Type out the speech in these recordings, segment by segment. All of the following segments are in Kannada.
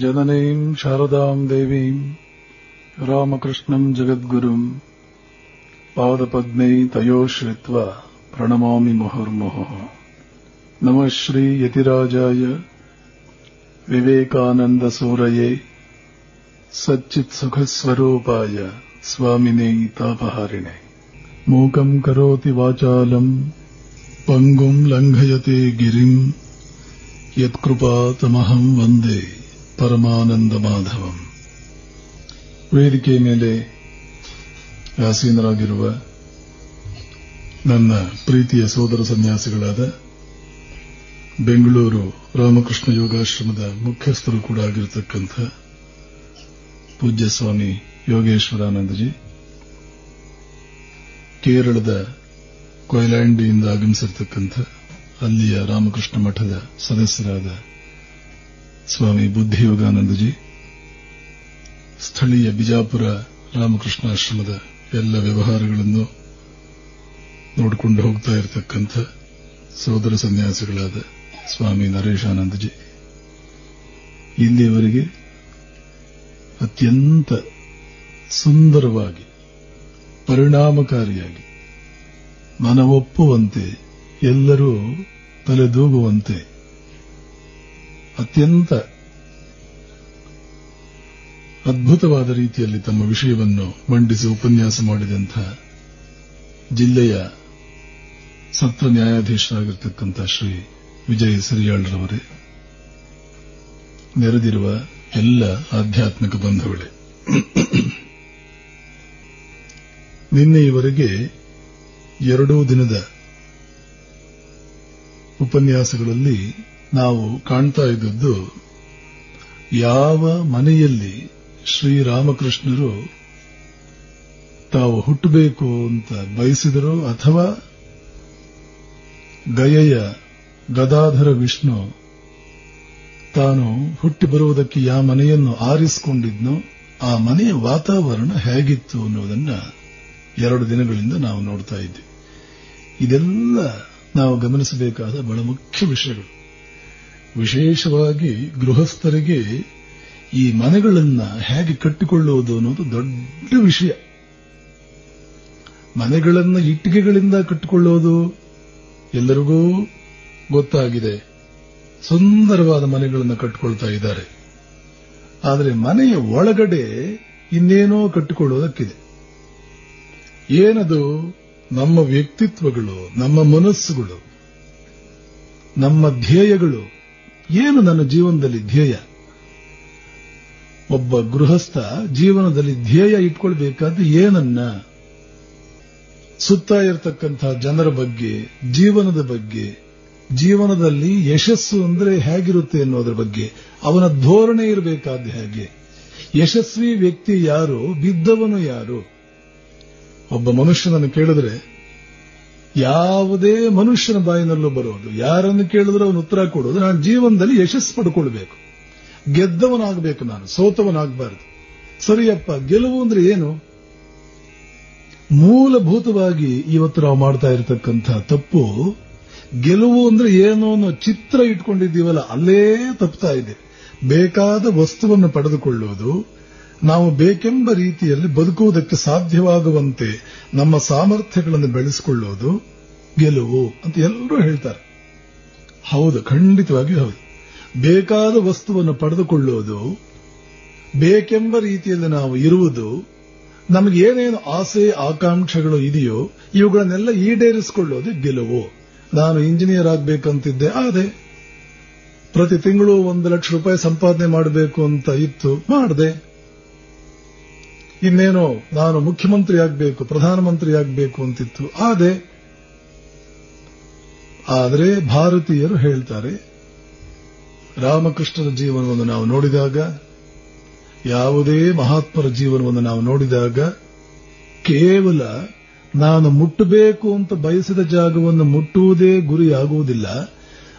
ಜನನೀಂ ಶಾರದಾಂ ದೇವೀಂ ರಾಮಕೃಷ್ಣಂ ಜಗದ್ಗುರುಂ ಪಾದಪದ್ಮೈ ತಯೋಶ್ರಿತ್ವಾ ಪ್ರಣಮಾಮಿ ಮುಹುರ್ಮುಹುಃ. ನಮಃ ಶ್ರೀ ಯತಿರಾಜಾಯ ವಿವೇಕಾನಂದ ಸೂರಯೇ ಸಚ್ಚಿತ್ ಸುಖಸ್ವರೂಪಾಯ ಸ್ವಾಮಿನೇ ತಾಪಹಾರಿಣೆ. ಮೂಕಂ ಕರೋತಿ ವಾಚಾಲಂ ಪಂಗುಂ ಲಂಘಯತೆ ಗಿರಿಂ ಯತ್ಕೃಪಾತಮಹಂ ವಂದೇ ಪರಮಾನಂದ ಮಾಧವಂ. ವೇದಿಕೆ ಮೇಲೆ ಆಸೀನರಾಗಿರುವ ನನ್ನ ಪ್ರೀತಿಯ ಸೋದರ ಸನ್ಯಾಸಿಗಳಾದ ಬೆಂಗಳೂರು ರಾಮಕೃಷ್ಣ ಯೋಗಾಶ್ರಮದ ಮುಖ್ಯಸ್ಥರು ಕೂಡ ಆಗಿರತಕ್ಕಂಥ ಪೂಜ್ಯ ಸ್ವಾಮಿ ಯೋಗೇಶ್ವರಾನಂದಜಿ, ಕೇರಳದ ಕೊಯ್ಲಾಂಡಿಯಿಂದ ಆಗಮಿಸಿರತಕ್ಕಂಥ ಅಲ್ಲಿಯ ರಾಮಕೃಷ್ಣ ಮಠದ ಸದಸ್ಯರಾದ ಸ್ವಾಮಿ ಬುದ್ಧಿಯೋಗಾನಂದಜಿ, ಸ್ಥಳೀಯ ಬಿಜಾಪುರ ರಾಮಕೃಷ್ಣಾಶ್ರಮದ ಎಲ್ಲ ವ್ಯವಹಾರಗಳನ್ನು ನೋಡಿಕೊಂಡು ಹೋಗ್ತಾ ಇರತಕ್ಕಂಥ ಸೋದರ ಸನ್ಯಾಸಿಗಳಾದ ಸ್ವಾಮಿ ನರೇಶಾನಂದಜಿ, ಇಲ್ಲಿಯವರೆಗೆ ಅತ್ಯಂತ ಸುಂದರವಾಗಿ ಪರಿಣಾಮಕಾರಿಯಾಗಿ ಮನವೊಪ್ಪುವಂತೆ ಎಲ್ಲರೂ ತಲೆದೂಗುವಂತೆ ಅತ್ಯಂತ ಅದ್ಭುತವಾದ ರೀತಿಯಲ್ಲಿ ತಮ್ಮ ವಿಷಯವನ್ನು ಮಂಡಿಸಿ ಉಪನ್ಯಾಸ ಮಾಡಿದಂಥ ಜಿಲ್ಲೆಯ ಸತ್ರ ನ್ಯಾಯಾಧೀಶರಾಗಿರತಕ್ಕಂಥ ಶ್ರೀ ವಿಜಯ ಸಿರಿಯಾಳ್ರವರೇ, ನೆರೆದಿರುವ ಎಲ್ಲ ಆಧ್ಯಾತ್ಮಿಕ ಬಂಧುಗಳೇ, ನಿನ್ನೆಯವರೆಗೆ 2 ದಿನದ ಉಪನ್ಯಾಸಗಳಲ್ಲಿ ನಾವು ಕಾಣ್ತಾ ಇದ್ದದ್ದು ಯಾವ ಮನೆಯಲ್ಲಿ ಶ್ರೀರಾಮಕೃಷ್ಣರು ತಾವು ಹುಟ್ಟಬೇಕು ಅಂತ ಬಯಸಿದರೋ ಅಥವಾ ಗಯೆಯ ಗದಾಧರ ವಿಷ್ಣು ತಾನು ಹುಟ್ಟಿ ಬರುವುದಕ್ಕೆ ಯಾವ ಮನೆಯನ್ನು ಆರಿಸಿಕೊಂಡಿದ್ನೋ ಆ ಮನೆಯ ವಾತಾವರಣ ಹೇಗಿತ್ತು ಅನ್ನೋದನ್ನ 2 ದಿನಗಳಿಂದ ನಾವು ನೋಡ್ತಾ ಇದ್ವಿ. ಇದೆಲ್ಲ ನಾವು ಗಮನಿಸಬೇಕಾದ ಬಹಳ ಮುಖ್ಯ ವಿಷಯಗಳು. ವಿಶೇಷವಾಗಿ ಗೃಹಸ್ಥರಿಗೆ ಈ ಮನೆಗಳನ್ನ ಹೇಗೆ ಕಟ್ಟಿಕೊಳ್ಳುವುದು ಅನ್ನೋದು ದೊಡ್ಡ ವಿಷಯ. ಮನೆಗಳನ್ನು ಇಟ್ಟಿಗೆಗಳಿಂದ ಕಟ್ಟಿಕೊಳ್ಳೋದು ಎಲ್ಲರಿಗೂ ಗೊತ್ತಾಗಿದೆ. ಸುಂದರವಾದ ಮನೆಗಳನ್ನು ಕಟ್ಟಿಕೊಳ್ತಾ ಇದ್ದಾರೆ. ಆದರೆ ಮನೆಯ ಒಳಗಡೆ ಇನ್ನೇನೋ ಕಟ್ಟಿಕೊಳ್ಳೋದಕ್ಕಿದೆ. ಏನದು? ನಮ್ಮ ವ್ಯಕ್ತಿತ್ವಗಳು, ನಮ್ಮ ಮನಸ್ಸುಗಳು, ನಮ್ಮ ಧ್ಯೇಯಗಳು. ಏನು ನನ್ನ ಜೀವನದಲ್ಲಿ ಧ್ಯೇಯ? ಒಬ್ಬ ಗೃಹಸ್ಥ ಜೀವನದಲ್ಲಿ ಧ್ಯೇಯ ಇಟ್ಕೊಳ್ಬೇಕಾದ್ರೆ ಏನನ್ನ? ಸುತ್ತ ಇರತಕ್ಕಂಥ ಜನರ ಬಗ್ಗೆ, ಜೀವನದ ಬಗ್ಗೆ, ಜೀವನದಲ್ಲಿ ಯಶಸ್ಸು ಅಂದ್ರೆ ಹೇಗಿರುತ್ತೆ ಅನ್ನೋದ್ರ ಬಗ್ಗೆ ಅವನ ಧೋರಣೆ ಇರಬೇಕಾದ ಹೇಗೆ? ಯಶಸ್ವಿ ವ್ಯಕ್ತಿ ಯಾರು? ಬಿದ್ದವನು ಯಾರು? ಒಬ್ಬ ಮನುಷ್ಯನನ್ನು ಕೇಳಿದ್ರೆ ಯಾವುದೇ ಮನುಷ್ಯನ ಬಾಯಿನಲ್ಲೂ ಬರೋದು, ಯಾರನ್ನು ಕೇಳಿದ್ರೆ ಅವನು ಉತ್ತರ ಕೊಡೋದು, ನಾನು ಜೀವನದಲ್ಲಿ ಯಶಸ್ಸು ಪಡ್ಕೊಳ್ಬೇಕು, ಗೆದ್ದವನಾಗಬೇಕು, ನಾನು ಸೋತವನಾಗಬಾರದು. ಸರಿಯಪ್ಪ, ಗೆಲುವು ಅಂದ್ರೆ ಏನು? ಮೂಲಭೂತವಾಗಿ ಇವತ್ತು ನಾವು ಮಾಡ್ತಾ ಇರತಕ್ಕಂಥ ತಪ್ಪು, ಗೆಲುವು ಅಂದ್ರೆ ಏನು ಅನ್ನೋ ಚಿತ್ರ ಇಟ್ಕೊಂಡಿದ್ದೀವಲ್ಲ, ಅಲ್ಲೇ ತಪ್ತಾ ಇದೆ. ಬೇಕಾದ ವಸ್ತುವನ್ನು ಪಡೆದುಕೊಳ್ಳುವುದು, ನಾವು ಬೇಕೆಂಬ ರೀತಿಯಲ್ಲಿ ಬದುಕುವುದಕ್ಕೆ ಸಾಧ್ಯವಾಗುವಂತೆ ನಮ್ಮ ಸಾಮರ್ಥ್ಯಗಳನ್ನು ಬೆಳೆಸಿಕೊಳ್ಳುವುದು ಗೆಲುವು ಅಂತ ಎಲ್ಲರೂ ಹೇಳ್ತಾರೆ. ಹೌದು, ಖಂಡಿತವಾಗಿಯೂ ಹೌದು. ಬೇಕಾದ ವಸ್ತುವನ್ನು ಪಡೆದುಕೊಳ್ಳುವುದು, ಬೇಕೆಂಬ ರೀತಿಯಲ್ಲಿ ನಾವು ಇರುವುದು, ನಮಗೆ ಏನೇನು ಆಸೆ ಆಕಾಂಕ್ಷೆಗಳು ಇದೆಯೋ ಇವುಗಳನ್ನೆಲ್ಲ ಈಡೇರಿಸಿಕೊಳ್ಳೋದು ಗೆಲುವು. ನಾನು ಇಂಜಿನಿಯರ್ ಆಗಬೇಕಂತಿದ್ದೆ, ಆದೆ. ಪ್ರತಿ ತಿಂಗಳು 1 ಲಕ್ಷ ರೂಪಾಯಿ ಸಂಪಾದನೆ ಮಾಡಬೇಕು ಅಂತ ಇತ್ತು, ಮಾಡಿದೆ. ಇನ್ನೇನೋ ನಾನು ಮುಖ್ಯಮಂತ್ರಿ ಆಗಬೇಕು, ಪ್ರಧಾನಮಂತ್ರಿ ಆಗಬೇಕು ಅಂತಿತ್ತು, ಆದೆ. ಆದರೆ ಭಾರತೀಯರು ಹೇಳ್ತಾರೆ, ರಾಮಕೃಷ್ಣರ ಜೀವನವನ್ನು ನಾವು ನೋಡಿದಾಗ, ಯಾವುದೇ ಮಹಾತ್ಮರ ಜೀವನವನ್ನು ನಾವು ನೋಡಿದಾಗ, ಕೇವಲ ನಾನು ಮುಟ್ಟಬೇಕು ಅಂತ ಬಯಸಿದ ಜಾಗವನ್ನು ಮುಟ್ಟುವುದೇ ಗುರಿಯಾಗುವುದಿಲ್ಲ.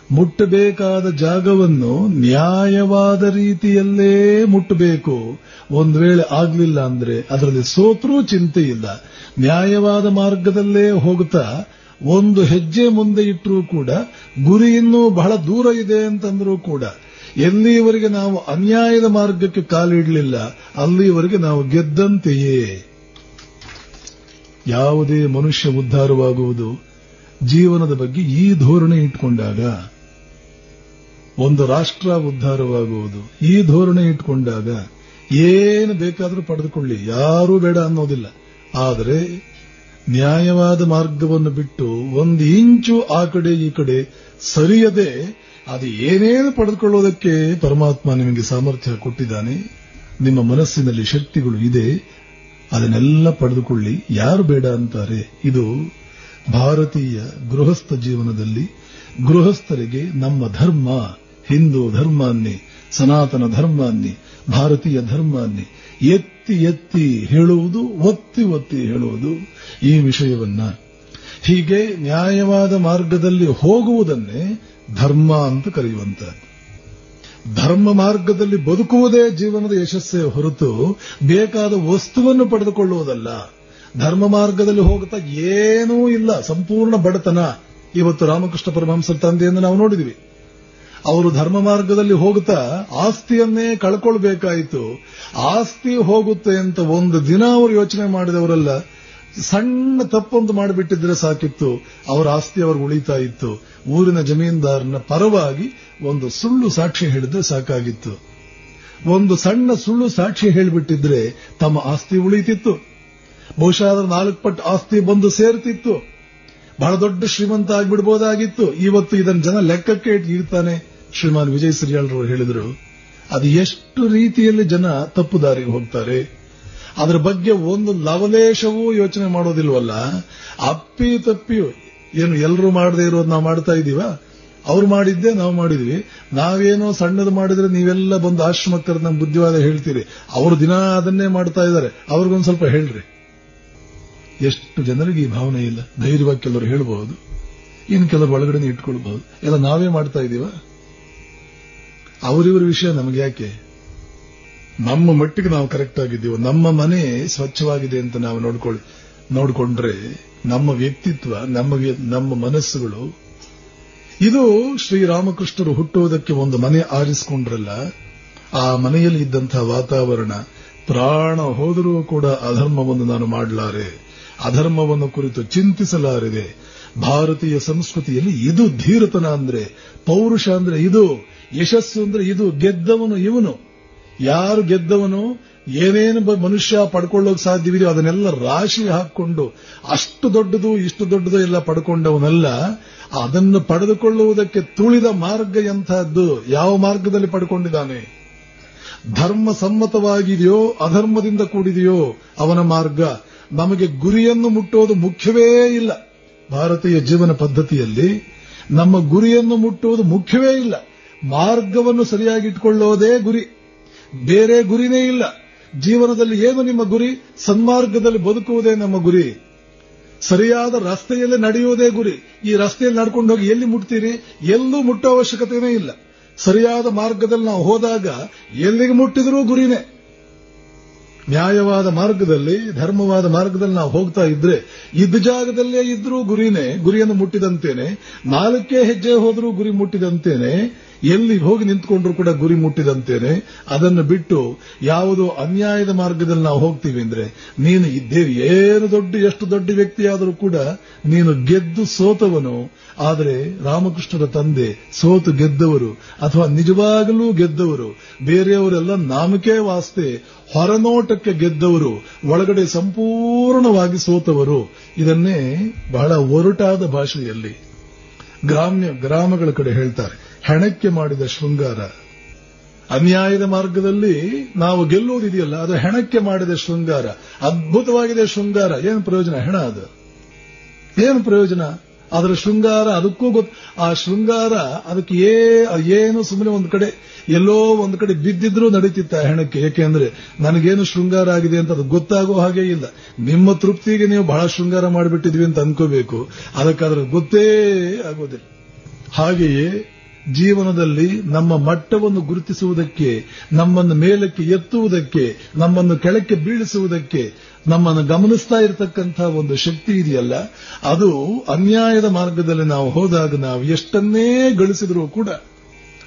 ಮುಟ್ಟಬೇಕಾದ ಜಾಗವನ್ನು ನ್ಯಾಯವಾದ ರೀತಿಯಲ್ಲೇ ಮುಟ್ಟಬೇಕು. ಒಂದು ವೇಳೆ ಆಗಲಿಲ್ಲ ಅಂದ್ರೆ ಅದರಲ್ಲಿ ಸೋತ್ರೂ ಚಿಂತೆ ಇಲ್ಲ. ನ್ಯಾಯವಾದ ಮಾರ್ಗದಲ್ಲೇ ಹೋಗುತ್ತಾ ಒಂದು ಹೆಜ್ಜೆ ಮುಂದೆ ಇಟ್ಟರೂ ಕೂಡ, ಗುರಿ ಇನ್ನೂ ಬಹಳ ದೂರ ಇದೆ ಅಂತಂದ್ರೂ ಕೂಡ, ಎಲ್ಲಿಯವರೆಗೆ ನಾವು ಅನ್ಯಾಯದ ಮಾರ್ಗಕ್ಕೆ ಕಾಲಿಡಲಿಲ್ಲ ಅಲ್ಲಿಯವರೆಗೆ ನಾವು ಗೆದ್ದಂತೆಯೇ. ಯಾವುದೇ ಮನುಷ್ಯ ಉದ್ಧಾರವಾಗುವುದು ಜೀವನದ ಬಗ್ಗೆ ಈ ಧೋರಣೆ ಇಟ್ಕೊಂಡಾಗ, ಒಂದು ರಾಷ್ಟ್ರ ಉದ್ಧಾರವಾಗುವುದು ಈ ಧೋರಣೆ ಇಟ್ಕೊಂಡಾಗ, ಏನು ಬೇಕಾದರೂ ಪಡೆದುಕೊಳ್ಳಿ, ಯಾರೂ ಬೇಡ ಅನ್ನೋದಿಲ್ಲ. ಆದರೆ ನ್ಯಾಯವಾದ ಮಾರ್ಗವನ್ನು ಬಿಟ್ಟು ಒಂದು ಇಂಚು ಆ ಕಡೆ ಈ ಕಡೆ ಸರಿಯದೆ ಅದು ಏನೇನು ಪಡೆದುಕೊಳ್ಳೋದಕ್ಕೆ ಪರಮಾತ್ಮ ನಿಮಗೆ ಸಾಮರ್ಥ್ಯ ಕೊಟ್ಟಿದ್ದಾನೆ. ನಿಮ್ಮ ಮನಸ್ಸಿನಲ್ಲಿ ಶಕ್ತಿಗಳು ಇದೆ, ಅದನ್ನೆಲ್ಲ ಪಡೆದುಕೊಳ್ಳಿ, ಯಾರು ಬೇಡ ಅಂತಾರೆ. ಇದು ಭಾರತೀಯ ಗೃಹಸ್ಥ ಜೀವನದಲ್ಲಿ ಗೃಹಸ್ಥರಿಗೆ ನಮ್ಮ ಧರ್ಮ, ಹಿಂದೂ ಧರ್ಮಾನ್ನೇ, ಸನಾತನ ಧರ್ಮಾನ್ನೇ, ಭಾರತೀಯ ಧರ್ಮಾನ್ನೇ ಎತ್ತಿ ಎತ್ತಿ ಹೇಳುವುದು, ಒತ್ತಿ ಒತ್ತಿ ಹೇಳುವುದು ಈ ವಿಷಯವನ್ನ. ಹೀಗೆ ನ್ಯಾಯವಾದ ಮಾರ್ಗದಲ್ಲಿ ಹೋಗುವುದನ್ನೇ ಧರ್ಮ ಅಂತ ಕರೆಯುವಂತಹದ್ದು. ಧರ್ಮ ಮಾರ್ಗದಲ್ಲಿ ಬದುಕುವುದೇ ಜೀವನದ ಯಶಸ್ಸೇ ಹೊರತು ಬೇಕಾದ ವಸ್ತುವನ್ನು ಪಡೆದುಕೊಳ್ಳುವುದಲ್ಲ. ಧರ್ಮ ಮಾರ್ಗದಲ್ಲಿ ಹೋಗುತ್ತಾ ಏನೂ ಇಲ್ಲ, ಸಂಪೂರ್ಣ ಬಡತನ. ಇವತ್ತು ರಾಮಕೃಷ್ಣ ಪರಮಹಂಸರ ತಂದೆಯನ್ನು ನಾವು ನೋಡಿದ್ವಿ. ಅವರು ಧರ್ಮ ಮಾರ್ಗದಲ್ಲಿ ಹೋಗುತ್ತಾ ಆಸ್ತಿಯನ್ನೇ ಕಳ್ಕೊಳ್ಬೇಕಾಯಿತು. ಆಸ್ತಿ ಹೋಗುತ್ತೆ ಅಂತ ಒಂದು ದಿನ ಅವರು ಯೋಚನೆ ಮಾಡಿದವರಲ್ಲ. ಸಣ್ಣ ತಪ್ಪೊಂದು ಮಾಡಿಬಿಟ್ಟಿದ್ರೆ ಸಾಕಿತ್ತು, ಅವರ ಆಸ್ತಿ ಅವ್ರಿಗೆ ಉಳಿತಾ ಇತ್ತು. ಊರಿನ ಜಮೀನ್ದಾರನ ಪರವಾಗಿ ಒಂದು ಸುಳ್ಳು ಸಾಕ್ಷಿ ಹೇಳಿದ್ರೆ ಸಾಕಾಗಿತ್ತು. ಒಂದು ಸಣ್ಣ ಸುಳ್ಳು ಸಾಕ್ಷಿ ಹೇಳಿಬಿಟ್ಟಿದ್ರೆ ತಮ್ಮ ಆಸ್ತಿ ಉಳಿತಿತ್ತು. ಬಹುಶಃ ಅದರ 4 ಪಟ್ಟು ಆಸ್ತಿ ಬಂದು ಸೇರ್ತಿತ್ತು. ಬಹಳ ದೊಡ್ಡ ಶ್ರೀಮಂತ ಆಗ್ಬಿಡ್ಬೋದಾಗಿತ್ತು. ಇವತ್ತು ಇದನ್ನು ಜನ ಲೆಕ್ಕಕ್ಕೆ ಇಡ್ತಾನೆ. ಶ್ರೀಮಾನ್ ವಿಜಯ್ ಸಿರಿಯಾಳ್ರವರು ಹೇಳಿದರು, ಅದು ಎಷ್ಟು ರೀತಿಯಲ್ಲಿ ಜನ ತಪ್ಪು ದಾರಿಗೆ ಹೋಗ್ತಾರೆ. ಅದರ ಬಗ್ಗೆ ಒಂದು ಲವಲೇಶವೂ ಯೋಚನೆ ಮಾಡೋದಿಲ್ವಲ್ಲ. ಅಪ್ಪಿ ತಪ್ಪಿಯು ಏನು ಎಲ್ಲರೂ ಮಾಡದೇ ಇರೋದು ನಾವು ಮಾಡ್ತಾ ಇದೀವ? ಅವ್ರು ಮಾಡಿದ್ದೆ ನಾವು ಮಾಡಿದ್ವಿ. ನಾವೇನೋ ಸಣ್ಣದು ಮಾಡಿದ್ರೆ ನೀವೆಲ್ಲ ಬಂದು ಆಶ್ರಮಕ್ಕರು ನಮ್ಮ ಬುದ್ಧಿವಾದ ಹೇಳ್ತೀರಿ. ಅವರು ದಿನ ಅದನ್ನೇ ಮಾಡ್ತಾ ಇದ್ದಾರೆ, ಅವ್ರಿಗೊಂದು ಸ್ವಲ್ಪ ಹೇಳ್ರಿ. ಎಷ್ಟು ಜನರಿಗೆ ಈ ಭಾವನೆ ಇಲ್ಲ. ಧೈರ್ಯವಾಗಿ ಕೆಲವರು ಹೇಳಬಹುದು, ಇನ್ನು ಕೆಲವರು ಒಳಗಡೆ ಇಟ್ಕೊಳ್ಬಹುದು. ಎಲ್ಲ ನಾವೇ ಮಾಡ್ತಾ ಇದೀವ? ಅವರಿವರ ವಿಷಯ ನಮಗೆ ಯಾಕೆ? ನಮ್ಮ ಮಟ್ಟಿಗೆ ನಾವು ಕರೆಕ್ಟ್ ಆಗಿದ್ದೀವಿ, ನಮ್ಮ ಮನೆ ಸ್ವಚ್ಛವಾಗಿದೆ ಅಂತ ನಾವು ನೋಡಿಕೊಂಡ್ರೆ ನಮ್ಮ ವ್ಯಕ್ತಿತ್ವ, ನಮ್ಮ ಮನಸ್ಸುಗಳು. ಇದು ಶ್ರೀರಾಮಕೃಷ್ಣರು ಹುಟ್ಟುವುದಕ್ಕೆ ಒಂದು ಮನೆ ಆರಿಸಿಕೊಂಡ್ರಲ್ಲ, ಆ ಮನೆಯಲ್ಲಿ ಇದ್ದಂತಹ ವಾತಾವರಣ. ಪ್ರಾಣ ಹೋದರೂ ಕೂಡ ಅಧರ್ಮವನ್ನು ನಾನು ಮಾಡಲಾರೆ, ಅಧರ್ಮವನ್ನು ಕುರಿತು ಚಿಂತಿಸಲಾರಿದೆ. ಭಾರತೀಯ ಸಂಸ್ಕೃತಿಯಲ್ಲಿ ಇದು ಧೀರತನ ಅಂದ್ರೆ, ಪೌರುಷ ಅಂದ್ರೆ ಇದು, ಯಶಸ್ಸು ಅಂದ್ರೆ ಇದು. ಗೆದ್ದವನು ಇವನು. ಯಾರು ಗೆದ್ದವನು, ಏನೇನು ಮನುಷ್ಯ ಪಡ್ಕೊಳ್ಳೋಕೆ ಸಾಧ್ಯವಿದೆಯೋ ಅದನ್ನೆಲ್ಲ ರಾಶಿ ಹಾಕಿಕೊಂಡು ಅಷ್ಟು ದೊಡ್ಡದು ಇಷ್ಟು ದೊಡ್ಡದು ಎಲ್ಲ ಪಡ್ಕೊಂಡವನಲ್ಲ. ಅದನ್ನು ಪಡೆದುಕೊಳ್ಳುವುದಕ್ಕೆ ತುಳಿದ ಮಾರ್ಗ ಎಂತಹದ್ದು, ಯಾವ ಮಾರ್ಗದಲ್ಲಿ ಪಡ್ಕೊಂಡಿದ್ದಾನೆ. ಧರ್ಮ ಸಮ್ಮತವಾಗಿದೆಯೋ ಅಧರ್ಮದಿಂದ ಕೂಡಿದೆಯೋ ಅವನ ಮಾರ್ಗ. ನಮಗೆ ಗುರಿಯನ್ನು ಮುಟ್ಟೋದು ಮುಖ್ಯವೇ ಇಲ್ಲ. ಭಾರತೀಯ ಜೀವನ ಪದ್ಧತಿಯಲ್ಲಿ ನಮ್ಮ ಗುರಿಯನ್ನು ಮುಟ್ಟುವುದು ಮುಖ್ಯವೇ ಇಲ್ಲ. ಮಾರ್ಗವನ್ನು ಸರಿಯಾಗಿ ಇಟ್ಕೊಳ್ಳೋದೇ ಗುರಿ, ಬೇರೆ ಗುರಿನೇ ಇಲ್ಲ. ಜೀವನದಲ್ಲಿ ಏನು ನಿಮ್ಮ ಗುರಿ? ಸನ್ಮಾರ್ಗದಲ್ಲಿ ಬದುಕುವುದೇ ನಮ್ಮ ಗುರಿ. ಸರಿಯಾದ ರಸ್ತೆಯಲ್ಲೇ ನಡೆಯುವುದೇ ಗುರಿ. ಈ ರಸ್ತೆಯಲ್ಲಿ ನಡ್ಕೊಂಡು ಹೋಗಿ ಎಲ್ಲಿ ಮುಟ್ತೀರಿ? ಎಲ್ಲೂ ಮುಟ್ಟೋ ಅವಶ್ಯಕತೆನೇ ಇಲ್ಲ. ಸರಿಯಾದ ಮಾರ್ಗದಲ್ಲಿ ನಾವು ಹೋದಾಗ ಎಲ್ಲಿಗೆ ಮುಟ್ಟಿದ್ರೂ ಗುರಿನೇ. ನ್ಯಾಯವಾದ ಮಾರ್ಗದಲ್ಲಿ, ಧರ್ಮವಾದ ಮಾರ್ಗದಲ್ಲಿ ನಾವು ಹೋಗ್ತಾ ಇದ್ರೆ ಇದ್ದ ಜಾಗದಲ್ಲೇ ಇದ್ರೂ ಗುರಿನೇ, ಗುರಿಯನ್ನು ಮುಟ್ಟಿದಂತೇನೆ. 4 ಹೆಜ್ಜೆ ಹೋದ್ರೂ ಗುರಿ ಮುಟ್ಟಿದಂತೇನೆ. ಎಲ್ಲಿ ಹೋಗಿ ನಿಂತ್ಕೊಂಡ್ರು ಕೂಡ ಗುರಿ ಮುಟ್ಟಿದಂತೇನೆ. ಅದನ್ನು ಬಿಟ್ಟು ಯಾವುದೋ ಅನ್ಯಾಯದ ಮಾರ್ಗದಲ್ಲಿ ನಾವು ಹೋಗ್ತೀವಿ ಅಂದ್ರೆ, ನೀನು ಇದ್ದೇವೆ ಎಷ್ಟು ದೊಡ್ಡ ವ್ಯಕ್ತಿಯಾದರೂ ಕೂಡ ನೀನು ಗೆದ್ದು ಸೋತವನು. ಆದರೆ ರಾಮಕೃಷ್ಣರ ತಂದೆ ಸೋತು ಗೆದ್ದವರು, ಅಥವಾ ನಿಜವಾಗಲೂ ಗೆದ್ದವರು. ಬೇರೆಯವರೆಲ್ಲ ನಾಮಕೆ ವಾಸ್ತೆ ಹೊರನೋಟಕ್ಕೆ ಗೆದ್ದವರು, ಒಳಗಡೆ ಸಂಪೂರ್ಣವಾಗಿ ಸೋತವರು. ಇದನ್ನೇ ಬಹಳ ಒರಟಾದ ಭಾಷೆಯಲ್ಲಿ ಗ್ರಾಮಗಳ ಕಡೆ ಹೇಳ್ತಾರೆ, ಹೆಣಕ್ಕೆ ಮಾಡಿದ ಶೃಂಗಾರ. ಅನ್ಯಾಯದ ಮಾರ್ಗದಲ್ಲಿ ನಾವು ಗೆಲ್ಲುವುದಿದೆಯಲ್ಲ, ಅದು ಹೆಣಕ್ಕೆ ಮಾಡಿದ ಶೃಂಗಾರ. ಅದ್ಭುತವಾಗಿದೆ ಶೃಂಗಾರ. ಏನು ಪ್ರಯೋಜನ? ಹೆಣ ಅದು ಏನು ಪ್ರಯೋಜನ? ಅದರ ಶೃಂಗಾರ ಅದಕ್ಕೂ ಆ ಶೃಂಗಾರ ಅದಕ್ಕೆ ಏನು ಸುಮ್ಮನೆ ಒಂದು ಕಡೆ ಎಲ್ಲೋ ಒಂದು ಕಡೆ ಬಿದ್ದಿದ್ರೂ ನಡೀತಿತ್ತ ಹೆಣಕ್ಕೆ. ಏಕೆಂದ್ರೆ ನನಗೇನು ಶೃಂಗಾರ ಆಗಿದೆ ಅಂತ ಅದು ಗೊತ್ತಾಗೋ ಹಾಗೆ ಇಲ್ಲ. ನಿಮ್ಮ ತೃಪ್ತಿಗೆ ನೀವು ಬಹಳ ಶೃಂಗಾರ ಮಾಡಿಬಿಟ್ಟಿದ್ವಿ ಅಂತ ಅನ್ಕೋಬೇಕು, ಅದಕ್ಕೆ ಅದರ ಗೊತ್ತೇ ಆಗೋದಿಲ್ಲ. ಹಾಗೆಯೇ ಜೀವನದಲ್ಲಿ ನಮ್ಮ ಮಟ್ಟವನ್ನು ಗುರುತಿಸುವುದಕ್ಕೆ, ನಮ್ಮನ್ನು ಮೇಲಕ್ಕೆ ಎತ್ತುವುದಕ್ಕೆ, ನಮ್ಮನ್ನು ಕೆಳಕ್ಕೆ ಬೀಳಿಸುವುದಕ್ಕೆ ನಮ್ಮನ್ನು ಗಮನಿಸ್ತಾ ಇರತಕ್ಕಂತಹ ಒಂದು ಶಕ್ತಿ ಇದೆಯಲ್ಲ, ಅದು ಅನ್ಯಾಯದ ಮಾರ್ಗದಲ್ಲಿ ನಾವು ಹೋದಾಗ ನಾವು ಎಷ್ಟನ್ನೇ ಗಳಿಸಿದರೂ ಕೂಡ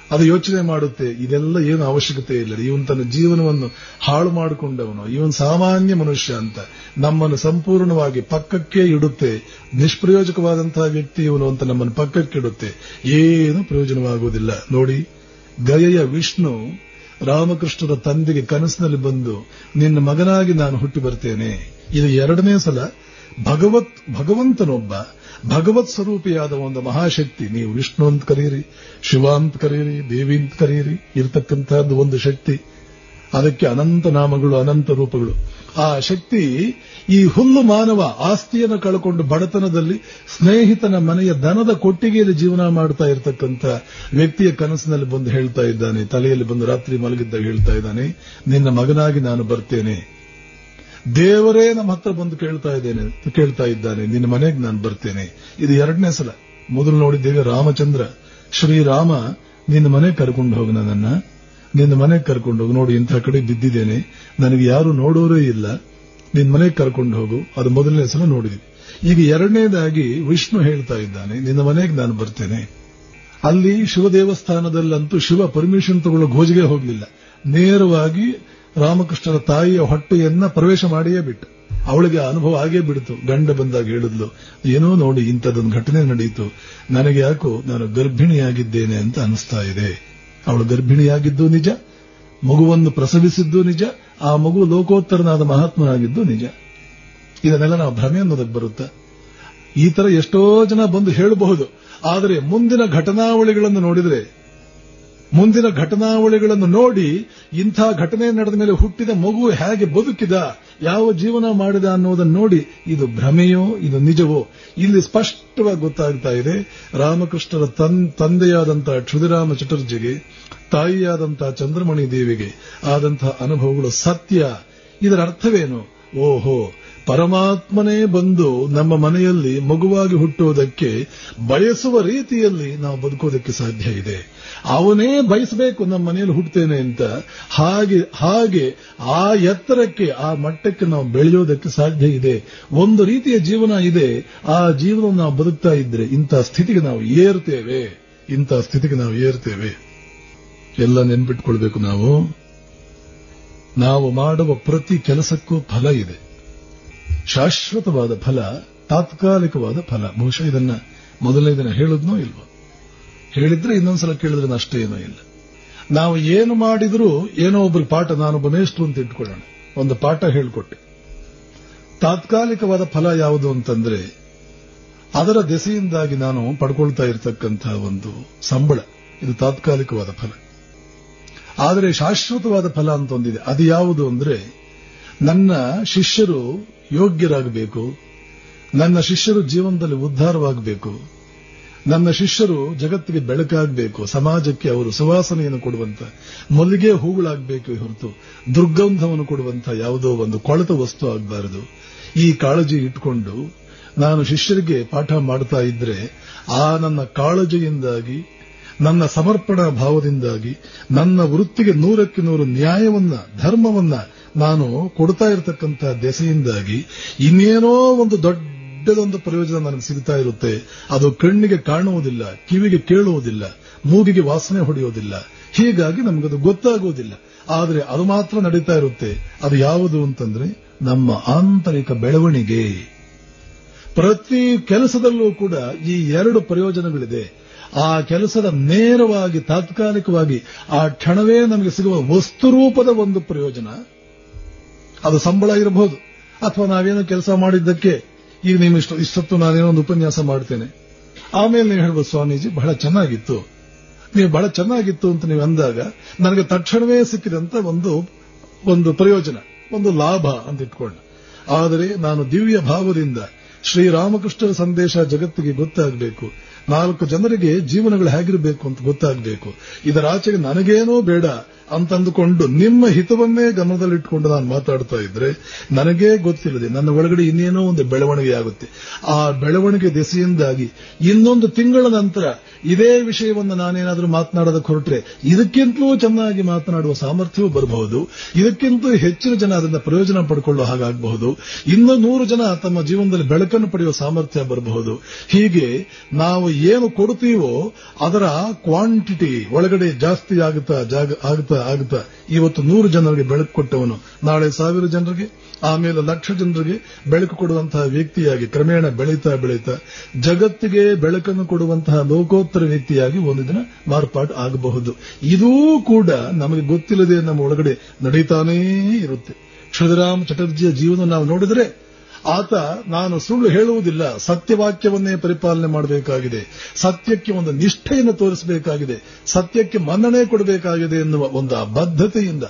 ಅದು ಯೋಚನೆ ಮಾಡುತ್ತೆ, ಇದೆಲ್ಲ ಏನು ಅವಶ್ಯಕತೆ ಇಲ್ಲ, ಇವನ್ ತನ್ನ ಜೀವನವನ್ನು ಹಾಳು ಮಾಡಿಕೊಂಡವನು, ಇವನ್ ಸಾಮಾನ್ಯ ಮನುಷ್ಯ ಅಂತ ನಮ್ಮನ್ನು ಸಂಪೂರ್ಣವಾಗಿ ಪಕ್ಕಕ್ಕೆ ಇಡುತ್ತೆ. ನಿಷ್ಪ್ರಯೋಜಕವಾದಂತಹ ವ್ಯಕ್ತಿ ಇವನು ಅಂತ ನಮ್ಮನ್ನು ಪಕ್ಕಕ್ಕೆ ಇಡುತ್ತೆ. ಏನು ಪ್ರಯೋಜನವಾಗುವುದಿಲ್ಲ. ನೋಡಿ, ಗಯೆಯ ವಿಷ್ಣು ರಾಮಕೃಷ್ಣರ ತಂದೆಗೆ ಕನಸಿನಲ್ಲಿ ಬಂದು ನಿನ್ನ ಮಗನಾಗಿ ನಾನು ಹುಟ್ಟಿ ಬರ್ತೇನೆ. ಇದು ಎರಡನೇ ಸಲ ಭಗವಂತನೊಬ್ಬ ಭಗವತ್ ಸ್ವರೂಪಿಯಾದ ಒಂದು ಮಹಾಶಕ್ತಿ, ನೀವು ವಿಷ್ಣು ಅಂತ ಕರೀರಿ, ಶಿವ ಅಂತ ಕರೀರಿ, ದೇವಿ ಅಂತ ಕರೀರಿ, ಇರತಕ್ಕಂತಹದ್ದು ಒಂದು ಶಕ್ತಿ. ಅದಕ್ಕೆ ಅನಂತ ನಾಮಗಳು, ಅನಂತ ರೂಪಗಳು. ಆ ಶಕ್ತಿ ಈ ಹುಲ್ಲು ಮಾನವ ಆಸ್ತಿಯನ್ನು ಕಳ್ಕೊಂಡು ಬಡತನದಲ್ಲಿ ಸ್ನೇಹಿತನ ಮನೆಯ ದನದ ಕೊಟ್ಟಿಗೆಯಲ್ಲಿ ಜೀವನ ಮಾಡ್ತಾ ಇರತಕ್ಕಂಥ ವ್ಯಕ್ತಿಯ ಕನಸಿನಲ್ಲಿ ಬಂದು ಹೇಳ್ತಾ ಇದ್ದಾನೆ, ತಲೆಯಲ್ಲಿ ಬಂದು ರಾತ್ರಿ ಮಲಗಿದ್ದಾಗ ಹೇಳ್ತಾ ಇದ್ದಾನೆ, ನಿನ್ನ ಮಗನಾಗಿ ನಾನು ಬರ್ತೇನೆ. ದೇವರೇ ನಮ್ಮ ಹತ್ರ ಬಂದು ಕೇಳ್ತಾ ಇದ್ದಾನೆ, ನಿನ್ನ ಮನೆಗೆ ನಾನು ಬರ್ತೇನೆ. ಇದು ಎರಡನೇ ಸಲ. ಮೊದಲು ನೋಡಿದ್ದೇವೆ ರಾಮಚಂದ್ರ, ಶ್ರೀರಾಮ ನಿನ್ನ ಮನೆಗೆ ಕರ್ಕೊಂಡು ಹೋಗು, ನನ್ನನ್ನ ನಿನ್ನ ಮನೆಗೆ ಕರ್ಕೊಂಡು ಹೋಗು, ನೋಡಿ ಇಂಥ ಕಡೆ ಬಿದ್ದಿದ್ದೇನೆ, ನನಗೆ ಯಾರು ನೋಡೋರೇ ಇಲ್ಲ, ನಿನ್ನ ಮನೆಗೆ ಕರ್ಕೊಂಡು ಹೋಗು. ಅದು ಮೊದಲನೇ ಸಲ ನೋಡಿದ್ವಿ. ಈಗ ಎರಡನೇದಾಗಿ ವಿಷ್ಣು ಹೇಳ್ತಾ ಇದ್ದಾನೆ, ನಿನ್ನ ಮನೆಗೆ ನಾನು ಬರ್ತೇನೆ. ಅಲ್ಲಿ ಶಿವ ದೇವಸ್ಥಾನದಲ್ಲಂತೂ ಶಿವ ಪರ್ಮಿಷನ್ ತಗೊಳ್ಳೋ ಗೋಜಿಗೆ ಹೋಗಲಿಲ್ಲ, ನೇರವಾಗಿ ರಾಮಕೃಷ್ಣರ ತಾಯಿಯ ಹೊಟ್ಟೆಯನ್ನ ಪ್ರವೇಶ ಮಾಡಿಯೇ ಬಿಟ್ಟು. ಅವಳಿಗೆ ಅನುಭವ ಆಗೇ ಬಿಡ್ತು. ಗಂಡ ಬಂದಾಗ ಹೇಳಿದ್ಲು, ಏನೋ ನೋಡಿ ಇಂಥದ್ದೊಂದು ಘಟನೆ ನಡೆಯಿತು, ನನಗೆ ಯಾಕೋ ನಾನು ಗರ್ಭಿಣಿಯಾಗಿದ್ದೇನೆ ಅಂತ ಅನಿಸ್ತಾ ಇದೆ. ಅವಳು ಗರ್ಭಿಣಿಯಾಗಿದ್ದು ನಿಜ, ಮಗುವನ್ನು ಪ್ರಸವಿಸಿದ್ದು ನಿಜ, ಆ ಮಗು ಲೋಕೋತ್ತರನಾದ ಮಹಾತ್ಮನಾಗಿದ್ದು ನಿಜ. ಇದನ್ನೆಲ್ಲ ನಾವು ಭ್ರಮೆ ಅನ್ನೋದಕ್ಕೆ ಬರುತ್ತಾ? ಈ ತರ ಎಷ್ಟೋ ಜನ ಬಂದು ಹೇಳಬಹುದು. ಆದರೆ ಮುಂದಿನ ಘಟನಾವಳಿಗಳನ್ನು ನೋಡಿ ಇಂಥ ಘಟನೆ ನಡೆದ ಮೇಲೆ ಹುಟ್ಟಿದ ಮಗು ಹೇಗೆ ಬದುಕಿದ, ಯಾವ ಜೀವನ ಮಾಡಿದ ಅನ್ನೋದನ್ನು ನೋಡಿ ಇದು ಭ್ರಮೆಯೋ ಇದು ನಿಜವೋ ಇಲ್ಲಿ ಸ್ಪಷ್ಟವಾಗಿ ಗೊತ್ತಾಗ್ತಾ ಇದೆ. ರಾಮಕೃಷ್ಣರ ತಂದೆಯಾದಂತಹ ಕ್ಷುದಿರಾಮ ಚಟರ್ಜಿಗೆ, ತಾಯಿಯಾದಂತಹ ಚಂದ್ರಮಣಿ ದೇವಿಗೆ ಆದಂತಹ ಅನುಭವಗಳು ಸತ್ಯ. ಇದರ ಅರ್ಥವೇನು? ಓಹೋ, ಪರಮಾತ್ಮನೇ ಬಂದು ನಮ್ಮ ಮನೆಯಲ್ಲಿ ಮಗುವಾಗಿ ಹುಟ್ಟುವುದಕ್ಕೆ ಬಯಸುವ ರೀತಿಯಲ್ಲಿ ನಾವು ಬದುಕೋದಕ್ಕೆ ಸಾಧ್ಯ ಇದೆ. ಅವನೇ ಬಯಸಬೇಕು ನಮ್ಮ ಮನೆಯಲ್ಲಿ ಹುಟ್ಟುತ್ತೇನೆ ಅಂತ. ಹಾಗೆ ಆ ಎತ್ತರಕ್ಕೆ, ಆ ಮಟ್ಟಕ್ಕೆ ನಾವು ಬೆಳೆಯೋದಕ್ಕೆ ಸಾಧ್ಯ ಇದೆ. ಒಂದು ರೀತಿಯ ಜೀವನ ಇದೆ. ಆ ಜೀವನವನ್ನು ನಾವು ಬದುಕ್ತಾ ಇದ್ರೆ ಇಂಥ ಸ್ಥಿತಿಗೆ ನಾವು ಏರ್ತೇವೆ. ಎಲ್ಲ ನೆನ್ಪಿಟ್ಕೊಳ್ಬೇಕು. ನಾವು ಮಾಡುವ ಪ್ರತಿ ಕೆಲಸಕ್ಕೂ ಫಲ ಇದೆ. ಶಾಶ್ವತವಾದ ಫಲ, ತಾತ್ಕಾಲಿಕವಾದ ಫಲ. ಬಹುಶಃ ಇದನ್ನ ಮೊದಲನೇ ದಿನ ಹೇಳಿದ್ನೋ ಇಲ್ವೋ? ಹೇಳಿದ್ರೆ ಇನ್ನೊಂದ್ಸಲ ಕೇಳಿದ್ರೆ ನಷ್ಟೇನೋ ಇಲ್ಲ. ನಾವು ಏನು ಮಾಡಿದ್ರೂ ಏನೋ ಒಬ್ರು ಪಾಠ, ನಾನೊಬ್ಬ ಮೇಷ್ಟ್ರು ಅಂತ ಇಟ್ಕೊಳ್ಳೋಣ, ಒಂದು ಪಾಠ ಹೇಳಿಕೊಟ್ಟೆ. ತಾತ್ಕಾಲಿಕವಾದ ಫಲ ಯಾವುದು ಅಂತಂದ್ರೆ ಅದರ ದೆಸೆಯಿಂದಾಗಿ ನಾನು ಪಡ್ಕೊಳ್ತಾ ಇರತಕ್ಕಂತಹ ಒಂದು ಸಂಬಳ, ಇದು ತಾತ್ಕಾಲಿಕವಾದ ಫಲ. ಆದರೆ ಶಾಶ್ವತವಾದ ಫಲ ಅಂತ ಒಂದಿದೆ. ಅದು ಯಾವುದು ಅಂದ್ರೆ ನನ್ನ ಶಿಷ್ಯರು ಯೋಗ್ಯರಾಗಬೇಕು, ನನ್ನ ಶಿಷ್ಯರು ಜೀವನದಲ್ಲಿ ಉದ್ಧಾರವಾಗಬೇಕು, ನನ್ನ ಶಿಷ್ಯರು ಜಗತ್ತಿಗೆ ಬೆಳಕಾಗಬೇಕು, ಸಮಾಜಕ್ಕೆ ಅವರು ಸುವಾಸನೆಯನ್ನು ಕೊಡುವಂತ ಮಲ್ಲಿಗೆ ಹೂಗಳಾಗಬೇಕು ಹೊರತು ದುರ್ಗಂಧವನ್ನು ಕೊಡುವಂತ ಯಾವುದೋ ಒಂದು ಕೊಳೆತ ವಸ್ತು ಆಗಬಾರದು. ಈ ಕಾಳಜಿ ಇಟ್ಕೊಂಡು ನಾನು ಶಿಷ್ಯರಿಗೆ ಪಾಠ ಮಾಡ್ತಾ ಇದ್ರೆ ಆ ನನ್ನ ಕಾಳಜಿಯಿಂದಾಗಿ, ನನ್ನ ಸಮರ್ಪಣಾ ಭಾವದಿಂದಾಗಿ, ನನ್ನ ವೃತ್ತಿಗೆ 100ಕ್ಕೆ 100 ನ್ಯಾಯವನ್ನ, ಧರ್ಮವನ್ನ ನಾನು ಕೊಡ್ತಾ ಇರತಕ್ಕಂತಹ ದೆಸೆಯಿಂದಾಗಿ ಇನ್ನೇನೋ ಒಂದು ದೊಡ್ಡದೊಂದು ಪ್ರಯೋಜನ ನನಗೆ ಸಿಗ್ತಾ ಇರುತ್ತೆ. ಅದು ಕಣ್ಣಿಗೆ ಕಾಣುವುದಿಲ್ಲ, ಕಿವಿಗೆ ಕೇಳುವುದಿಲ್ಲ, ಮೂಗಿಗೆ ವಾಸನೆ ಹೊಡೆಯುವುದಿಲ್ಲ. ಹೀಗಾಗಿ ನಮಗದು ಗೊತ್ತಾಗುವುದಿಲ್ಲ. ಆದರೆ ಅದು ಮಾತ್ರ ನಡೀತಾ ಇರುತ್ತೆ. ಅದು ಯಾವುದು ಅಂತಂದ್ರೆ ನಮ್ಮ ಆಂತರಿಕ ಬೆಳವಣಿಗೆ. ಪ್ರತಿ ಕೆಲಸದಲ್ಲೂ ಕೂಡ ಈ 2 ಪ್ರಯೋಜನಗಳಿದೆ. ಆ ಕೆಲಸದ ನೇರವಾಗಿ, ತಾತ್ಕಾಲಿಕವಾಗಿ ಆ ಕ್ಷಣವೇ ನಮಗೆ ಸಿಗುವ ವಸ್ತುರೂಪದ ಒಂದು ಪ್ರಯೋಜನ, ಅದು ಸಂಬಳ ಇರಬಹುದು. ಅಥವಾ ನಾವೇನೋ ಕೆಲಸ ಮಾಡಿದ್ದಕ್ಕೆ, ಈಗ ನೀವು ಇಷ್ಟೊತ್ತು ನಾನೇನೋ ಒಂದು ಉಪನ್ಯಾಸ ಮಾಡ್ತೇನೆ, ಆಮೇಲೆ ನೀವು ಹೇಳ್ಬೋದು, ಸ್ವಾಮೀಜಿ ಬಹಳ ಚೆನ್ನಾಗಿತ್ತು, ನೀವು ಬಹಳ ಚೆನ್ನಾಗಿತ್ತು ಅಂತ ನೀವು ಅಂದಾಗ ನನಗೆ ತಕ್ಷಣವೇ ಸಿಕ್ಕಿದಂತ ಒಂದು ಪ್ರಯೋಜನ, ಒಂದು ಲಾಭ ಅಂತ ಇಟ್ಕೊಂಡ. ಆದರೆ ನಾನು ದಿವ್ಯ ಭಾವದಿಂದ ಶ್ರೀರಾಮಕೃಷ್ಣರ ಸಂದೇಶ ಜಗತ್ತಿಗೆ ಗೊತ್ತಾಗಬೇಕು, 4 ಜನರಿಗೆ ಜೀವನಗಳು ಹೇಗಿರಬೇಕು ಅಂತ ಗೊತ್ತಾಗಬೇಕು. ಇದರ ಆಚೆಗೆ ನನಗೇನೋ ಬೇಡ, ಅಂತಂದುಕೊಂಡು ನಿಮ್ಮ ಹಿತವನ್ನೇ ಗಮನದಲ್ಲಿಟ್ಟುಕೊಂಡು ನಾನು ಮಾತಾಡ್ತಾ ಇದ್ರೆ ನನಗೇ ಗೊತ್ತಿಲ್ಲದೆ ನನ್ನ ಒಳಗಡೆ ಇನ್ನೇನೋ ಒಂದು ಬೆಳವಣಿಗೆ ಆಗುತ್ತೆ. ಆ ಬೆಳವಣಿಗೆ ದೆಸೆಯಿಂದಾಗಿ ಇನ್ನೊಂದು ತಿಂಗಳ ನಂತರ ಇದೇ ವಿಷಯವನ್ನು ನಾನೇನಾದ್ರೂ ಮಾತನಾಡೋದಕ್ಕೆ ಹೊರಟ್ರೆ ಇದಕ್ಕಿಂತಲೂ ಚೆನ್ನಾಗಿ ಮಾತನಾಡುವ ಸಾಮರ್ಥ್ಯವೂ ಬರಬಹುದು. ಇದಕ್ಕಿಂತ ಹೆಚ್ಚಿನ ಜನ ಅದರಿಂದ ಪ್ರಯೋಜನ ಪಡ್ಕೊಳ್ಳೋ ಹಾಗಾಗಬಹುದು. ಇನ್ನೂ 100 ಜನ ತಮ್ಮ ಜೀವನದಲ್ಲಿ ಬೆಳಕನ್ನು ಪಡೆಯುವ ಸಾಮರ್ಥ್ಯ ಬರಬಹುದು. ಹೀಗೆ ನಾವು ಏನು ಕೊಡ್ತೀವೋ ಅದರ ಕ್ವಾಂಟಿಟಿ ಒಳಗಡೆ ಜಾಸ್ತಿ ಆಗುತ್ತಾ ಇವತ್ತು 100 ಜನರಿಗೆ ಬೆಳಕು ಕೊಟ್ಟವನು ನಾಳೆ 1000 ಜನರಿಗೆ, ಆಮೇಲೆ 1,00,000 ಜನರಿಗೆ ಬೆಳಕು ಕೊಡುವಂತಹ ವ್ಯಕ್ತಿಯಾಗಿ ಕ್ರಮೇಣ ಬೆಳೀತಾ ಜಗತ್ತಿಗೆ ಬೆಳಕನ್ನು ಕೊಡುವಂತಹ ಲೋಕೋತ್ತರ ವ್ಯಕ್ತಿಯಾಗಿ ಒಂದು ದಿನ ಮಾರ್ಪಾಡು ಆಗಬಹುದು. ಇದೂ ಕೂಡ ನಮಗೆ ಗೊತ್ತಿಲ್ಲದೆ ನಮ್ಮ ಒಳಗಡೆ ನಡೀತಾನೇ ಇರುತ್ತೆ. ಕ್ಷುದಿರಾಮ್ ಚಟರ್ಜಿಯ ಜೀವನ ನಾವು ನೋಡಿದರೆ ಆತ ನಾನು ಸುಳ್ಳು ಹೇಳುವುದಿಲ್ಲ, ಸತ್ಯವಾಕ್ಯವನ್ನೇ ಪರಿಪಾಲನೆ ಮಾಡಬೇಕಾಗಿದೆ, ಸತ್ಯಕ್ಕೆ ಒಂದು ನಿಷ್ಠೆಯನ್ನು ತೋರಿಸಬೇಕಾಗಿದೆ, ಸತ್ಯಕ್ಕೆ ಮನ್ನಣೆ ಕೊಡಬೇಕಾಗಿದೆ ಎನ್ನುವ ಒಂದು ಬದ್ಧತೆಯಿಂದ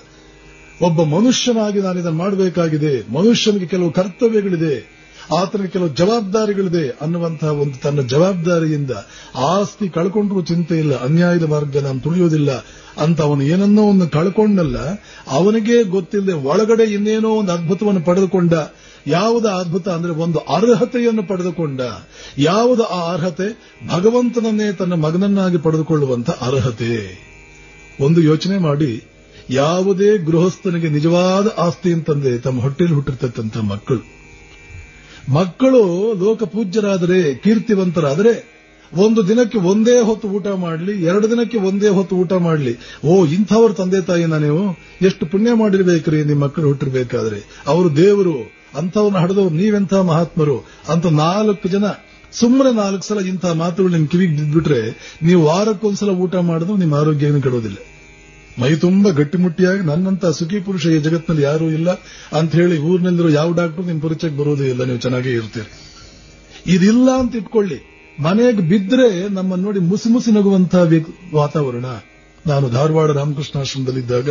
ಒಬ್ಬ ಮನುಷ್ಯನಾಗಿ ನಾನು ಇದನ್ನು ಮಾಡಬೇಕಾಗಿದೆ, ಮನುಷ್ಯನಿಗೆ ಕೆಲವು ಕರ್ತವ್ಯಗಳಿದೆ, ಆತನಿಗೆ ಕೆಲವು ಜವಾಬ್ದಾರಿಗಳಿದೆ ಅನ್ನುವಂತಹ ಒಂದು ತನ್ನ ಜವಾಬ್ದಾರಿಯಿಂದ ಆಸ್ತಿ ಕಳ್ಕೊಂಡ್ರೂ ಚಿಂತೆ ಇಲ್ಲ, ಅನ್ಯಾಯದ ಮಾರ್ಗ ನಾನು ತುಳಿಯೋದಿಲ್ಲ ಅಂತ ಅವನು ಏನನ್ನೋ ಒಂದು ಕಳ್ಕೊಂಡಲ್ಲ, ಅವನಿಗೆ ಗೊತ್ತಿಲ್ಲದೆ ಒಳಗಡೆ ಇನ್ನೇನೋ ಒಂದು ಅದ್ಭುತವನ್ನು ಪಡೆದುಕೊಂಡ. ಯಾವುದ ಅದ್ಭುತ ಅಂದ್ರೆ ಒಂದು ಅರ್ಹತೆಯನ್ನು ಪಡೆದುಕೊಂಡ. ಯಾವುದು ಆ ಅರ್ಹತೆ? ಭಗವಂತನನ್ನೇ ತನ್ನ ಮಗನನ್ನಾಗಿ ಪಡೆದುಕೊಳ್ಳುವಂತ ಅರ್ಹತೆ. ಒಂದು ಯೋಚನೆ ಮಾಡಿ, ಯಾವುದೇ ಗೃಹಸ್ಥನಿಗೆ ನಿಜವಾದ ಆಸ್ತಿ ಅಂತಂದ್ರೆ ತಮ್ಮ ಹೊಟ್ಟೆಯಲ್ಲಿ ಹುಟ್ಟಿರ್ತಕ್ಕಂಥ ಮಕ್ಕಳು ಲೋಕಪೂಜ್ಯರಾದರೆ, ಕೀರ್ತಿವಂತರಾದರೆ ಒಂದು ದಿನಕ್ಕೆ ಒಂದೇ ಹೊತ್ತು ಊಟ ಮಾಡಲಿ, 2 ದಿನಕ್ಕೆ ಒಂದೇ ಹೊತ್ತು ಊಟ ಮಾಡಲಿ, ಇಂಥವ್ರ ತಂದೆ ತಾಯಿನ ನೀವು ಎಷ್ಟು ಪುಣ್ಯ ಮಾಡಿರ್ಬೇಕ್ರಿ, ನಿಮ್ಮ ಮಕ್ಕಳು ಹುಟ್ಟಿರ್ಬೇಕಾದ್ರೆ ಅವರು ದೇವರು, ಅಂಥವ್ರನ್ನ ಹಡೆದವ್ರು ನೀವೆಂಥ ಮಹಾತ್ಮರು ಅಂತ 4 ಜನ ಸುಮ್ಮನೆ 4 ಸಲ ಇಂಥ ಮಾತುಗಳು ನಿಮ್ ಕಿವಿಗೆ ಬಿದ್ಬಿಟ್ರೆ ನೀವು ವಾರಕ್ಕೊಂದ್ಸಲ ಊಟ ಮಾಡಿದ್ರು ನಿಮ್ಮ ಆರೋಗ್ಯ ಏನು ಕೆಡೋದಿಲ್ಲ. ಮೈ ತುಂಬಾ ಗಟ್ಟಿಮುಟ್ಟಿಯಾಗಿ ನನ್ನಂತ ಸುಖಿ ಪುರುಷ ಈ ಜಗತ್ತಿನಲ್ಲಿ ಯಾರೂ ಇಲ್ಲ ಅಂತ ಹೇಳಿ ಊರಿನಲ್ಲಿರೋ ಯಾವ ಡಾಕ್ಟರ್ ನಿಮ್ ಪರಿಚಯಕ್ಕೆ ಬರೋದೇ ಇಲ್ಲ, ನೀವು ಚೆನ್ನಾಗೇ ಇರ್ತೀರಿ. ಇದಿಲ್ಲ ಅಂತ ಇಟ್ಕೊಳ್ಳಿ, ಮನೆಗೆ ಬಿದ್ರೆ ನಮ್ಮನ್ನು ನೋಡಿ ಮುಸಿ ಮುಸಿ ನಗುವಂತಹ ವಾತಾವರಣ. ನಾನು ಧಾರವಾಡ ರಾಮಕೃಷ್ಣಾಶ್ರಮದಲ್ಲಿದ್ದಾಗ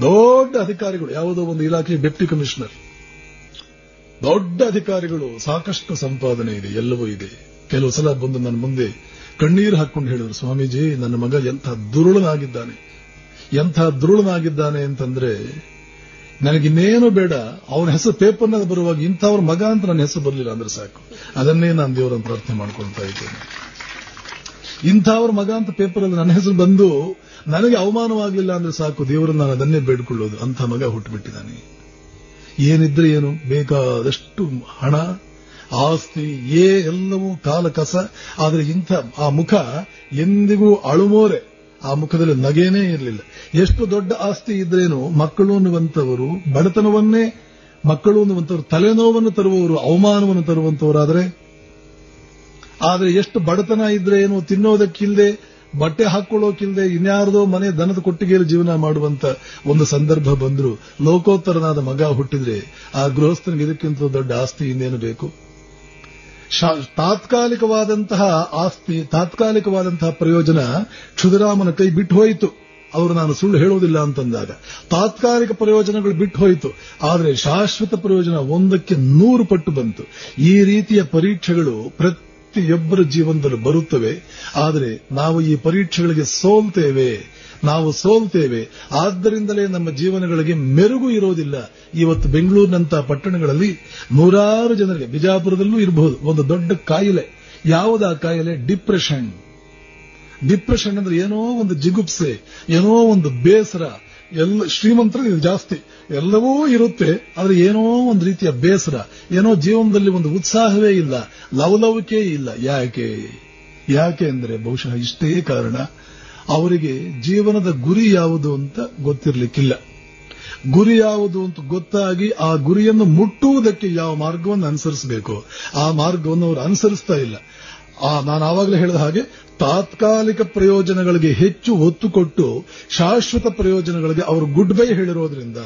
ದೊಡ್ಡ ಅಧಿಕಾರಿಗಳು, ಯಾವುದೋ ಒಂದು ಇಲಾಖೆ ಡೆಪ್ಟಿ ಕಮಿಷನರ್, ದೊಡ್ಡ ಅಧಿಕಾರಿಗಳು, ಸಾಕಷ್ಟು ಸಂಪಾದನೆ ಇದೆ, ಎಲ್ಲವೂ ಇದೆ. ಕೆಲವು ಸಲ ಬಂದು ನನ್ನ ಮುಂದೆ ಕಣ್ಣೀರು ಹಾಕೊಂಡು ಹೇಳಿದ್ರು, ಸ್ವಾಮೀಜಿ ನನ್ನ ಮಗ ಎಂಥ ದುರುಳನಾಗಿದ್ದಾನೆ ಅಂತಂದ್ರೆ ನನಗಿನ್ನೇನು ಬೇಡ, ಅವನ ಹೆಸರು ಪೇಪರ್ನಲ್ಲಿ ಬರುವಾಗ ಇಂಥವ್ರ ಮಗ ಅಂತ ನನ್ನ ಹೆಸರು ಬರಲಿಲ್ಲ ಅಂದ್ರೆ ಸಾಕು, ಅದನ್ನೇ ನಾನು ದೇವರನ್ನು ಪ್ರಾರ್ಥನೆ ಮಾಡ್ಕೊಳ್ತಾ ಇದ್ದೇನೆ. ಇಂಥವ್ರ ಮಗ ಅಂತ ಪೇಪರಲ್ಲಿ ನನ್ನ ಹೆಸರು ಬಂದು ನನಗೆ ಅವಮಾನವಾಗಲಿಲ್ಲ ಅಂದ್ರೆ ಸಾಕು, ದೇವರನ್ನು ನಾನು ಅದನ್ನೇ ಬೇಡ್ಕೊಳ್ಳೋದು. ಅಂಥ ಮಗ ಹುಟ್ಟುಬಿಟ್ಟಿದ್ದಾನೆ. ಏನಿದ್ರೆ ಏನು, ಬೇಕಾದಷ್ಟು ಹಣ, ಆಸ್ತಿ, ಎಲ್ಲವೂ ಕಾಲ ಕಸ. ಆದರೆ ಇಂಥ ಆ ಮುಖ ಎಂದಿಗೂ ಅಳುಮೋರೆ, ಆ ಮುಖದಲ್ಲಿ ನಗೇನೇ ಇರಲಿಲ್ಲ. ಎಷ್ಟು ದೊಡ್ಡ ಆಸ್ತಿ ಇದ್ರೇನು ಮಕ್ಕಳು ಅನ್ನುವಂಥವರು ಬಡತನವನ್ನೇ, ಮಕ್ಕಳು ಅನ್ನುವಂಥವ್ರು ತಲೆನೋವನ್ನು ತರುವವರು, ಅವಮಾನವನ್ನು ತರುವಂತವರಾದರೆ, ಆದರೆ ಎಷ್ಟು ಬಡತನ ಇದ್ರೆ ಏನು, ತಿನ್ನೋದಕ್ಕಿಲ್ಲದೆ, ಬಟ್ಟೆ ಹಾಕೊಳ್ಳೋಕಿಲ್ಲದೆ, ಇನ್ಯಾರದೋ ಮನೆ ದನದ ಕೊಟ್ಟಿಗೆಯಲ್ಲಿ ಜೀವನ ಮಾಡುವಂತ ಒಂದು ಸಂದರ್ಭ ಬಂದ್ರು, ಲೋಕೋತ್ತರನಾದ ಮಗ ಹುಟ್ಟಿದ್ರೆ ಆ ಗೃಹಸ್ಥನಿಗೆ ಇದಕ್ಕಿಂತ ದೊಡ್ಡ ಆಸ್ತಿ ಇನ್ನೇನು ಬೇಕು? ತಾತ್ಕಾಲಿಕವಾದಂತಹ ಆಸ್ತಿ, ತಾತ್ಕಾಲಿಕವಾದಂತಹ ಪ್ರಯೋಜನ ಕ್ಷುದಿರಾಮನ ಕೈ ಬಿಟ್ಟು ಹೋಯಿತು. ಅವರು ನಾನು ಸುಳ್ಳು ಹೇಳುವುದಿಲ್ಲ ಅಂತಂದಾಗ ತಾತ್ಕಾಲಿಕ ಪ್ರಯೋಜನಗಳು ಬಿಟ್ಟು ಹೋಯಿತು, ಆದರೆ ಶಾಶ್ವತ ಪ್ರಯೋಜನ 1ಕ್ಕೆ 100 ಪಟ್ಟು ಬಂತು. ಈ ರೀತಿಯ ಪರೀಕ್ಷೆಗಳು ಪ್ರತಿಯೊಬ್ಬರ ಜೀವನದಲ್ಲಿ ಬರುತ್ತವೆ. ಆದರೆ ನಾವು ಈ ಪರೀಕ್ಷೆಗಳಿಗೆ ಸೋಲ್ತೇವೆ. ಆದ್ದರಿಂದಲೇ ನಮ್ಮ ಜೀವನಗಳಿಗೆ ಮೆರುಗು ಇರೋದಿಲ್ಲ. ಇವತ್ತು ಬೆಂಗಳೂರಿನಂತಹ ಪಟ್ಟಣಗಳಲ್ಲಿ 100 ಜನರಿಗೆ, ಬಿಜಾಪುರದಲ್ಲೂ ಇರಬಹುದು, ಒಂದು ದೊಡ್ಡ ಕಾಯಿಲೆ. ಯಾವುದಾ ಕಾಯಿಲೆ? ಡಿಪ್ರೆಷನ್ ಅಂದ್ರೆ ಏನೋ ಒಂದು ಜಿಗುಪ್ಸೆ, ಏನೋ ಒಂದು ಬೇಸರ. ಶ್ರೀಮಂತರಿಗೆ ಇದು ಜಾಸ್ತಿ, ಎಲ್ಲವೂ ಇರುತ್ತೆ, ಆದ್ರೆ ಏನೋ ಒಂದು ರೀತಿಯ ಬೇಸರ, ಏನೋ ಜೀವನದಲ್ಲಿ ಒಂದು ಉತ್ಸಾಹವೇ ಇಲ್ಲ, ಲವಲವಿಕೆ ಇಲ್ಲ. ಯಾಕೆ ಅಂದ್ರೆ ಬಹುಶಃ ಇಷ್ಟೇ ಕಾರಣ, ಅವರಿಗೆ ಜೀವನದ ಗುರಿ ಯಾವುದು ಅಂತ ಗೊತ್ತಿರಲಿಕ್ಕಿಲ್ಲ. ಗುರಿ ಯಾವುದು ಅಂತ ಗೊತ್ತಾಗಿ ಆ ಗುರಿಯನ್ನು ಮುಟ್ಟುವುದಕ್ಕೆ ಯಾವ ಮಾರ್ಗವನ್ನು ಅನುಸರಿಸಬೇಕು ಆ ಮಾರ್ಗವನ್ನು ಅವರು ಅನುಸರಿಸ್ತಾ ಇಲ್ಲ. ನಾನು ಆವಾಗಲೇ ಹೇಳಿದ ಹಾಗೆ ತಾತ್ಕಾಲಿಕ ಪ್ರಯೋಜನಗಳಿಗೆ ಹೆಚ್ಚು ಒತ್ತು ಕೊಟ್ಟು ಶಾಶ್ವತ ಪ್ರಯೋಜನಗಳಿಗೆ ಅವರು ಗುಡ್ ಬೈ ಹೇಳಿರೋದ್ರಿಂದ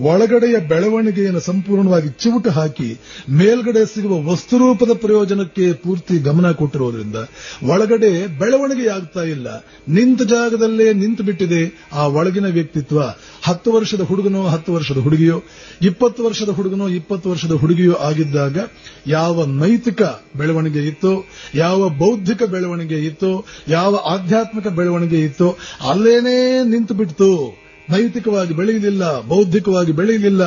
ಒಳಗಡೆಯ ಬೆಳವಣಿಗೆಯನ್ನು ಸಂಪೂರ್ಣವಾಗಿ ಚಿವುಟು ಹಾಕಿ ಮೇಲ್ಗಡೆ ಸಿಗುವ ವಸ್ತುರೂಪದ ಪ್ರಯೋಜನಕ್ಕೆ ಪೂರ್ತಿ ಗಮನ ಕೊಟ್ಟಿರೋದ್ರಿಂದ ಒಳಗಡೆ ಬೆಳವಣಿಗೆಯಾಗ್ತಾ ಇಲ್ಲ. ನಿಂತ ಜಾಗದಲ್ಲೇ ನಿಂತು ಬಿಟ್ಟಿದೆ ಆ ಒಳಗಿನ ವ್ಯಕ್ತಿತ್ವ. 10 ವರ್ಷದ ಹುಡುಗನೋ 10 ವರ್ಷದ ಹುಡುಗಿಯೋ, 20 ವರ್ಷದ ಹುಡುಗನೋ 20 ವರ್ಷದ ಹುಡುಗಿಯೋ ಆಗಿದ್ದಾಗ ಯಾವ ನೈತಿಕ ಬೆಳವಣಿಗೆ ಇತ್ತೋ, ಯಾವ ಬೌದ್ಧಿಕ ಬೆಳವಣಿಗೆ ಇತ್ತೋ, ಯಾವ ಆಧ್ಯಾತ್ಮಿಕ ಬೆಳವಣಿಗೆ ಇತ್ತೋ ಅಲ್ಲೇನೇ ನಿಂತು ಬಿಡ್ತು. ನೈತಿಕವಾಗಿ ಬೆಳೆಯಲಿಲ್ಲ, ಬೌದ್ಧಿಕವಾಗಿ ಬೆಳೆಯಲಿಲ್ಲ,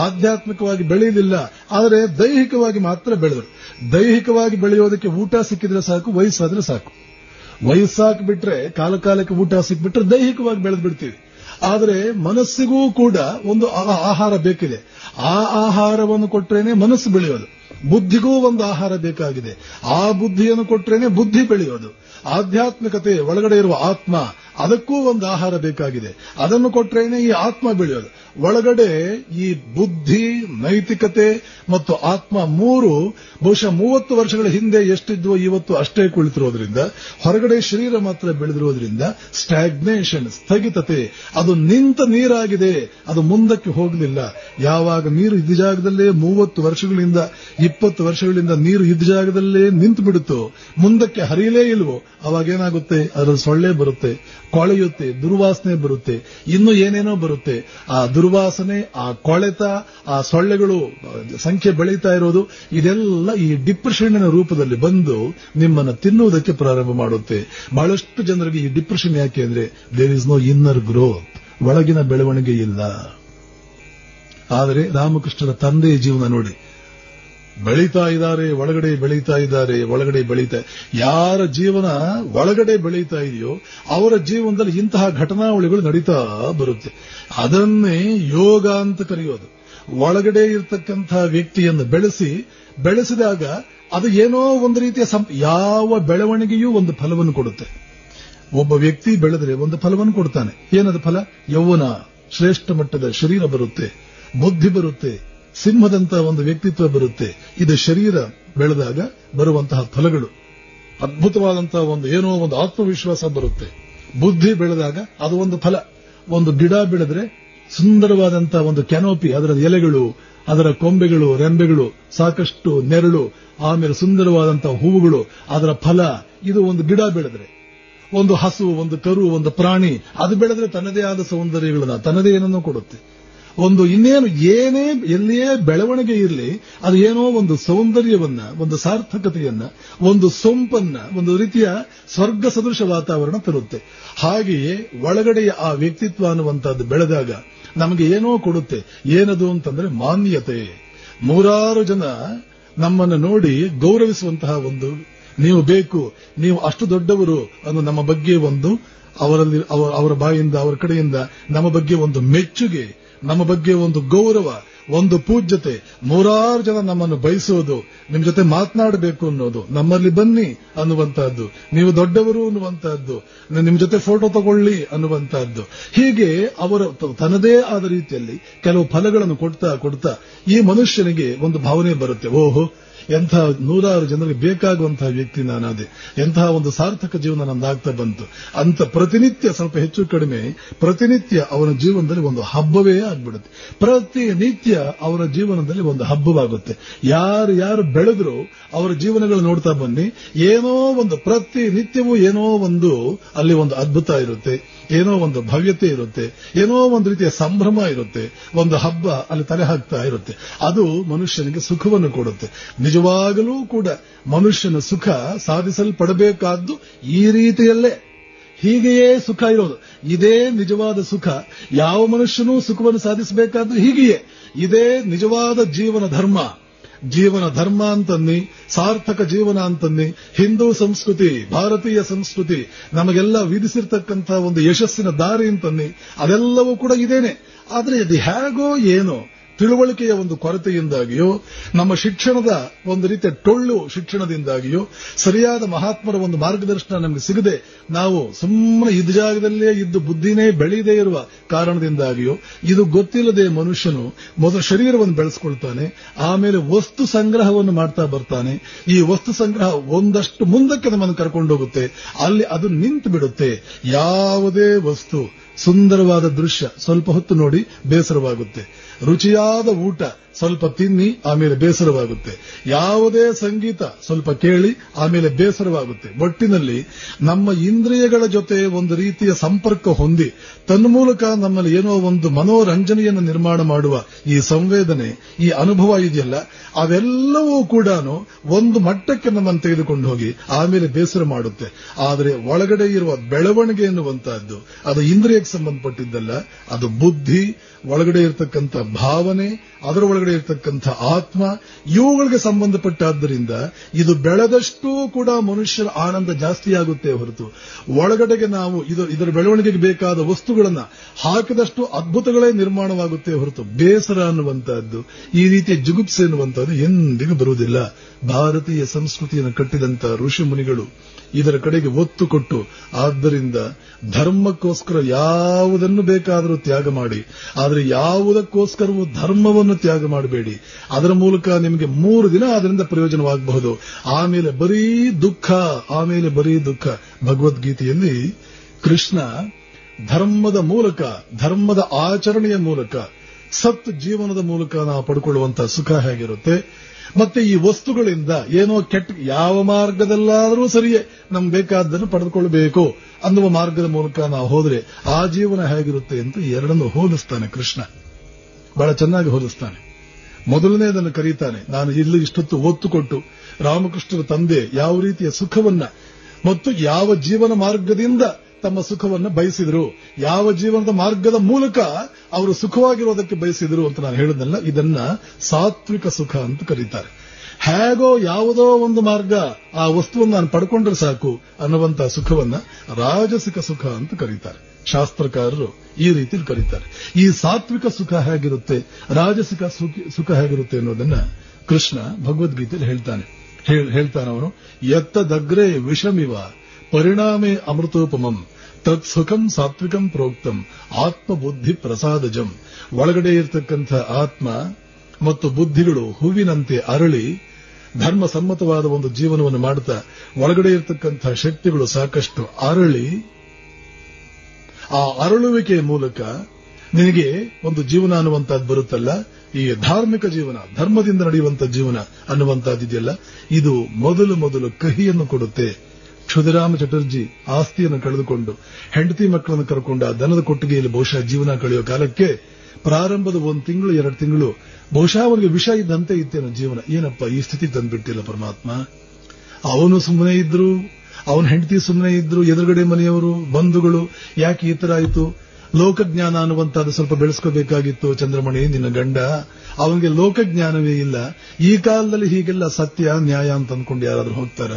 ಆಧ್ಯಾತ್ಮಿಕವಾಗಿ ಬೆಳೆಯಲಿಲ್ಲ, ಆದರೆ ದೈಹಿಕವಾಗಿ ಮಾತ್ರ ಬೆಳೆದರು. ದೈಹಿಕವಾಗಿ ಬೆಳೆಯೋದಕ್ಕೆ ಊಟ ಸಿಕ್ಕಿದ್ರೆ ಸಾಕು, ವಯಸ್ಸಾದ್ರೆ ಸಾಕು. ವಯಸ್ಸಾಕ್ ಬಿಟ್ರೆ, ಕಾಲಕ್ಕೆ ಊಟ ಸಿಕ್ಬಿಟ್ರೆ ದೈಹಿಕವಾಗಿ ಬೆಳೆದು ಬಿಡ್ತೀವಿ. ಆದರೆ ಮನಸ್ಸಿಗೂ ಕೂಡ ಒಂದು ಆಹಾರ ಬೇಕಿದೆ. ಆ ಆಹಾರವನ್ನು ಕೊಟ್ರೇನೆ ಮನಸ್ಸು ಬೆಳೆಯೋದು. ಬುದ್ಧಿಗೂ ಒಂದು ಆಹಾರ ಬೇಕಾಗಿದೆ. ಆ ಬುದ್ಧಿಯನ್ನು ಕೊಟ್ರೇನೆ ಬುದ್ಧಿ ಬೆಳೆಯೋದು. ಆಧ್ಯಾತ್ಮಿಕತೆ ಒಳಗಡೆ ಇರುವ ಆತ್ಮ, ಅದಕ್ಕೂ ಒಂದು ಆಹಾರ ಬೇಕಾಗಿದೆ. ಅದನ್ನು ಕೊಟ್ರೇನೆ ಈ ಆತ್ಮ ಬೆಳೆಯೋದು. ಒಳಗಡೆ ಈ ಬುದ್ಧಿ, ನೈತಿಕತೆ ಮತ್ತು ಆತ್ಮ ಮೂರು ಬಹುಶಃ 30 ವರ್ಷಗಳ ಹಿಂದೆ ಎಷ್ಟಿದ್ವೋ ಇವತ್ತು ಅಷ್ಟೇ ಕುಳಿತಿರೋದ್ರಿಂದ, ಹೊರಗಡೆ ಶರೀರ ಮಾತ್ರ ಬೆಳೆದಿರೋದ್ರಿಂದ ಸ್ಟಾಗ್ನೇಷನ್, ಸ್ಥಗಿತತೆ, ಅದು ನಿಂತ ನೀರಾಗಿದೆ, ಅದು ಮುಂದಕ್ಕೆ ಹೋಗಲಿಲ್ಲ. ಯಾವಾಗ ನೀರು ಇದ್ದ ಜಾಗದಲ್ಲೇ 30 ವರ್ಷಗಳಿಂದ 20 ವರ್ಷಗಳಿಂದ ನೀರು ಇದ್ದ ಜಾಗದಲ್ಲೇ ನಿಂತು ಬಿಡುತ್ತೋ, ಮುಂದಕ್ಕೆ ಹರಿಯಲೇ ಇಲ್ವೋ, ಅವಾಗೇನಾಗುತ್ತೆ? ಅದರ ಸೊಳ್ಳೆ ಬರುತ್ತೆ, ಕೊಳೆಯುತ್ತೆ, ದುರ್ವಾಸನೆ ಬರುತ್ತೆ, ಇನ್ನು ಏನೇನೋ ಬರುತ್ತೆ. ಆ ದುರ್ವಾಸನೆ, ಆ ಕೊಳೆತ, ಆ ಸೊಳ್ಳೆಗಳು ಸಂಖ್ಯೆ ಬೆಳೀತಾ ಇರೋದು, ಇದೆಲ್ಲ ಈ ಡಿಪ್ರೆಷನ್ ರೂಪದಲ್ಲಿ ಬಂದು ನಿಮ್ಮನ್ನು ತಿನ್ನುವುದಕ್ಕೆ ಪ್ರಾರಂಭ ಮಾಡುತ್ತೆ. ಬಹಳಷ್ಟು ಜನರಿಗೆ ಈ ಡಿಪ್ರೆಷನ್ ಯಾಕೆ ಅಂದ್ರೆ there is no inner growth, ಒಳಗಿನ ಬೆಳವಣಿಗೆ ಇಲ್ಲ. ಆದರೆ ರಾಮಕೃಷ್ಣರ ತಂದೆಯ ಜೀವನ ನೋಡಿ, ಬೆಳೀತಾ ಇದ್ದಾರೆ, ಒಳಗಡೆ ಬೆಳೀತಾ ಇದ್ದಾರೆ, ಒಳಗಡೆ ಬೆಳೀತಾ. ಯಾರ ಜೀವನ ಒಳಗಡೆ ಬೆಳೀತಾ ಇದೆಯೋ ಅವರ ಜೀವನದಲ್ಲಿ ಇಂತಹ ಘಟನಾವಳಿಗಳು ನಡೀತಾ ಬರುತ್ತೆ. ಅದನ್ನೇ ಯೋಗ ಅಂತ ಕರೆಯೋದು. ಒಳಗಡೆ ಇರತಕ್ಕಂತಹ ವ್ಯಕ್ತಿಯನ್ನು ಬೆಳೆಸಿದಾಗ ಅದು ಏನೋ ಒಂದು ರೀತಿಯ ಯಾವ ಬೆಳವಣಿಗೆಯೂ ಒಂದು ಫಲವನ್ನು ಕೊಡುತ್ತೆ. ಒಬ್ಬ ವ್ಯಕ್ತಿ ಬೆಳೆದ್ರೆ ಒಂದು ಫಲವನ್ನು ಕೊಡ್ತಾನೆ. ಏನದು ಫಲ? ಯೌವನ, ಶ್ರೇಷ್ಠ ಮಟ್ಟದ ಶರೀರ ಬರುತ್ತೆ, ಬುದ್ಧಿ ಬರುತ್ತೆ, ಸಿಂಹದಂತಹ ಒಂದು ವ್ಯಕ್ತಿತ್ವ ಬರುತ್ತೆ. ಇದು ಶರೀರ ಬೆಳೆದಾಗ ಬರುವಂತಹ ಫಲಗಳು. ಅದ್ಭುತವಾದಂತಹ ಏನೋ ಒಂದು ಆತ್ಮವಿಶ್ವಾಸ ಬರುತ್ತೆ. ಬುದ್ಧಿ ಬೆಳೆದಾಗ ಅದು ಒಂದು ಫಲ. ಒಂದು ಗಿಡ ಬೆಳೆದ್ರೆ ಸುಂದರವಾದಂತಹ ಒಂದು ಕ್ಯಾನೋಪಿ, ಅದರ ಎಲೆಗಳು, ಅದರ ಕೊಂಬೆಗಳು, ರೆಂಬೆಗಳು, ಸಾಕಷ್ಟು ನೆರಳು, ಆಮೇಲೆ ಸುಂದರವಾದಂತಹ ಹೂವುಗಳು, ಅದರ ಫಲ. ಇದು ಒಂದು ಗಿಡ ಬೆಳೆದ್ರೆ. ಒಂದು ಹಸು, ಒಂದು ಕರು, ಒಂದು ಪ್ರಾಣಿ ಅದು ಬೆಳೆದ್ರೆ ತನ್ನದೇ ಆದ ಸೌಂದರ್ಯಗಳನ್ನ, ತನ್ನದೇ ಏನನ್ನೋ ಕೊಡುತ್ತೆ. ಒಂದು ಇನ್ನೇನು ಏನೇ ಎಲ್ಲಿಯೇ ಬೆಳವಣಿಗೆ ಇರಲಿ, ಅದು ಏನೋ ಒಂದು ಸೌಂದರ್ಯವನ್ನ, ಒಂದು ಸಾರ್ಥಕತೆಯನ್ನ, ಒಂದು ಸೊಂಪನ್ನ, ಒಂದು ರೀತಿಯ ಸ್ವರ್ಗ ಸದೃಶ ವಾತಾವರಣ ತರುತ್ತೆ. ಹಾಗೆಯೇ ಒಳಗಡೆಯ ಆ ವ್ಯಕ್ತಿತ್ವ ಅನ್ನುವಂಥದ್ದು ಬೆಳೆದಾಗ ನಮಗೆ ಏನೋ ಕೊಡುತ್ತೆ. ಏನದು ಅಂತಂದ್ರೆ ಮಾನ್ಯತೆ. 100 ಜನ ನಮ್ಮನ್ನು ನೋಡಿ ಗೌರವಿಸುವಂತಹ ಒಂದು, ನೀವು ಬೇಕು, ನೀವು ಅಷ್ಟು ದೊಡ್ಡವರು ಅನ್ನೋ ನಮ್ಮ ಬಗ್ಗೆ ಒಂದು ಅವರಲ್ಲಿ ಅವರ ಬಾಯಿಂದ, ಅವರ ಕಡೆಯಿಂದ ನಮ್ಮ ಬಗ್ಗೆ ಒಂದು ಮೆಚ್ಚುಗೆ, ನಮ್ಮ ಬಗ್ಗೆ ಒಂದು ಗೌರವ, ಒಂದು ಪೂಜ್ಯತೆ. 100 ಜನ ನಮ್ಮನ್ನು ಬಯಸೋದು, ನಿಮ್ ಜೊತೆ ಮಾತನಾಡಬೇಕು ಅನ್ನೋದು, ನಮ್ಮಲ್ಲಿ ಬನ್ನಿ ಅನ್ನುವಂತಹದ್ದು, ನೀವು ದೊಡ್ಡವರು ಅನ್ನುವಂತಹದ್ದು, ನಿಮ್ ಜೊತೆ ಫೋಟೋ ತಗೊಳ್ಳಿ ಅನ್ನುವಂತಹದ್ದು. ಹೀಗೆ ಅವರು ತನ್ನದೇ ಆದ ರೀತಿಯಲ್ಲಿ ಕೆಲವು ಫಲಗಳನ್ನು ಕೊಡ್ತಾ ಈ ಮನುಷ್ಯನಿಗೆ ಒಂದು ಭಾವನೆ ಬರುತ್ತೆ. ಓಹೋ, ಎಂಥ 100 ಜನರಿಗೆ ಬೇಕಾಗುವಂತಹ ವ್ಯಕ್ತಿ ನಾನಾದೆ, ಎಂತಹ ಒಂದು ಸಾರ್ಥಕ ಜೀವನ ನಂದಾಗ್ತಾ ಬಂತು ಅಂತ ಪ್ರತಿನಿತ್ಯ, ಸ್ವಲ್ಪ ಹೆಚ್ಚು ಕಡಿಮೆ ಪ್ರತಿನಿತ್ಯ ಅವನ ಜೀವನದಲ್ಲಿ ಒಂದು ಹಬ್ಬವೇ ಆಗ್ಬಿಡುತ್ತೆ. ಪ್ರತಿನಿತ್ಯ ಅವರ ಜೀವನದಲ್ಲಿ ಒಂದು ಹಬ್ಬವಾಗುತ್ತೆ. ಯಾರು ಬೆಳೆದ್ರು ಅವರ ಜೀವನಗಳು ನೋಡ್ತಾ ಬನ್ನಿ, ಏನೋ ಒಂದು ಪ್ರತಿನಿತ್ಯವೂ ಏನೋ ಒಂದು ಅಲ್ಲಿ ಒಂದು ಅದ್ಭುತ ಇರುತ್ತೆ, ಏನೋ ಒಂದು ಭವ್ಯತೆ ಇರುತ್ತೆ, ಏನೋ ಒಂದು ರೀತಿಯ ಸಂಭ್ರಮ ಇರುತ್ತೆ, ಒಂದು ಹಬ್ಬ ಅಲ್ಲಿ ತಲೆ ಹಾಕ್ತಾ ಇರುತ್ತೆ. ಅದು ಮನುಷ್ಯನಿಗೆ ಸುಖವನ್ನು ಕೊಡುತ್ತೆ. ನಿಜವಾಗಲೂ ಕೂಡ ಮನುಷ್ಯನ ಸುಖ ಸಾಧಿಸಲ್ಪಡಬೇಕಾದ್ದು ಈ ರೀತಿಯಲ್ಲೇ, ಹೀಗೆಯೇ ಸುಖ ಇರೋದು. ಇದೇ ನಿಜವಾದ ಸುಖ. ಯಾವ ಮನುಷ್ಯನೂ ಸುಖವನ್ನು ಸಾಧಿಸಬೇಕಾದ್ದು ಹೀಗೆಯೇ. ಇದೇ ನಿಜವಾದ ಜೀವನ ಧರ್ಮ. ಜೀವನ ಧರ್ಮ ಅಂತನ್ನಿ, ಸಾರ್ಥಕ ಜೀವನ ಅಂತನ್ನಿ, ಹಿಂದೂ ಸಂಸ್ಕೃತಿ, ಭಾರತೀಯ ಸಂಸ್ಕೃತಿ ನಮಗೆಲ್ಲ ವಿಧಿಸಿರ್ತಕ್ಕಂತಹ ಒಂದು ಯಶಸ್ಸಿನ ದಾರಿ ಅಂತನ್ನಿ, ಅದೆಲ್ಲವೂ ಕೂಡ ಇದೇನೆ. ಆದ್ರೆ ಅದು ಹೇಗೋ ಏನೋ ತಿಳುವಳಿಕೆಯ ಒಂದು ಕೊರತೆಯಿಂದಾಗಿಯೋ, ನಮ್ಮ ಶಿಕ್ಷಣದ ಒಂದು ರೀತಿಯ ಟೊಳ್ಳು ಶಿಕ್ಷಣದಿಂದಾಗಿಯೋ, ಸರಿಯಾದ ಮಹಾತ್ಮರ ಒಂದು ಮಾರ್ಗದರ್ಶನ ನಮಗೆ ಸಿಗದೆ ನಾವು ಸುಮ್ಮನೆ ಇದ್ದ ಜಾಗದಲ್ಲೇ ಇದ್ದು ಬುದ್ಧಿನೇ ಬೆಳೆಯದೇ ಇರುವ ಕಾರಣದಿಂದಾಗಿಯೋ, ಇದು ಗೊತ್ತಿಲ್ಲದೆ ಮನುಷ್ಯನು ಮೊದಲು ಶರೀರವನ್ನು ಬೆಳೆಸ್ಕೊಳ್ತಾನೆ, ಆಮೇಲೆ ವಸ್ತು ಸಂಗ್ರಹವನ್ನು ಮಾಡ್ತಾ ಬರ್ತಾನೆ. ಈ ವಸ್ತು ಸಂಗ್ರಹ ಒಂದಷ್ಟು ಮುಂದಕ್ಕೆ ನಮ್ಮನ್ನು ಕರ್ಕೊಂಡೋಗುತ್ತೆ. ಅಲ್ಲಿ ಅದು ನಿಂತು ಬಿಡುತ್ತೆ. ಯಾವುದೇ ವಸ್ತು, ಸುಂದರವಾದ ದೃಶ್ಯ ಸ್ವಲ್ಪ ಹೊತ್ತು ನೋಡಿ ಬೇಸರವಾಗುತ್ತೆ. ರುಚಿಯಾದ ಊಟ ಸ್ವಲ್ಪ ತಿನ್ನಿ ಆಮೇಲೆ ಬೇಸರವಾಗುತ್ತೆ. ಯಾವುದೇ ಸಂಗೀತ ಸ್ವಲ್ಪ ಕೇಳಿ ಆಮೇಲೆ ಬೇಸರವಾಗುತ್ತೆ. ಒಟ್ಟಿನಲ್ಲಿ ನಮ್ಮ ಇಂದ್ರಿಯಗಳ ಜೊತೆ ಒಂದು ರೀತಿಯ ಸಂಪರ್ಕ ಹೊಂದಿ ತನ್ಮೂಲಕ ನಮ್ಮಲ್ಲಿ ಏನೋ ಒಂದು ಮನೋರಂಜನೆಯನ್ನು ನಿರ್ಮಾಣ ಮಾಡುವ ಈ ಸಂವೇದನೆ, ಈ ಅನುಭವ ಇದೆಯಲ್ಲ, ಅವೆಲ್ಲವೂ ಕೂಡ ಒಂದು ಮಟ್ಟಕ್ಕೆ ನಮ್ಮನ್ನು ತೆಗೆದುಕೊಂಡು ಹೋಗಿ ಆಮೇಲೆ ಬೇಸರ ಮಾಡುತ್ತೆ. ಆದರೆ ಒಳಗಡೆ ಇರುವ ಬೆಳವಣಿಗೆ ಎನ್ನುವಂತಹದ್ದು ಅದು ಇಂದ್ರಿಯಕ್ಕೆ ಸಂಬಂಧಪಟ್ಟಿದ್ದಲ್ಲ, ಅದು ಬುದ್ಧಿ, ಒಳಗಡೆ ಇರತಕ್ಕಂಥ ಭಾವನೆ, ಅದರ ಒಳಗಡೆ ಇರತಕ್ಕಂಥ ಆತ್ಮ, ಇವುಗಳಿಗೆ ಸಂಬಂಧಪಟ್ಟಾದ್ದರಿಂದ ಇದು ಬೆಳೆದಷ್ಟೂ ಕೂಡ ಮನುಷ್ಯರ ಆನಂದ ಜಾಸ್ತಿಯಾಗುತ್ತೆ ಹೊರತು ಒಳಗಡೆಗೆ ನಾವು ಇದರ ಬೆಳವಣಿಗೆಗೆ ಬೇಕಾದ ವಸ್ತುಗಳನ್ನ ಹಾಕಿದಷ್ಟು ಅದ್ಭುತಗಳೇ ನಿರ್ಮಾಣವಾಗುತ್ತೆ ಹೊರತು ಬೇಸರ ಅನ್ನುವಂತಹದ್ದು, ಈ ರೀತಿಯ ಜುಗುಪ್ಸೆ ಎನ್ನುವಂತಹದ್ದು ಎಂದಿಗೂ ಬರುವುದಿಲ್ಲ. ಭಾರತೀಯ ಸಂಸ್ಕೃತಿಯನ್ನು ಕಟ್ಟಿದಂತ ಋಷಿ ಮುನಿಗಳು ಇದರ ಕಡೆಗೆ ಒತ್ತು ಕೊಟ್ಟು, ಆದ್ದರಿಂದ ಧರ್ಮಕ್ಕೋಸ್ಕರ ಯಾವುದನ್ನು ಬೇಕಾದರೂ ತ್ಯಾಗ ಮಾಡಿ, ಆದರೆ ಯಾವುದಕ್ಕೋಸ್ಕರವೂ ಧರ್ಮವನ್ನು ತ್ಯಾಗ ಮಾಡಬೇಡಿ. ಅದರ ಮೂಲಕ ನಿಮಗೆ 3 ದಿನ ಅದರಿಂದ ಪ್ರಯೋಜನವಾಗಬಹುದು, ಆಮೇಲೆ ಬರೀ ದುಃಖ. ಭಗವದ್ಗೀತೆಯಲ್ಲಿ ಕೃಷ್ಣ ಧರ್ಮದ ಮೂಲಕ, ಧರ್ಮದ ಆಚರಣೆಯ ಮೂಲಕ, ಸತ್ ಜೀವನದ ಮೂಲಕ ನಾವು ಪಡ್ಕೊಳ್ಳುವಂತಹ ಸುಖ ಹೇಗಿರುತ್ತೆ, ಮತ್ತೆ ಈ ವಸ್ತುಗಳಿಂದ ಏನೋ ಕೆಟ್ಟ ಯಾವ ಮಾರ್ಗದಲ್ಲಾದರೂ ಸರಿಯೇ ನಮ್ಗೆ ಬೇಕಾದ್ದನ್ನು ಪಡೆದುಕೊಳ್ಳಬೇಕು ಅನ್ನುವ ಮಾರ್ಗದ ಮೂಲಕ ನಾವು ಹೋದ್ರೆ ಆ ಜೀವನ ಹೇಗಿರುತ್ತೆ ಅಂತ ಎರಡನ್ನು ಹೋಲಿಸ್ತಾನೆ ಕೃಷ್ಣ. ಬಹಳ ಚೆನ್ನಾಗಿ ಹೋಲಿಸ್ತಾನೆ. ಮೊದಲನೇದನ್ನು ಕರೀತಾನೆ, ನಾನು ಇಲ್ಲಿ ಇಷ್ಟೊತ್ತು ಒತ್ತು ಕೊಟ್ಟು ರಾಮಕೃಷ್ಣರ ತಂದೆ ಯಾವ ರೀತಿಯ ಸುಖವನ್ನ ಮತ್ತು ಯಾವ ಜೀವನ ಮಾರ್ಗದಿಂದ ತಮ್ಮ ಸುಖವನ್ನ ಬಯಸಿದರು, ಯಾವ ಜೀವನದ ಮಾರ್ಗದ ಮೂಲಕ ಅವರು ಸುಖವಾಗಿರೋದಕ್ಕೆ ಬಯಸಿದರು ಅಂತ ನಾನು ಹೇಳಿದ್ನಲ್ಲ, ಇದನ್ನ ಸಾತ್ವಿಕ ಸುಖ ಅಂತ ಕರೀತಾರೆ. ಹೇಗೋ ಯಾವುದೋ ಒಂದು ಮಾರ್ಗ ಆ ವಸ್ತುವನ್ನು ನಾನು ಪಡ್ಕೊಂಡ್ರೆ ಸಾಕು ಅನ್ನುವಂತಹ ಸುಖವನ್ನ ರಾಜಸಿಕ ಸುಖ ಅಂತ ಕರೀತಾರೆ. ಶಾಸ್ತ್ರಕಾರರು ಈ ರೀತಿಯಲ್ಲಿ ಕರೀತಾರೆ. ಈ ಸಾತ್ವಿಕ ಸುಖ ಹೇಗಿರುತ್ತೆ, ರಾಜಸಿಕ ಸುಖ ಹೇಗಿರುತ್ತೆ ಅನ್ನೋದನ್ನ ಕೃಷ್ಣ ಭಗವದ್ಗೀತೆಯಲ್ಲಿ ಹೇಳ್ತಾನವನು. ಎತ್ತದಗ್ರೆ ವಿಷಮಿವ ಪರಿಣಾಮೇ ಅಮೃತೋಪಮಂ ತತ್ ಸುಖಂ ಸಾತ್ವಿಕಂ ಪ್ರೋಕ್ತಂ ಆತ್ಮಬುದ್ಧಿ ಪ್ರಸಾದಜಂ. ಒಳಗಡೆ ಇರತಕ್ಕಂಥ ಆತ್ಮ ಮತ್ತು ಬುದ್ಧಿಗಳು ಹೂವಿನಂತೆ ಅರಳಿ ಧರ್ಮ ಸಮ್ಮತವಾದ ಒಂದು ಜೀವನವನ್ನು ಮಾಡುತ್ತಾ ಒಳಗಡೆ ಇರತಕ್ಕಂಥ ಶಕ್ತಿಗಳು ಸಾಕಷ್ಟು ಅರಳಿ, ಆ ಅರಳುವಿಕೆಯ ಮೂಲಕ ನಿನಗೆ ಒಂದು ಜೀವನ ಅನ್ನುವಂಥದ್ದು ಬರುತ್ತಲ್ಲ, ಈ ಧಾರ್ಮಿಕ ಜೀವನ, ಧರ್ಮದಿಂದ ನಡೆಯುವಂತಹ ಜೀವನ ಅನ್ನುವಂಥದ್ದಿದೆಯಲ್ಲ, ಇದು ಮೊದಲು ಕಹಿಯನ್ನು ಕೊಡುತ್ತೆ. ಕ್ಷುದಿರಾಮ ಚಟರ್ಜಿ ಆಸ್ತಿಯನ್ನು ಕಳೆದುಕೊಂಡು ಹೆಂಡತಿ ಮಕ್ಕಳನ್ನು ಕರ್ಕೊಂಡು ಆ ದನದ ಕೊಟ್ಟಿಗೆಯಲ್ಲಿ ಬಹುಶಃ ಜೀವನ ಕಳೆಯುವ ಕಾಲಕ್ಕೆ ಪ್ರಾರಂಭದ 1 ತಿಂಗಳು 2 ತಿಂಗಳು ಬಹುಶಃ ಅವನಿಗೆ ವಿಷ ಇದ್ದಂತೆ ಇತ್ತೇನೋ ಜೀವನ. ಏನಪ್ಪ ಈ ಸ್ಥಿತಿ ತಂದ್ಬಿಟ್ಟಿಲ್ಲ ಪರಮಾತ್ಮ. ಅವನು ಸುಮ್ಮನೆ ಇದ್ರು, ಅವನ ಹೆಂಡತಿ ಸುಮ್ಮನೆ ಇದ್ರು, ಎದುರುಗಡೆ ಮನೆಯವರು ಬಂಧುಗಳು ಯಾಕೆ ಈ ತರ ಆಯಿತು, ಲೋಕಜ್ಞಾನ ಅನ್ನುವಂಥದ್ದು ಸ್ವಲ್ಪ ಬೆಳೆಸ್ಕೋಬೇಕಾಗಿತ್ತು. ಚಂದ್ರಮಣಿ ನಿನ್ನ ಗಂಡ, ಅವನಿಗೆ ಲೋಕಜ್ಞಾನವೇ ಇಲ್ಲ. ಈ ಕಾಲದಲ್ಲಿ ಹೀಗೆಲ್ಲ ಸತ್ಯ ನ್ಯಾಯ ಅಂತ ಅಂದ್ಕೊಂಡು ಯಾರಾದ್ರೂ ಹೋಗ್ತಾರ?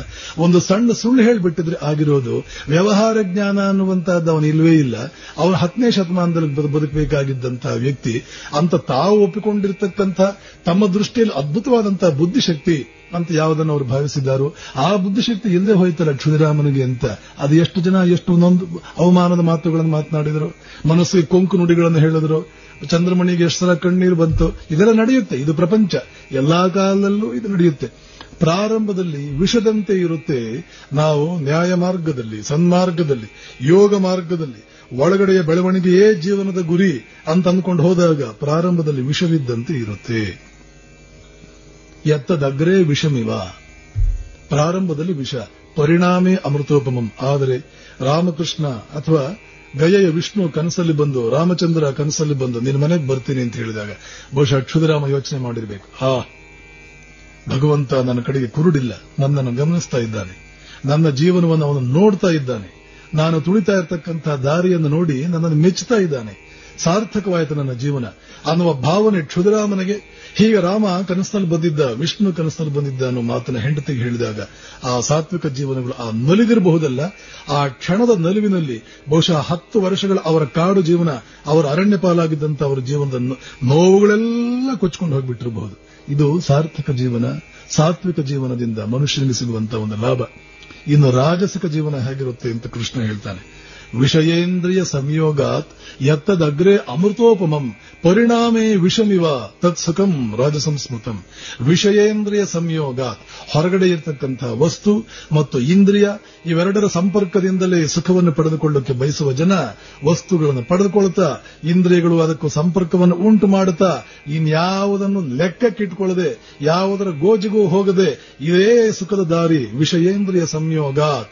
ಒಂದು ಸಣ್ಣ ಸುಳ್ಳು ಹೇಳ್ಬಿಟ್ಟಿದ್ರೆ ಆಗಿರೋದು. ವ್ಯವಹಾರ ಜ್ಞಾನ ಅನ್ನುವಂಥದ್ದು ಅವನು ಇಲ್ವೇ ಇಲ್ಲ. ಅವನು 10ನೇ ಶತಮಾನದಲ್ಲಿ ಬದುಕಬೇಕಾಗಿದ್ದಂತಹ ವ್ಯಕ್ತಿ ಅಂತ ತಾವು ಒಪ್ಪಿಕೊಂಡಿರ್ತಕ್ಕಂಥ ತಮ್ಮ ದೃಷ್ಟಿಯಲ್ಲಿ ಅದ್ಭುತವಾದಂತಹ ಬುದ್ಧಿಶಕ್ತಿ ಅಂತ ಯಾವುದನ್ನು ಅವರು ಭಾವಿಸಿದ್ದಾರೋ ಆ ಬುದ್ಧಿಶಕ್ತಿ ಇಲ್ಲದೆ ಹೋಯ್ತಲ್ಲ ಕ್ಷುದಿರಾಮನಿಗೆ ಅಂತ. ಅದು ಎಷ್ಟು ಜನ ಎಷ್ಟು ಒಂದೊಂದು ಅವಮಾನದ ಮಾತುಗಳನ್ನು ಮಾತನಾಡಿದ್ರು, ಮನಸ್ಸಿಗೆ ಕೊಂಕು ನುಡಿಗಳನ್ನು ಹೇಳಿದ್ರು, ಚಂದ್ರಮಣಿಗೆ ಎಷ್ಟು ಸಲ ಕಣ್ಣೀರು ಬಂತು. ಇದೆಲ್ಲ ನಡೆಯುತ್ತೆ, ಇದು ಪ್ರಪಂಚ, ಎಲ್ಲಾ ಕಾಲದಲ್ಲೂ ಇದು ನಡೆಯುತ್ತೆ. ಪ್ರಾರಂಭದಲ್ಲಿ ವಿಷದಂತೆ ಇರುತ್ತೆ. ನಾವು ನ್ಯಾಯ ಮಾರ್ಗದಲ್ಲಿ, ಸನ್ಮಾರ್ಗದಲ್ಲಿ, ಯೋಗ ಮಾರ್ಗದಲ್ಲಿ ಒಳಗಡೆಯ ಬೆಳವಣಿಗೆಯೇ ಜೀವನದ ಗುರಿ ಅಂತ ಅಂದ್ಕೊಂಡು ಹೋದಾಗ ಪ್ರಾರಂಭದಲ್ಲಿ ವಿಷವಿದ್ದಂತೆ ಇರುತ್ತೆ. ಎತ್ತದಗ್ರೇ ವಿಷಮಿವ, ಪ್ರಾರಂಭದಲ್ಲಿ ವಿಷ, ಪರಿಣಾಮೇ ಅಮೃತೋಪಮಂ. ಆದರೆ ರಾಮಕೃಷ್ಣ ಅಥವಾ ಗಯೆಯ ವಿಷ್ಣು ಕನಸಲ್ಲಿ ಬಂದು, ರಾಮಚಂದ್ರ ಕನಸಲ್ಲಿ ಬಂದು ನಿನ್ನ ಮನೆಗೆ ಬರ್ತೀನಿ ಅಂತ ಹೇಳಿದಾಗ ಬಹುಶಃ ಕ್ಷುದಿರಾಮ ಯೋಚನೆ ಮಾಡಿರಬೇಕು, ಭಗವಂತ ನನ್ನ ಕಡೆಗೆ ಕುರುಡಿಲ್ಲ, ನನ್ನನ್ನು ಗಮನಿಸ್ತಾ ಇದ್ದಾನೆ, ನನ್ನ ಜೀವನವನ್ನು ಅವನು ನೋಡ್ತಾ ಇದ್ದಾನೆ, ನಾನು ತುಳಿತಾ ಇರತಕ್ಕಂತಹ ದಾರಿಯನ್ನು ನೋಡಿ ನನ್ನನ್ನು ಮೆಚ್ಚುತ್ತಾ ಇದ್ದಾನೆ, ಸಾರ್ಥಕವಾಯಿತು ನನ್ನ ಜೀವನ ಅನ್ನುವ ಭಾವನೆ ಕ್ಷುದಿರಾಮನಿಗೆ. ಹೀಗೆ ರಾಮ ಕನಸಿನಲ್ಲಿ ಬಂದಿದ್ದ, ವಿಷ್ಣು ಕನಸಿನಲ್ಲಿ ಬಂದಿದ್ದ ಅನ್ನೋ ಮಾತನ್ನ ಹೆಂಡತಿಗೆ ಹೇಳಿದಾಗ ಆ ಸಾತ್ವಿಕ ಜೀವನಗಳು ಆ ನಲಿದಿರಬಹುದಲ್ಲ. ಆ ಕ್ಷಣದ ನಲಿವಿನಲ್ಲಿ ಬಹುಶಃ 10 ವರ್ಷಗಳ ಅವರ ಕಾಡು ಜೀವನ, ಅವರ ಅರಣ್ಯ ಪಾಲಾಗಿದ್ದಂತ ಅವರ ಜೀವನದ ನೋವುಗಳೆಲ್ಲ ಕೊಚ್ಕೊಂಡು ಹೋಗ್ಬಿಟ್ಟಿರಬಹುದು. ಇದು ಸಾರ್ಥಕ ಜೀವನ, ಸಾತ್ವಿಕ ಜೀವನದಿಂದ ಮನುಷ್ಯನಿಗೆ ಸಿಗುವಂತಹ ಒಂದು ಲಾಭ. ಇನ್ನು ರಾಜಸಿಕ ಜೀವನ ಹೇಗಿರುತ್ತೆ ಅಂತ ಕೃಷ್ಣ ಹೇಳ್ತಾನೆ. ವಿಷಯೇಂದ್ರಿಯ ಸಂಯೋಗಾತ್ ಯತ್ತದಗ್ರೆ ಅಮೃತೋಪಮಂ ಪರಿಣಾಮೇ ವಿಷಮಿವ ತತ್ಸುಖಂ ರಾಜಸಂಸ್ಮೃತಂ. ವಿಷಯೇಂದ್ರಿಯ ಸಂಯೋಗಾತ್ ಹೊರಗಡೆ ಇರತಕ್ಕಂತಹ ವಸ್ತು ಮತ್ತು ಇಂದ್ರಿಯ ಇವೆರಡರ ಸಂಪರ್ಕದಿಂದಲೇ ಸುಖವನ್ನು ಪಡೆದುಕೊಳ್ಳಕ್ಕೆ ಬಯಸುವ ಜನ ವಸ್ತುಗಳನ್ನು ಪಡೆದುಕೊಳ್ತಾ ಇಂದ್ರಿಯಗಳು ಅದಕ್ಕೂ ಸಂಪರ್ಕವನ್ನು ಉಂಟು ಮಾಡುತ್ತಾ ಇನ್ಯಾವುದನ್ನು ಲೆಕ್ಕಕ್ಕಿಟ್ಟುಕೊಳ್ಳದೆ ಯಾವುದರ ಗೋಜಿಗೂ ಹೋಗದೆ ಇದೇ ಸುಖದ ದಾರಿ ವಿಷಯೇಂದ್ರಿಯ ಸಂಯೋಗಾತ್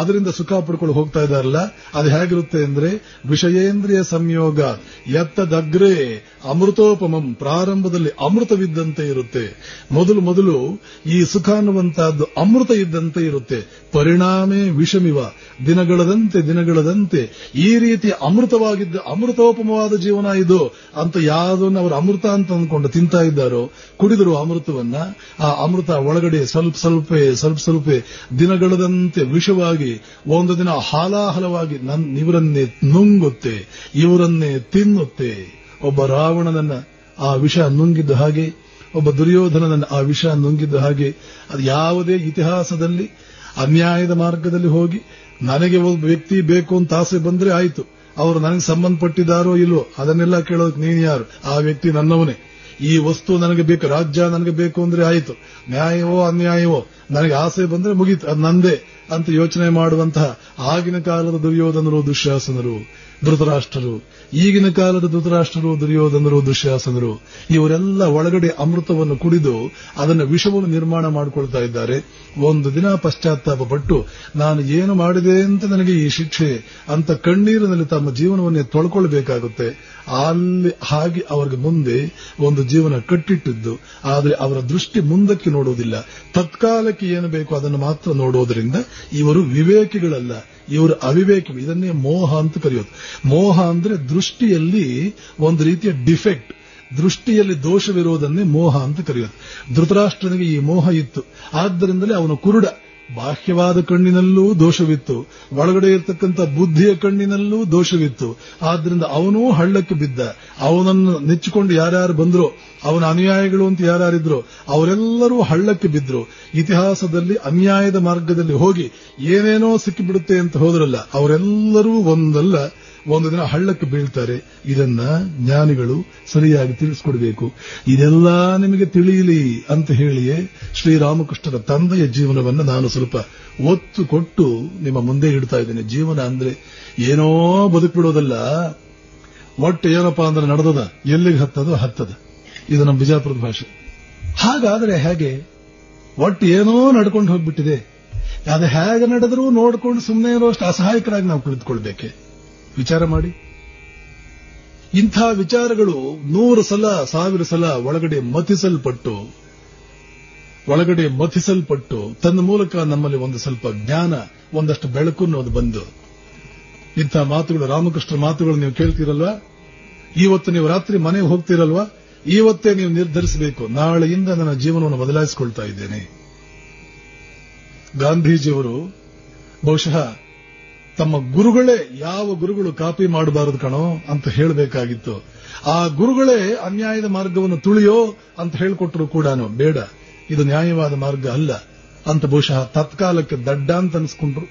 ಅದರಿಂದ ಸುಖ ಪಡ್ಕೊಂಡು ಹೋಗ್ತಾ ಇದ್ದಾರಲ್ಲ, ಅದು ಹೇಗಿರುತ್ತೆ ಅಂದ್ರೆ ವಿಷಯೇಂದ್ರಿಯ ಸಂಯೋಗ ಎತ್ತದಗ್ರೆ ಅಮೃತೋಪಮಂ, ಪ್ರಾರಂಭದಲ್ಲಿ ಅಮೃತವಿದ್ದಂತೆ ಇರುತ್ತೆ. ಮೊದಲು ಈ ಸುಖ ಅನ್ನುವಂತಹದ್ದು ಅಮೃತ ಇದ್ದಂತೆ ಇರುತ್ತೆ. ಪರಿಣಾಮೇ ವಿಷಮಿವ, ದಿನಗಳದಂತೆ ಈ ರೀತಿ ಅಮೃತವಾಗಿದ್ದ ಅಮೃತೋಪಮವಾದ ಜೀವನ ಇದು ಅಂತ ಯಾವುದನ್ನು ಅವರು ಅಮೃತ ಅಂತ ಅಂದ್ಕೊಂಡು ತಿಂತಾ ಇದ್ದಾರೋ, ಕುಡಿದರು ಅಮೃತವನ್ನ, ಆ ಅಮೃತ ಒಳಗಡೆ ಸ್ವಲ್ಪ ದಿನಗಳದಂತೆ ವಿಷವಾಗಿ ಒಂದು ದಿನ ಹಾಲಾಹಲವಾಗಿ ಇವರನ್ನೇ ನುಂಗುತ್ತೆ, ಇವರನ್ನೇ ತಿನ್ನುತ್ತೆ. ಒಬ್ಬ ರಾವಣನನ್ನ ಆ ವಿಷ ನುಂಗಿದ್ದ ಹಾಗೆ, ಒಬ್ಬ ದುರ್ಯೋಧನನನ್ನ ಆ ವಿಷ ನುಂಗಿದ್ದ ಹಾಗೆ, ಅದು ಯಾವುದೇ ಇತಿಹಾಸದಲ್ಲಿ ಅನ್ಯಾಯದ ಮಾರ್ಗದಲ್ಲಿ ಹೋಗಿ ನನಗೆ ಒಬ್ಬ ವ್ಯಕ್ತಿ ಬೇಕು ಅಂತ ಆಸೆ ಬಂದ್ರೆ ಆಯ್ತು, ಅವರು ನನಗೆ ಸಂಬಂಧಪಟ್ಟಿದ್ದಾರೋ ಇಲ್ವೋ ಅದನ್ನೆಲ್ಲ ಕೇಳೋದಕ್ಕೆ ನೀನು ಯಾರು, ಆ ವ್ಯಕ್ತಿ ನನ್ನವನೇ, ಈ ವಸ್ತು ನನಗೆ ಬೇಕು, ರಾಜ್ಯ ನನಗೆ ಬೇಕು ಅಂದ್ರೆ ಆಯ್ತು, ನ್ಯಾಯವೋ ಅನ್ಯಾಯವೋ ನನಗೆ ಆಸೆ ಬಂದ್ರೆ ಮುಗೀತು, ಅದು ನಂದೇ ಅಂತ ಯೋಚನೆ ಮಾಡುವಂತಹ ಆಗಿನ ಕಾಲದ ದುರ್ಯೋಧನರು, ದುಶ್ಯಾಸನರು, ಧೃತರಾಷ್ಟ್ರರು, ಈಗಿನ ಕಾಲದ ಧೃತರಾಷ್ಟ್ರರು, ದುರ್ಯೋಧನರು, ದುಶ್ಯಾಸನರು ಇವರೆಲ್ಲ ಒಳಗಡೆ ಅಮೃತವನ್ನು ಕುಡಿದು ಅದನ್ನು ವಿಷವನ್ನು ನಿರ್ಮಾಣ ಮಾಡಿಕೊಳ್ತಾ ಇದ್ದಾರೆ. ಒಂದು ದಿನ ಪಶ್ಚಾತ್ತಾಪ ಪಟ್ಟು ನಾನು ಏನು ಮಾಡಿದೆ ಅಂತ ನನಗೆ ಈ ಶಿಕ್ಷೆ ಅಂತ ಕಣ್ಣೀರಿನಲ್ಲಿ ತಮ್ಮ ಜೀವನವನ್ನೇ ತೊಳ್ಕೊಳ್ಬೇಕಾಗುತ್ತೆ. ಅಲ್ಲಿ ಹಾಗೆ ಅವರಿಗೆ ಮುಂದೆ ಒಂದು ಜೀವನ ಕಟ್ಟಿಟ್ಟಿದ್ದು, ಆದರೆ ಅವರ ದೃಷ್ಟಿ ಮುಂದಕ್ಕೆ ನೋಡುವುದಿಲ್ಲ, ತತ್ಕಾಲಕ್ಕೆ ಏನು ಬೇಕು ಅದನ್ನು ಮಾತ್ರ ನೋಡೋದ್ರಿಂದ ಇವರು ವಿವೇಕಿಗಳಲ್ಲ, ಇವರು ಅವಿವೇಕಿಗಳು. ಇದನ್ನೇ ಮೋಹ ಅಂತ ಕರೆಯೋದು. ಮೋಹ ಅಂದ್ರೆ ದೃಷ್ಟಿಯಲ್ಲಿ ಒಂದು ರೀತಿಯ ಡಿಫೆಕ್ಟ್, ದೃಷ್ಟಿಯಲ್ಲಿ ದೋಷವಿರುವುದನ್ನೇ ಮೋಹ ಅಂತ ಕರೆಯೋದು. ಧೃತರಾಷ್ಟ್ರನಿಗೆ ಈ ಮೋಹ ಇತ್ತು, ಆದ್ದರಿಂದಲೇ ಅವನು ಕುರುಡ. ಬಾಹ್ಯವಾದ ಕಣ್ಣಿನಲ್ಲೂ ದೋಷವಿತ್ತು, ಒಳಗಡೆ ಇರತಕ್ಕಂಥ ಬುದ್ಧಿಯ ಕಣ್ಣಿನಲ್ಲೂ ದೋಷವಿತ್ತು. ಆದ್ರಿಂದ ಅವನೂ ಹಳ್ಳಕ್ಕೆ ಬಿದ್ದ. ಅವನನ್ನು ನೆಚ್ಚಿಕೊಂಡು ಯಾರ್ಯಾರು ಬಂದ್ರು, ಅವನ ಅನುಯಾಯಿಗಳು ಅಂತ ಯಾರ್ಯಾರಿದ್ರು ಅವರೆಲ್ಲರೂ ಹಳ್ಳಕ್ಕೆ ಬಿದ್ರು. ಇತಿಹಾಸದಲ್ಲಿ ಅನ್ಯಾಯದ ಮಾರ್ಗದಲ್ಲಿ ಹೋಗಿ ಏನೇನೋ ಸಿಕ್ಕಿಬಿಡುತ್ತೆ ಅಂತ ಹೋದ್ರಲ್ಲ, ಅವರೆಲ್ಲರೂ ಒಂದಲ್ಲ ಒಂದು ದಿನ ಹಳ್ಳಕ್ಕೆ ಬೀಳ್ತಾರೆ. ಇದನ್ನ ಜ್ಞಾನಿಗಳು ಸರಿಯಾಗಿ ತಿಳಿಸ್ಕೊಡ್ಬೇಕು. ಇದೆಲ್ಲ ನಿಮಗೆ ತಿಳಿಯಲಿ ಅಂತ ಹೇಳಿಯೇ ಶ್ರೀರಾಮಕೃಷ್ಣರ ತಂದೆಯ ಜೀವನವನ್ನು ನಾನು ಸ್ವಲ್ಪ ಒತ್ತು ಕೊಟ್ಟು ನಿಮ್ಮ ಮುಂದೆ ಇಡ್ತಾ ಇದ್ದೇನೆ. ಜೀವನ ಅಂದ್ರೆ ಏನೋ ಬದುಕ್ಬಿಡೋದಲ್ಲ, ಒಟ್ಟು ಏನಪ್ಪಾ ಅಂದ್ರೆ ನಡೆದದ, ಎಲ್ಲಿಗೆ ಹತ್ತದ. ಇದು ನಮ್ಮ ಬಿಜಾಪುರದ ಭಾಷೆ. ಹಾಗಾದ್ರೆ ಹೇಗೆ ಒಟ್ಟು ಏನೋ ನಡ್ಕೊಂಡು ಹೋಗ್ಬಿಟ್ಟಿದೆ, ಅದು ಹೇಗೆ ನಡೆದರೂ ನೋಡ್ಕೊಂಡು ಸುಮ್ಮನೆ ಇರೋಷ್ಟು ಅಸಹಾಯಕರಾಗಿ ನಾವು ಕುಳಿತುಕೊಳ್ಬೇಕೆ? ವಿಚಾರ ಮಾಡಿ. ಇಂಥ ವಿಚಾರಗಳು 100 ಸಲ 1000 ಸಲ ಒಳಗಡೆ ಮಥಿಸಲ್ಪಟ್ಟು ತನ್ನ ಮೂಲಕ ನಮ್ಮಲ್ಲಿ ಒಂದು ಸ್ವಲ್ಪ ಜ್ಞಾನ, ಒಂದಷ್ಟು ಬೆಳಕು ಅನ್ನೋದು ಬಂದು ಇಂಥ ಮಾತುಗಳು, ರಾಮಕೃಷ್ಣ ಮಾತುಗಳು ನೀವು ಕೇಳ್ತೀರಲ್ವಾ, ಇವತ್ತು ನೀವು ರಾತ್ರಿ ಮನೆಗೆ ಹೋಗ್ತೀರಲ್ವಾ, ಇವತ್ತೇ ನೀವು ನಿರ್ಧರಿಸಬೇಕು, ನಾಳೆಯಿಂದ ನನ್ನ ಜೀವನವನ್ನು ಬದಲಾಯಿಸಿಕೊಳ್ತಾ ಇದ್ದೇನೆ. ಗಾಂಧೀಜಿಯವರು ಬಹುಶಃ ತಮ್ಮ ಗುರುಗಳೇ, ಯಾವ ಗುರುಗಳು ಕಾಪಿ ಮಾಡಬಾರದು ಕಣೋ ಅಂತ ಹೇಳಬೇಕಾಗಿತ್ತು. ಆ ಗುರುಗಳೇ ಅನ್ಯಾಯದ ಮಾರ್ಗವನ್ನು ತುಳಿಯೋ ಅಂತ ಹೇಳಿಕೊಟ್ರು ಕೂಡ ಬೇಡ, ಇದು ನ್ಯಾಯವಾದ ಮಾರ್ಗ ಅಲ್ಲ ಅಂತ ಬಹುಶಃ ತತ್ಕಾಲಕ್ಕೆ ದಡ್ಡ ಅಂತ ಅನ್ಸ್ಕೊಂಡ್ರು.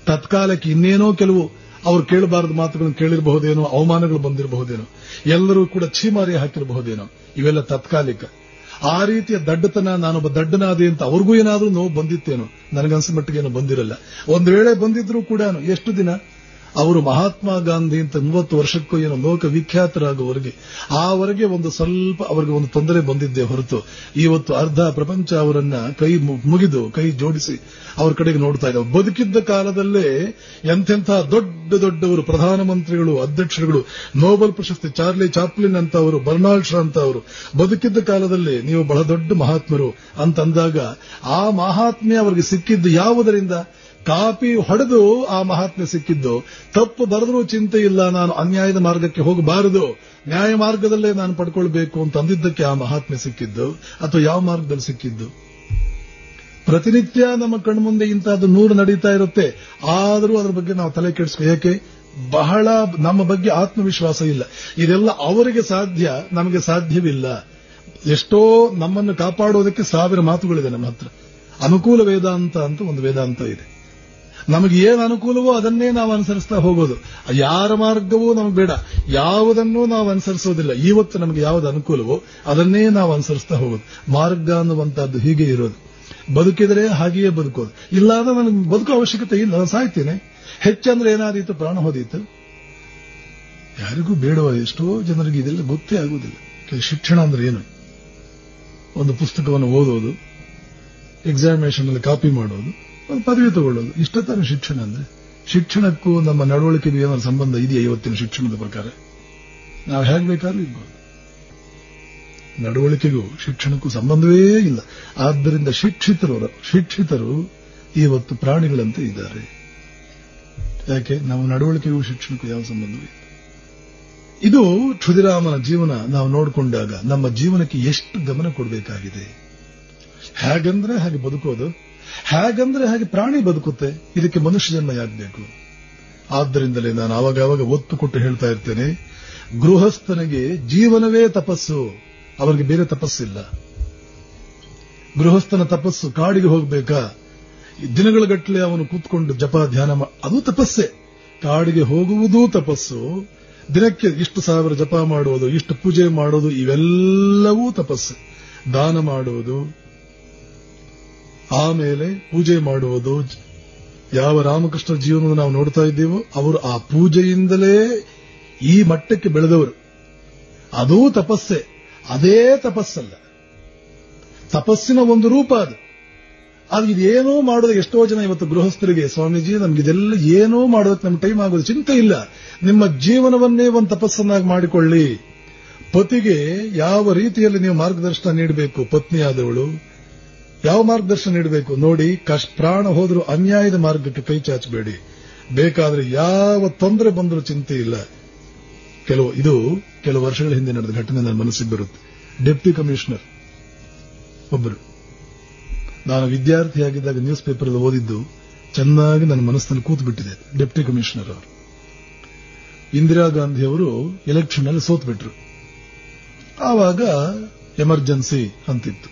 ತತ್ಕಾಲಕ್ಕೆ ಇನ್ನೇನೋ ಕೆಲವು ಅವ್ರು ಕೇಳಬಾರದು ಮಾತುಗಳನ್ನು ಕೇಳಿರಬಹುದೇನೋ, ಅವಮಾನಗಳು ಬಂದಿರಬಹುದೇನೋ, ಎಲ್ಲರೂ ಕೂಡ ಛೀಮಾರಿ ಹಾಕಿರಬಹುದೇನೋ. ಇವೆಲ್ಲ ತಾತ್ಕಾಲಿಕ. ಆ ರೀತಿಯ ದಡ್ಡತನ, ನಾನೊಬ್ಬ ದಡ್ಡನಾದೆ ಅಂತ ಅವ್ರಿಗೂ ಏನಾದ್ರೂ ನೋವು ಬಂದಿತ್ತೇನೋ, ನನಗನ್ಸಿದ ಮಟ್ಟಿಗೇನೋ ಬಂದಿರಲ್ಲ. ಒಂದು ವೇಳೆ ಬಂದಿದ್ರು ಕೂಡ ಎಷ್ಟು ದಿನ ಅವರು ಮಹಾತ್ಮ ಗಾಂಧಿ ಅಂತ 30 ವರ್ಷಕ್ಕೂ ಏನೋ ಲೋಕ ವಿಖ್ಯಾತರಾಗುವವರೆಗೆ ಆವರೆಗೆ ಒಂದು ಸ್ವಲ್ಪ ಅವರಿಗೆ ಒಂದು ತೊಂದರೆ ಬಂದಿದ್ದೇ ಹೊರತು ಇವತ್ತು ಅರ್ಧ ಪ್ರಪಂಚ ಅವರನ್ನ ಕೈ ಜೋಡಿಸಿ ಅವ್ರ ಕಡೆಗೆ ನೋಡ್ತಾ ಇದ್ದಾವೆ. ಬದುಕಿದ್ದ ಕಾಲದಲ್ಲೇ ಎಂತೆಂಥ ದೊಡ್ಡವರು, ಪ್ರಧಾನಮಂತ್ರಿಗಳು, ಅಧ್ಯಕ್ಷರುಗಳು, ನೋಬೆಲ್ ಪ್ರಶಸ್ತಿ ಚಾರ್ಲಿ ಚಾಪ್ಲಿನ್ ಅಂತ ಅವರು, ಬರ್ನಾಲ್ಡ್ ಶಾ ಅಂತ ಅವರು ಬದುಕಿದ್ದ ಕಾಲದಲ್ಲೇ ನೀವು ಬಹಳ ದೊಡ್ಡ ಮಹಾತ್ಮರು ಅಂತಂದಾಗ ಆ ಮಹಾತ್ಮೆ ಅವರಿಗೆ ಸಿಕ್ಕಿದ್ದು ಯಾವುದರಿಂದ? ಕಾಪಿ ಹೊಡೆದು ಆ ಮಹಾತ್ಮೆ ಸಿಕ್ಕಿದ್ದು. ತಪ್ಪು ಬರೆದ್ರೂ ಚಿಂತೆ ಇಲ್ಲ, ನಾನು ಅನ್ಯಾಯದ ಮಾರ್ಗಕ್ಕೆ ಹೋಗಬಾರದು, ನ್ಯಾಯ ಮಾರ್ಗದಲ್ಲೇ ನಾನು ಪಡ್ಕೊಳ್ಬೇಕು ಅಂತ ಅಂದಿದ್ದಕ್ಕೆ ಆ ಮಹಾತ್ಮೆ ಸಿಕ್ಕಿದ್ದು. ಅಥವಾ ಯಾವ ಮಾರ್ಗದಲ್ಲಿ ಸಿಕ್ಕಿದ್ದು? ಪ್ರತಿನಿತ್ಯ ನಮ್ಮ ಕಣ್ಮುಂದೆ ಇಂತಹದ್ದು 100 ನಡೀತಾ ಇರುತ್ತೆ, ಆದರೂ ಅದರ ಬಗ್ಗೆ ನಾವು ತಲೆ ಕೆಡಿಸ್ಕೊ. ಯಾಕೆ? ಬಹಳ ನಮ್ಮ ಬಗ್ಗೆ ಆತ್ಮವಿಶ್ವಾಸ ಇಲ್ಲ. ಇದೆಲ್ಲ ಅವರಿಗೆ ಸಾಧ್ಯ, ನಮಗೆ ಸಾಧ್ಯವಿಲ್ಲ. ಎಷ್ಟೋ ನಮ್ಮನ್ನು ಕಾಪಾಡೋದಕ್ಕೆ 1000 ಮಾತುಗಳಿದೆ ನಮ್ಮ ಹತ್ರ. ಅನುಕೂಲ ವೇದಾಂತ ಅಂತ ಒಂದು ವೇದಾಂತ ಇದೆ. ನಮಗೆ ಏನು ಅನುಕೂಲವೋ ಅದನ್ನೇ ನಾವು ಅನುಸರಿಸ್ತಾ ಹೋಗೋದು. ಯಾರ ಮಾರ್ಗವೂ ನಮಗೆ ಬೇಡ, ಯಾವುದನ್ನೂ ನಾವು ಅನುಸರಿಸೋದಿಲ್ಲ. ಇವತ್ತು ನಮಗೆ ಯಾವುದು ಅನುಕೂಲವೋ ಅದನ್ನೇ ನಾವು ಅನುಸರಿಸ್ತಾ ಹೋಗೋದು. ಮಾರ್ಗ ಅನ್ನುವಂತಹದ್ದು ಹೀಗೆ ಇರೋದು. ಬದುಕಿದರೆ ಹಾಗೆಯೇ ಬದುಕೋದು. ಇಲ್ಲಾಂದ್ರೆ ನನಗೆ ಬದುಕೋ ಅವಶ್ಯಕತೆ ಇಲ್ಲ, ನಾನು ಸಾಯ್ತೇನೆ. ಹೆಚ್ಚಂದ್ರೆ ಏನಾದೀತು, ಪ್ರಾಣ ಹೋದೀತು. ಯಾರಿಗೂ ಬೇಡವ. ಎಷ್ಟೋ ಜನರಿಗೆ ಇದೆಲ್ಲ ಗೊತ್ತೇ ಆಗುವುದಿಲ್ಲ. ಶಿಕ್ಷಣ ಅಂದ್ರೆ ಏನು? ಒಂದು ಪುಸ್ತಕವನ್ನು ಓದೋದು, ಎಕ್ಸಾಮಿನೇಷನ್ ಅಲ್ಲಿ ಕಾಪಿ ಮಾಡೋದು, ಒಂದು ಪದವಿ ತಗೊಳ್ಳೋದು, ಇಷ್ಟ ತಾನೇ ಶಿಕ್ಷಣ ಅಂದ್ರೆ. ಶಿಕ್ಷಣಕ್ಕೂ ನಮ್ಮ ನಡವಳಿಕೆಗೂ ಏನಾದ್ರು ಸಂಬಂಧ ಇದೆಯಾ ಇವತ್ತಿನ ಶಿಕ್ಷಣದ ಪ್ರಕಾರ? ನಾವು ಹೇಗೆ ಬೇಕಾದ್ರೂ ಇರ್ಬೋದು. ನಡವಳಿಕೆಗೂ ಶಿಕ್ಷಣಕ್ಕೂ ಸಂಬಂಧವೇ ಇಲ್ಲ. ಆದ್ದರಿಂದ ಶಿಕ್ಷಿತರು ಇವತ್ತು ಪ್ರಾಣಿಗಳಂತೆ ಇದ್ದಾರೆ. ಯಾಕೆ? ನಮ್ಮ ನಡವಳಿಕೆಗೂ ಶಿಕ್ಷಣಕ್ಕೂ ಯಾವ ಸಂಬಂಧವೂ ಇಲ್ಲ. ಇದು ಕ್ಷುದಿರಾಮನ ಜೀವನ ನಾವು ನೋಡಿಕೊಂಡಾಗ ನಮ್ಮ ಜೀವನಕ್ಕೆ ಎಷ್ಟು ಗಮನ ಕೊಡಬೇಕಾಗಿದೆ. ಹೇಗಂದ್ರೆ ಹಾಗೆ ಬದುಕೋದು, ಹೇಗಂದ್ರೆ ಹಾಗೆ ಪ್ರಾಣಿ ಬದುಕುತ್ತೆ. ಇದಕ್ಕೆ ಮನುಷ್ಯ ಜನ್ಮ ಯಾಗಬೇಕು? ಆದ್ದರಿಂದಲೇ ನಾನು ಆವಾಗ ಒತ್ತು ಕೊಟ್ಟು ಹೇಳ್ತಾ ಇರ್ತೇನೆ, ಗೃಹಸ್ಥನಿಗೆ ಜೀವನವೇ ತಪಸ್ಸು, ಅವರಿಗೆ ಬೇರೆ ತಪಸ್ಸಿಲ್ಲ. ಗೃಹಸ್ಥನ ತಪಸ್ಸು ಕಾಡಿಗೆ ಹೋಗ್ಬೇಕಾ, ದಿನಗಳ ಗಟ್ಟಲೆ ಅವನು ಕೂತ್ಕೊಂಡು ಜಪ ಧ್ಯಾನ ಅದು ತಪಸ್ಸೆ. ಕಾಡಿಗೆ ಹೋಗುವುದೂ ತಪಸ್ಸು, ದಿನಕ್ಕೆ ಇಷ್ಟು 1000 ಜಪ ಮಾಡುವುದು, ಇಷ್ಟು ಪೂಜೆ ಮಾಡೋದು, ಇವೆಲ್ಲವೂ ತಪಸ್ಸು. ದಾನ ಮಾಡುವುದು, ಆಮೇಲೆ ಪೂಜೆ ಮಾಡುವುದು. ಯಾವ ರಾಮಕೃಷ್ಣ ಜೀವನವನ್ನು ನಾವು ನೋಡ್ತಾ ಇದ್ದೀವೋ ಅವರು ಆ ಪೂಜೆಯಿಂದಲೇ ಈ ಮಟ್ಟಕ್ಕೆ ಬೆಳೆದವರು. ಅದೂ ತಪಸ್ಸೆ. ಅದೇ ತಪಸ್ಸಲ್ಲ, ತಪಸ್ಸಿನ ಒಂದು ರೂಪ ಅದು. ಇದೇನೋ ಮಾಡೋದು. ಎಷ್ಟೋ ಜನ ಇವತ್ತು ಗೃಹಸ್ಥರಿಗೆ, ಸ್ವಾಮೀಜಿ ನಮ್ಗಿದೆಲ್ಲ ಏನೋ ಮಾಡೋದಕ್ಕೆ ನಮ್ಗೆ ಟೈಮ್ ಆಗೋದು, ಚಿಂತೆ ಇಲ್ಲ, ನಿಮ್ಮ ಜೀವನವನ್ನೇ ಒಂದು ತಪಸ್ಸನ್ನಾಗಿ ಮಾಡಿಕೊಳ್ಳಿ. ಪತಿಗೆ ಯಾವ ರೀತಿಯಲ್ಲಿ ನೀವು ಮಾರ್ಗದರ್ಶನ ನೀಡಬೇಕು, ಪತ್ನಿಯಾದವಳು ಯಾವ ಮಾರ್ಗದರ್ಶನ ನೀಡಬೇಕು ನೋಡಿ. ಪ್ರಾಣ ಹೋದರೂ ಅನ್ಯಾಯದ ಮಾರ್ಗಕ್ಕೆ ಕೈ ಚಾಚಬೇಡಿ. ಬೇಕಾದ್ರೆ ಯಾವ ತೊಂದರೆ ಬಂದರೂ ಚಿಂತೆ ಇಲ್ಲ. ಕೆಲವು ವರ್ಷಗಳ ಹಿಂದೆ ನಡೆದ ಘಟನೆ ನನ್ನ ಮನಸ್ಸಿಗೆ ಬರುತ್ತೆ. ಡೆಪ್ಟಿ ಕಮಿಷನರ್ ಒಬ್ಬರು, ನಾನು ವಿದ್ಯಾರ್ಥಿಯಾಗಿದ್ದಾಗ ನ್ಯೂಸ್ ಪೇಪರ್ ಅಲ್ಲಿ ಓದಿದ್ದು ಚೆನ್ನಾಗಿ ನನ್ನ ಮನಸ್ಸಿನಲ್ಲಿ ಕೂತು ಬಿಟ್ಟಿದೆ. ಡೆಪ್ಟಿ ಕಮಿಷನರ್ ಅವರು ಇಂದಿರಾ ಗಾಂಧಿ ಅವರು ಎಲೆಕ್ಷನ್ ಅಲ್ಲಿ ಸೋತ್ಬಿಟ್ರು. ಆವಾಗ ಎಮರ್ಜೆನ್ಸಿ ಅಂತಿತ್ತು,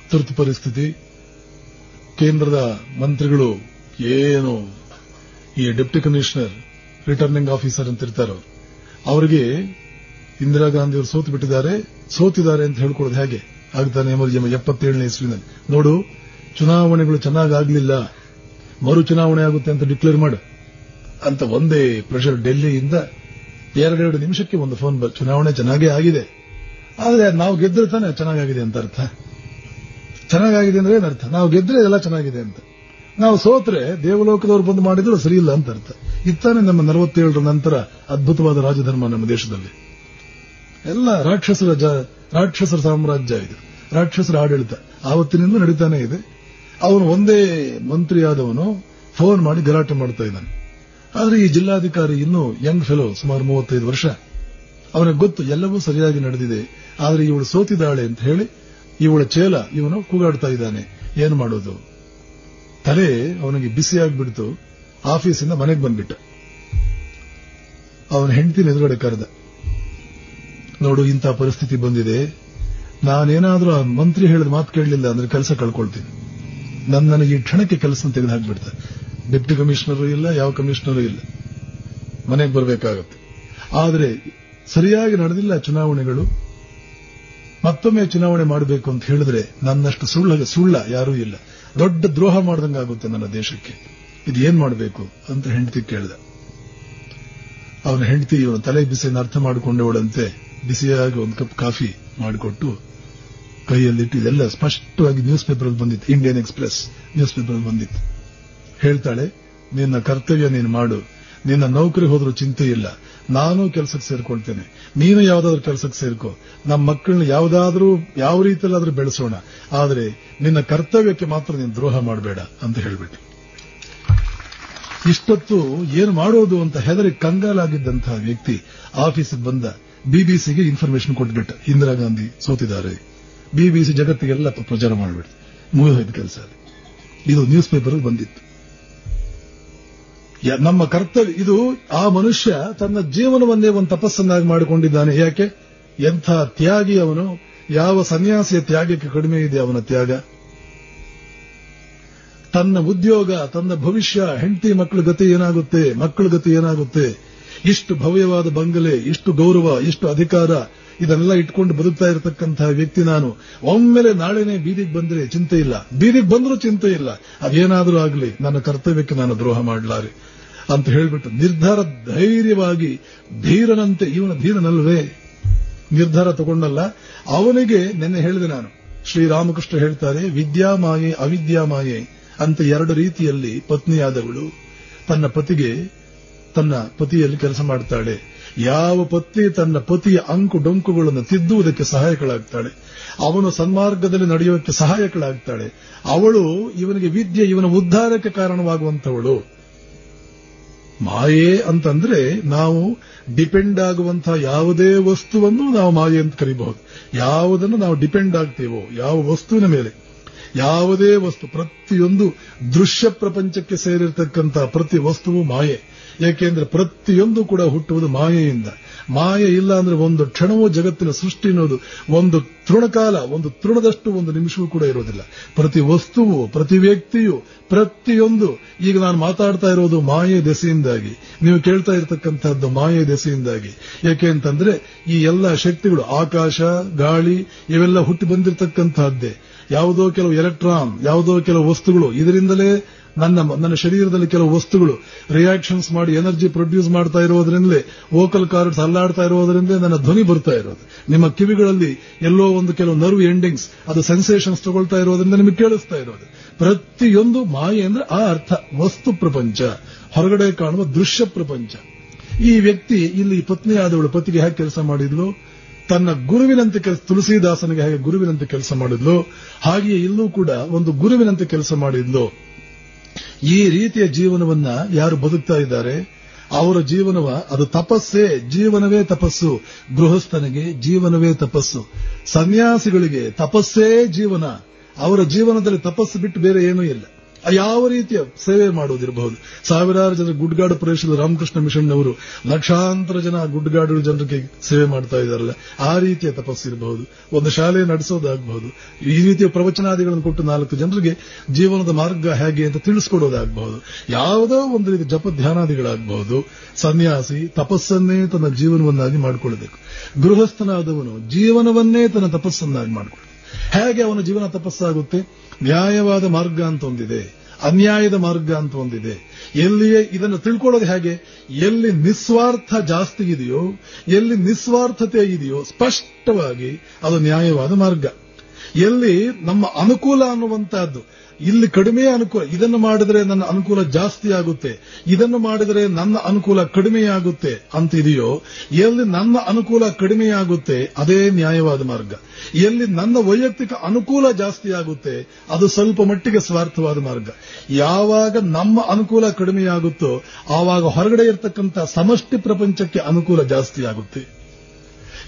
ತುರ್ತು ಪರಿಸ್ಥಿತಿ. ಕೇಂದ್ರದ ಮಂತ್ರಿಗಳು ಏನು ಈ ಡೆಪ್ಟಿ ಕಮಿಷನರ್, ರಿಟರ್ನಿಂಗ್ ಆಫೀಸರ್ ಅಂತ ಇರ್ತಾರೋ ಅವರಿಗೆ ಇಂದಿರಾ ಗಾಂಧಿ ಅವರು ಸೋತಿದ್ದಾರೆ ಅಂತ ಹೇಳ್ಕೊಳ್ಳೋದು ಹೇಗೆ ಆಗ್ತಾನೆ? 77ನೇ ಇಸ್ವಿನಲ್ಲಿ ನೋಡು, ಚುನಾವಣೆಗಳು ಚೆನ್ನಾಗಾಗ್ಲಿಲ್ಲ, ಮರು ಚುನಾವಣೆ ಆಗುತ್ತೆ ಅಂತ ಡಿಕ್ಲೇರ್ ಮಾಡು ಅಂತ ಒಂದೇ ಪ್ರೆಷರ್. ಡೆಲ್ಲಿಯಿಂದ 2 ನಿಮಿಷಕ್ಕೆ ಒಂದು ಫೋನ್ ಚುನಾವಣೆ ಚೆನ್ನಾಗೇ ಆಗಿದೆ, ಆದ್ರೆ ನಾವು ಗೆದ್ರೆ ತಾನೆ ಚೆನ್ನಾಗಿದೆ ಅಂತ ಅರ್ಥ. ಚೆನ್ನಾಗಿದೆ ಅಂದ್ರೆ ಏನರ್ಥ? ನಾವು ಗೆದ್ರೆ ಎಲ್ಲ ಚೆನ್ನಾಗಿದೆ ಅಂತ. ನಾವು ಸೋತ್ರೆ ದೇವಲೋಕದವರು ಬಂದು ಮಾಡಿದ್ರು ಸರಿ ಇಲ್ಲ ಅಂತ ಅರ್ಥ. ಇತ್ತಾನೆ ನಮ್ಮ 47ರ ನಂತರ ಅದ್ಭುತವಾದ ರಾಜಧರ್ಮ ನಮ್ಮ ದೇಶದಲ್ಲಿ. ಎಲ್ಲ ರಾಕ್ಷಸರ ಸಾಮ್ರಾಜ್ಯ ಇದು, ರಾಕ್ಷಸರ ಆಡಳಿತ ಆವತ್ತಿನಿಂದ ನಡೀತಾನೆ ಇದೆ. ಅವನು ಒಂದೇ ಮಂತ್ರಿಯಾದವನು ಫೋನ್ ಮಾಡಿ ಗಲಾಟೆ ಮಾಡ್ತಾ ಇದ್ದಾನೆ. ಆದ್ರೆ ಈ ಜಿಲ್ಲಾಧಿಕಾರಿ ಇನ್ನೂ ಯಂಗ್ ಫೆಲೋ, ಸುಮಾರು 35 ವರ್ಷ. ಅವನಿಗೆ ಗೊತ್ತು ಎಲ್ಲವೂ ಸರಿಯಾಗಿ ನಡೆದಿದೆ, ಆದ್ರೆ ಇವಳು ಸೋತಿದ್ದಾಳೆ ಅಂತ ಹೇಳಿ ಇವಳ ಚೇಲ ಇವನು ಕೂಗಾಡ್ತಾ ಇದ್ದಾನೆ. ಏನು ಮಾಡೋದು? ತಲೆ ಅವನಿಗೆ ಬಿಸಿಯಾಗ್ಬಿಡ್ತು. ಆಫೀಸಿಂದ ಮನೆಗೆ ಬಂದ್ಬಿಟ್ಟ. ಅವನ ಹೆಂಡತಿನ ಎದುರುಗಡೆ ಕರೆದ, ನೋಡು ಇಂಥ ಪರಿಸ್ಥಿತಿ ಬಂದಿದೆ, ನಾನೇನಾದ್ರೂ ಆ ಮಂತ್ರಿ ಹೇಳಿದ ಮಾತು ಕೇಳಲಿಲ್ಲ ಅಂದ್ರೆ ಕೆಲಸ ಕಳ್ಕೊಳ್ತೀನಿ. ನನಗೆ ಈ ಕ್ಷಣಕ್ಕೆ ಕೆಲಸ ತೆಗೆದು ಹಾಕ್ಬಿಡ್ತಾರೆ. ಡೆಪ್ಟಿ ಕಮಿಷನರು ಇಲ್ಲ, ಯಾವ ಕಮಿಷನರು ಇಲ್ಲ, ಮನೆಗೆ ಬರಬೇಕಾಗತ್ತೆ. ಆದ್ರೆ ಸರಿಯಾಗಿ ನಡೆದಿಲ್ಲ ಚುನಾವಣೆಗಳು, ಮತ್ತೊಮ್ಮೆ ಚುನಾವಣೆ ಮಾಡಬೇಕು ಅಂತ ಹೇಳಿದ್ರೆ ನನ್ನಷ್ಟು ಸುಳ್ಳ ಯಾರೂ ಇಲ್ಲ. ದೊಡ್ಡ ದ್ರೋಹ ಮಾಡ್ದಂಗಾಗುತ್ತೆ ನನ್ನ ದೇಶಕ್ಕೆ. ಇದು ಏನ್ ಮಾಡಬೇಕು ಅಂತ ಹೆಂಡತಿ ಕೇಳಿದ. ಅವನ ಹೆಂಡತಿ ಇವನ ತಲೆ ಬಿಸಿಯನ್ನು ಅರ್ಥ ಮಾಡಿಕೊಂಡವಳಂತೆ ಬಿಸಿಯಾಗಿ ಒಂದು ಕಪ್ ಕಾಫಿ ಮಾಡಿಕೊಟ್ಟು ಕೈಯಲ್ಲಿಟ್ಟು, ಇದೆಲ್ಲ ಸ್ಪಷ್ಟವಾಗಿ ನ್ಯೂಸ್ ಪೇಪರ್ ಅಲ್ಲಿ ಬಂದಿತ್ತು, ಇಂಡಿಯನ್ ಎಕ್ಸ್ಪ್ರೆಸ್ ನ್ಯೂಸ್ ಪೇಪರ್ ಅಲ್ಲಿ ಬಂದಿತ್ತು. ಹೇಳ್ತಾಳೆ, ನಿನ್ನ ಕರ್ತವ್ಯ ನೀನು ಮಾಡು, ನಿನ್ನ ನೌಕರಿ ಹೋದ್ರೂ ಚಿಂತೆ ಇಲ್ಲ, ನಾನು ಕೆಲಸಕ್ಕೆ ಸೇರ್ಕೊಳ್ತೇನೆ, ನೀನು ಯಾವ್ದಾದ್ರೂ ಕೆಲಸಕ್ಕೆ ಸೇರ್ಕೋ, ನಮ್ಮ ಮಕ್ಕಳನ್ನ ಯಾವ ರೀತಿಯಲ್ಲಾದ್ರೂ ಬೆಳೆಸೋಣ, ಆದ್ರೆ ನಿನ್ನ ಕರ್ತವ್ಯಕ್ಕೆ ಮಾತ್ರ ನೀನು ದ್ರೋಹ ಮಾಡಬೇಡ ಅಂತ ಹೇಳ್ಬಿಟ್ಟು. ಇಷ್ಟೊತ್ತು ಏನು ಮಾಡೋದು ಅಂತ ಹೆದರಿ ಕಂಗಾಲಾಗಿದ್ದಂತಹ ವ್ಯಕ್ತಿ ಆಫೀಸಿಗೆ ಬಂದ. ಬಿಬಿಸಿಗೆ ಇನ್ಫಾರ್ಮೇಶನ್ ಕೊಟ್ಬಿಟ್ಟ, ಇಂದಿರಾ ಗಾಂಧಿ ಸೋತಿದ್ದಾರೆ. ಬಿಬಿಸಿ ಜಗತ್ತಿಗೆಲ್ಲ ಪ್ರಚಾರ ಮಾಡಿಬಿಟ್ಟು ಮುಗಿದೋಯ್ತು ಕೆಲಸ. ಇದು ನ್ಯೂಸ್ ಪೇಪರ್ ಬಂದಿತ್ತು. ನಮ್ಮ ಕರ್ತವ್ಯ ಇದು. ಆ ಮನುಷ್ಯ ತನ್ನ ಜೀವನವನ್ನೇ ಒಂದು ತಪಸ್ಸನ್ನಾಗಿ ಮಾಡಿಕೊಂಡಿದ್ದಾನೆ. ಯಾಕೆ? ಎಂಥ ತ್ಯಾಗಿ ಅವನು! ಯಾವ ಸನ್ಯಾಸಿಯ ತ್ಯಾಗಕ್ಕೆ ಕಡಿಮೆ ಇದೆ ಅವನ ತ್ಯಾಗ? ತನ್ನ ಉದ್ಯೋಗ, ತನ್ನ ಭವಿಷ್ಯ, ಹೆಂಡತಿ ಮಕ್ಕಳ ಗತಿ ಏನಾಗುತ್ತೆ, ಮಕ್ಕಳ ಗತಿ ಏನಾಗುತ್ತೆ, ಇಷ್ಟು ಭವ್ಯವಾದ ಬಂಗಲೆ, ಇಷ್ಟು ಗೌರವ, ಇಷ್ಟು ಅಧಿಕಾರ, ಇದನ್ನೆಲ್ಲ ಇಟ್ಕೊಂಡು ಬದುಕ್ತಾ ಇರತಕ್ಕಂತಹ ವ್ಯಕ್ತಿ ನಾನು ಒಮ್ಮೆಲೆ ನಾಳೆನೇ ಬೀದಿಗೆ ಬಂದ್ರೆ ಚಿಂತೆ ಇಲ್ಲ, ಬೀದಿಗೆ ಬಂದ್ರೂ ಚಿಂತೆ ಇಲ್ಲ, ಅದೇನಾದ್ರೂ ಆಗಲಿ ನನ್ನ ಕರ್ತವ್ಯಕ್ಕೆ ನಾನು ದ್ರೋಹ ಮಾಡಲಾರೆ ಅಂತ ಹೇಳ್ಬಿಟ್ಟು ನಿರ್ಧಾರ ಧೈರ್ಯವಾಗಿ ಧೀರನಂತೆ, ಇವನ ಧೀರನಲ್ವೇ ನಿರ್ಧಾರ ತಗೊಂಡಲ್ಲ. ಅವನಿಗೆ ನಿನ್ನೆ ಹೇಳಿದೆ ನಾನು, ಶ್ರೀರಾಮಕೃಷ್ಣ ಹೇಳ್ತಾರೆ, ವಿದ್ಯಾಮಾಯೆ ಅವಿದ್ಯಾಮಾಯೆ ಅಂತ ಎರಡು ರೀತಿಯಲ್ಲಿ ಪತ್ನಿಯಾದವಳು ತನ್ನ ಪತಿಯಲ್ಲಿ ಕೆಲಸ ಮಾಡ್ತಾಳೆ. ಯಾವ ಪತ್ನಿ ತನ್ನ ಪತಿಯ ಅಂಕು ಡೊಂಕುಗಳನ್ನು ತಿದ್ದುವುದಕ್ಕೆ ಸಹಾಯಕಳಾಗ್ತಾಳೆ, ಅವನು ಸನ್ಮಾರ್ಗದಲ್ಲಿ ನಡೆಯುವುದಕ್ಕೆ ಸಹಾಯಕಳಾಗ್ತಾಳೆ, ಅವಳು ಇವನಿಗೆ ವಿದ್ಯೆ, ಇವನ ಉದ್ಧಾರಕ್ಕೆ ಕಾರಣವಾಗುವಂತವಳು. ಮಾಯೆ ಅಂತಂದ್ರೆ ನಾವು ಡಿಪೆಂಡ್ ಆಗುವಂತಹ ಯಾವುದೇ ವಸ್ತುವನ್ನು ನಾವು ಮಾಯೆ ಅಂತ ಕರೀಬಹುದು. ಯಾವುದನ್ನು ನಾವು ಡಿಪೆಂಡ್ ಆಗ್ತೀವೋ, ಯಾವ ವಸ್ತುವಿನ ಮೇಲೆ, ಯಾವುದೇ ವಸ್ತು, ಪ್ರತಿಯೊಂದು ದೃಶ್ಯ ಪ್ರಪಂಚಕ್ಕೆ ಸೇರಿರ್ತಕ್ಕಂತಹ ಪ್ರತಿ ವಸ್ತುವು ಮಾಯೆ. ಏಕೆಂದ್ರೆ ಪ್ರತಿಯೊಂದು ಕೂಡ ಹುಟ್ಟುವುದು ಮಾಯೆಯಿಂದ. ಮಾಯೆ ಇಲ್ಲ ಅಂದ್ರೆ ಒಂದು ಕ್ಷಣವೂ ಜಗತ್ತಿನ ಸೃಷ್ಟಿ ಅನ್ನೋದು ಒಂದು ತೃಣಕಾಲ, ಒಂದು ತೃಣದಷ್ಟು ಒಂದು ನಿಮಿಷವೂ ಕೂಡ ಇರೋದಿಲ್ಲ. ಪ್ರತಿ ವಸ್ತುವು, ಪ್ರತಿ ವ್ಯಕ್ತಿಯು, ಪ್ರತಿಯೊಂದು, ಈಗ ನಾನು ಮಾತಾಡ್ತಾ ಇರೋದು ಮಾಯೆ ದೆಸೆಯಿಂದಾಗಿ, ನೀವು ಕೇಳ್ತಾ ಇರತಕ್ಕಂತಹದ್ದು ಮಾಯೆ ದೆಸೆಯಿಂದಾಗಿ. ಯಾಕೆ ಅಂತಂದ್ರೆ ಈ ಎಲ್ಲ ಶಕ್ತಿಗಳು, ಆಕಾಶ, ಗಾಳಿ, ಇವೆಲ್ಲ ಹುಟ್ಟಿ ಬಂದಿರತಕ್ಕಂತಹದ್ದೇ. ಯಾವುದೋ ಕೆಲವು ಎಲೆಕ್ಟ್ರಾನ್, ಯಾವುದೋ ಕೆಲವು ವಸ್ತುಗಳು, ಇದರಿಂದಲೇ ನನ್ನ ಶರೀರದಲ್ಲಿ ಕೆಲವು ವಸ್ತುಗಳು ರಿಯಾಕ್ಷನ್ಸ್ ಮಾಡಿ ಎನರ್ಜಿ ಪ್ರೊಡ್ಯೂಸ್ ಮಾಡ್ತಾ ಇರೋದ್ರಿಂದಲೇ, ವೋಕಲ್ ಕಾರ್ಡ್ಸ್ ಅಲ್ಲಾಡ್ತಾ ಇರೋದ್ರಿಂದ ನನ್ನ ಧ್ವನಿ ಬರ್ತಾ ಇರೋದು. ನಿಮ್ಮ ಕಿವಿಗಳಲ್ಲಿ ಎಲ್ಲೋ ಒಂದು ಕೆಲವು ನರ್ವ್ ಎಂಡಿಂಗ್ಸ್, ಅದು ಸೆನ್ಸೇಷನ್ಸ್ ತಗೊಳ್ತಾ ಇರೋದ್ರಿಂದ ನಿಮಗೆ ಕೇಳಿಸ್ತಾ ಇರೋದು. ಪ್ರತಿಯೊಂದು ಮಾಯೆ ಅಂದ್ರೆ ಆ ಅರ್ಥ. ವಸ್ತು ಪ್ರಪಂಚ, ಹೊರಗಡೆ ಕಾಣುವ ದೃಶ್ಯ ಪ್ರಪಂಚ. ಈ ವ್ಯಕ್ತಿ ಇಲ್ಲಿ ಪತ್ನಿಯಾದವಳು ಪತಿಗೆ ಹೇಗೆ ಕೆಲಸ ಮಾಡಿದ್ಲು, ತನ್ನ ಗುರುವಿನಂತೆ ತುಳಸಿದಾಸನಿಗೆ ಹೇಗೆ ಗುರುವಿನಂತೆ ಕೆಲಸ ಮಾಡಿದ್ಲು, ಹಾಗೆಯೇ ಇಲ್ಲೂ ಕೂಡ ಒಂದು ಗುರುವಿನಂತೆ ಕೆಲಸ ಮಾಡಿದ್ಲು. ಈ ರೀತಿಯ ಜೀವನವನ್ನ ಯಾರು ಬದುಕ್ತಾ ಇದ್ದಾರೆ ಅವರ ಜೀವನವ ಅದು ತಪಸ್ಸೇ, ಜೀವನವೇ ತಪಸ್ಸು. ಗೃಹಸ್ಥನಿಗೆ ಜೀವನವೇ ತಪಸ್ಸು, ಸನ್ಯಾಸಿಗಳಿಗೆ ತಪಸ್ಸೇ ಜೀವನ. ಅವರ ಜೀವನದಲ್ಲಿ ತಪಸ್ಸು ಬಿಟ್ಟು ಬೇರೆ ಏನೂ ಇಲ್ಲ. ಯಾವ ರೀತಿಯ ಸೇವೆ ಮಾಡುವುದಿರಬಹುದು. ಸಾವಿರಾರು ಜನ ಗುಡ್ಗಾಡು ಪ್ರದೇಶದ ರಾಮಕೃಷ್ಣ ಮಿಷನ್ ಅವರು ಲಕ್ಷಾಂತರ ಜನ ಗುಡ್ಗಾಡು ಜನರಿಗೆ ಸೇವೆ ಮಾಡ್ತಾ ಇದ್ದಾರಲ್ಲ, ಆ ರೀತಿಯ ತಪಸ್ಸು ಇರಬಹುದು. ಒಂದು ಶಾಲೆ ನಡೆಸೋದಾಗಬಹುದು, ಈ ರೀತಿಯ ಪ್ರವಚನಾದಿಗಳನ್ನು ಕೊಟ್ಟು 4 ಜನರಿಗೆ ಜೀವನದ ಮಾರ್ಗ ಹೇಗೆ ಅಂತ ತಿಳಿಸ್ಕೊಡೋದಾಗಬಹುದು, ಯಾವುದೋ ಒಂದು ರೀತಿ ಜಪ ಧ್ಯಾನಾದಿಗಳಾಗಬಹುದು. ಸನ್ಯಾಸಿ ತಪಸ್ಸನ್ನೇ ತನ್ನ ಜೀವನವನ್ನಾಗಿ ಮಾಡಿಕೊಳ್ಳಬೇಕು. ಗೃಹಸ್ಥನಾದವನು ಜೀವನವನ್ನೇ ತನ್ನ ತಪಸ್ಸನ್ನಾಗಿ ಮಾಡಿಕೊಳ್ಳಬೇಕು. ಹೇಗೆ ಅವನ ಜೀವನ ತಪಸ್ಸಾಗುತ್ತೆ? ನ್ಯಾಯವಾದ ಮಾರ್ಗ ಅಂತ ಒಂದಿದೆ, ಅನ್ಯಾಯದ ಮಾರ್ಗ ಅಂತ ಒಂದಿದೆ. ಎಲ್ಲಿಯೇ ಇದನ್ನು ತಿಳ್ಕೊಳ್ಳೋದು ಹೇಗೆ? ಎಲ್ಲಿ ನಿಸ್ವಾರ್ಥ ಜಾಸ್ತಿ ಇದೆಯೋ, ಎಲ್ಲಿ ನಿಸ್ವಾರ್ಥತೆ ಇದೆಯೋ ಸ್ಪಷ್ಟವಾಗಿ ಅದು ನ್ಯಾಯವಾದ ಮಾರ್ಗ. ಎಲ್ಲಿ ನಮ್ಮ ಅನುಕೂಲ ಅನ್ನುವಂತಹದ್ದು, ಇಲ್ಲಿ ಕಡಿಮೆ ಅನುಕೂಲ, ಇದನ್ನು ಮಾಡಿದರೆ ನನ್ನ ಅನುಕೂಲ ಜಾಸ್ತಿ ಆಗುತ್ತೆ, ಇದನ್ನು ಮಾಡಿದರೆ ನನ್ನ ಅನುಕೂಲ ಕಡಿಮೆಯಾಗುತ್ತೆ ಅಂತ ಇದೆಯೋ, ಎಲ್ಲಿ ನನ್ನ ಅನುಕೂಲ ಕಡಿಮೆಯಾಗುತ್ತೆ ಅದೇ ನ್ಯಾಯವಾದ ಮಾರ್ಗ. ಎಲ್ಲಿ ನನ್ನ ವೈಯಕ್ತಿಕ ಅನುಕೂಲ ಜಾಸ್ತಿ ಆಗುತ್ತೆ ಅದು ಸ್ವಲ್ಪ ಮಟ್ಟಿಗೆ ಸ್ವಾರ್ಥವಾದ ಮಾರ್ಗ. ಯಾವಾಗ ನಮ್ಮ ಅನುಕೂಲ ಕಡಿಮೆಯಾಗುತ್ತೋ ಆವಾಗ ಹೊರಗಡೆ ಇರತಕ್ಕಂಥ ಸಮಷ್ಟಿ ಪ್ರಪಂಚಕ್ಕೆ ಅನುಕೂಲ ಜಾಸ್ತಿ ಆಗುತ್ತೆ.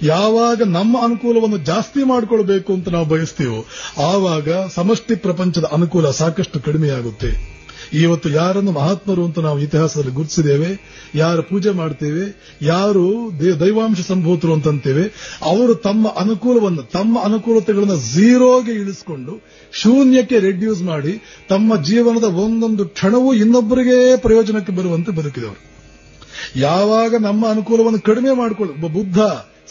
ಯಾವಾಗ ನಮ್ಮ ಅನುಕೂಲವನ್ನು ಜಾಸ್ತಿ ಮಾಡಿಕೊಳ್ಬೇಕು ಅಂತ ನಾವು ಬಯಸ್ತೀವೋ ಆವಾಗ ಸಮಷ್ಟಿ ಪ್ರಪಂಚದ ಅನುಕೂಲ ಸಾಕಷ್ಟು ಕಡಿಮೆಯಾಗುತ್ತೆ. ಇವತ್ತು ಯಾರನ್ನು ಮಹಾತ್ಮರು ಅಂತ ನಾವು ಇತಿಹಾಸದಲ್ಲಿ ಗುರುತಿಸಿದ್ದೇವೆ, ಯಾರು ಪೂಜೆ ಮಾಡ್ತೇವೆ, ಯಾರು ದೈವಾಂಶ ಸಂಭೂತರು ಅಂತಂತೇವೆ, ಅವರು ತಮ್ಮ ಅನುಕೂಲತೆಗಳನ್ನು ಝೀರೋಗೆ ಇಳಿಸಿಕೊಂಡು ಶೂನ್ಯಕ್ಕೆ ರೆಡ್ಯೂಸ್ ಮಾಡಿ ತಮ್ಮ ಜೀವನದ ಒಂದೊಂದು ಕ್ಷಣವೂ ಇನ್ನೊಬ್ಬರಿಗೆ ಪ್ರಯೋಜನಕ್ಕೆ ಬರುವಂತೆ ಬದುಕಿದವರು. ಯಾವಾಗ ನಮ್ಮ ಅನುಕೂಲವನ್ನು ಕಡಿಮೆ ಮಾಡಿಕೊಳ್ಳ ಬುದ್ಧ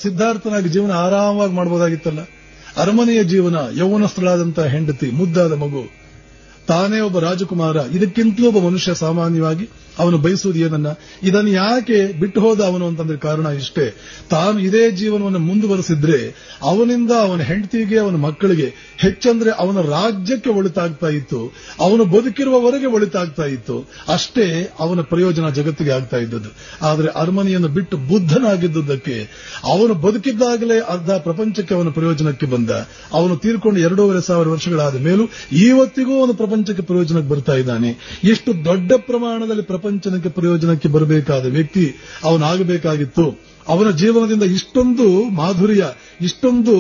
ಸಿದ್ಧಾರ್ಥನಾಗಿ ಜೀವನ ಆರಾಮವಾಗಿ ಮಾಡಬಹುದಾಗಿತ್ತಲ್ಲ. ಅರಮನೆಯ ಜೀವನ, ಯೌವನಸ್ಥಳಾದಂತಹ ಹೆಂಡತಿ, ಮುದ್ದಾದ ಮಗು, ತಾನೇ ಒಬ್ಬ ರಾಜಕುಮಾರ, ಇದಕ್ಕಿಂತಲೂ ಒಬ್ಬ ಮನುಷ್ಯ ಸಾಮಾನ್ಯವಾಗಿ ಅವನು ಬಯಸುವುದು ಏನನ್ನ? ಇದನ್ನು ಯಾಕೆ ಬಿಟ್ಟು ಹೋದ ಅವನು ಅಂತಂದ್ರೆ ಕಾರಣ ಇಷ್ಟೇ, ತಾನು ಇದೇ ಜೀವನವನ್ನು ಮುಂದುವರೆಸಿದ್ರೆ ಅವನಿಂದ ಅವನ ಹೆಂಡತಿಗೆ, ಅವನ ಮಕ್ಕಳಿಗೆ, ಹೆಚ್ಚಂದ್ರೆ ಅವನ ರಾಜ್ಯಕ್ಕೆ ಒಳಿತಾಗ್ತಾ ಇತ್ತು, ಅವನು ಬದುಕಿರುವವರೆಗೆ ಒಳಿತಾಗ್ತಾ ಇತ್ತು, ಅಷ್ಟೇ ಅವನ ಪ್ರಯೋಜನ ಜಗತ್ತಿಗೆ ಆಗ್ತಾ ಇದ್ದದ್ದು. ಆದರೆ ಅರಮನೆಯನ್ನು ಬಿಟ್ಟು ಬುದ್ಧನಾಗಿದ್ದುದಕ್ಕೆ ಅವನು ಬದುಕಿದ್ದಾಗಲೇ ಅರ್ಧ ಪ್ರಪಂಚಕ್ಕೆ ಅವನ ಪ್ರಯೋಜನಕ್ಕೆ ಬಂದ. ಅವನು ತೀರ್ಕೊಂಡು 2500 ವರ್ಷಗಳಾದ ಮೇಲೂ ಇವತ್ತಿಗೂ ಅವನು ಪ್ರಪಂಚಕ್ಕೆ ಪ್ರಯೋಜನಕ್ಕೆ ಬರ್ತಾ ಇದ್ದಾನೆ. ಎಷ್ಟು ದೊಡ್ಡ ಪ್ರಮಾಣದಲ್ಲಿ ಪ್ರಪಂಚಕ್ಕೆ ಪ್ರಯೋಜನಕ್ಕೆ ಬರಬೇಕಾದ ವ್ಯಕ್ತಿ ಅವನಾಗಬೇಕಾಗಿತ್ತು. ಅವನ ಜೀವನದಿಂದ ಇಷ್ಟೊಂದು ಮಾಧುರ್ಯ, ಇಷ್ಟೊಂದು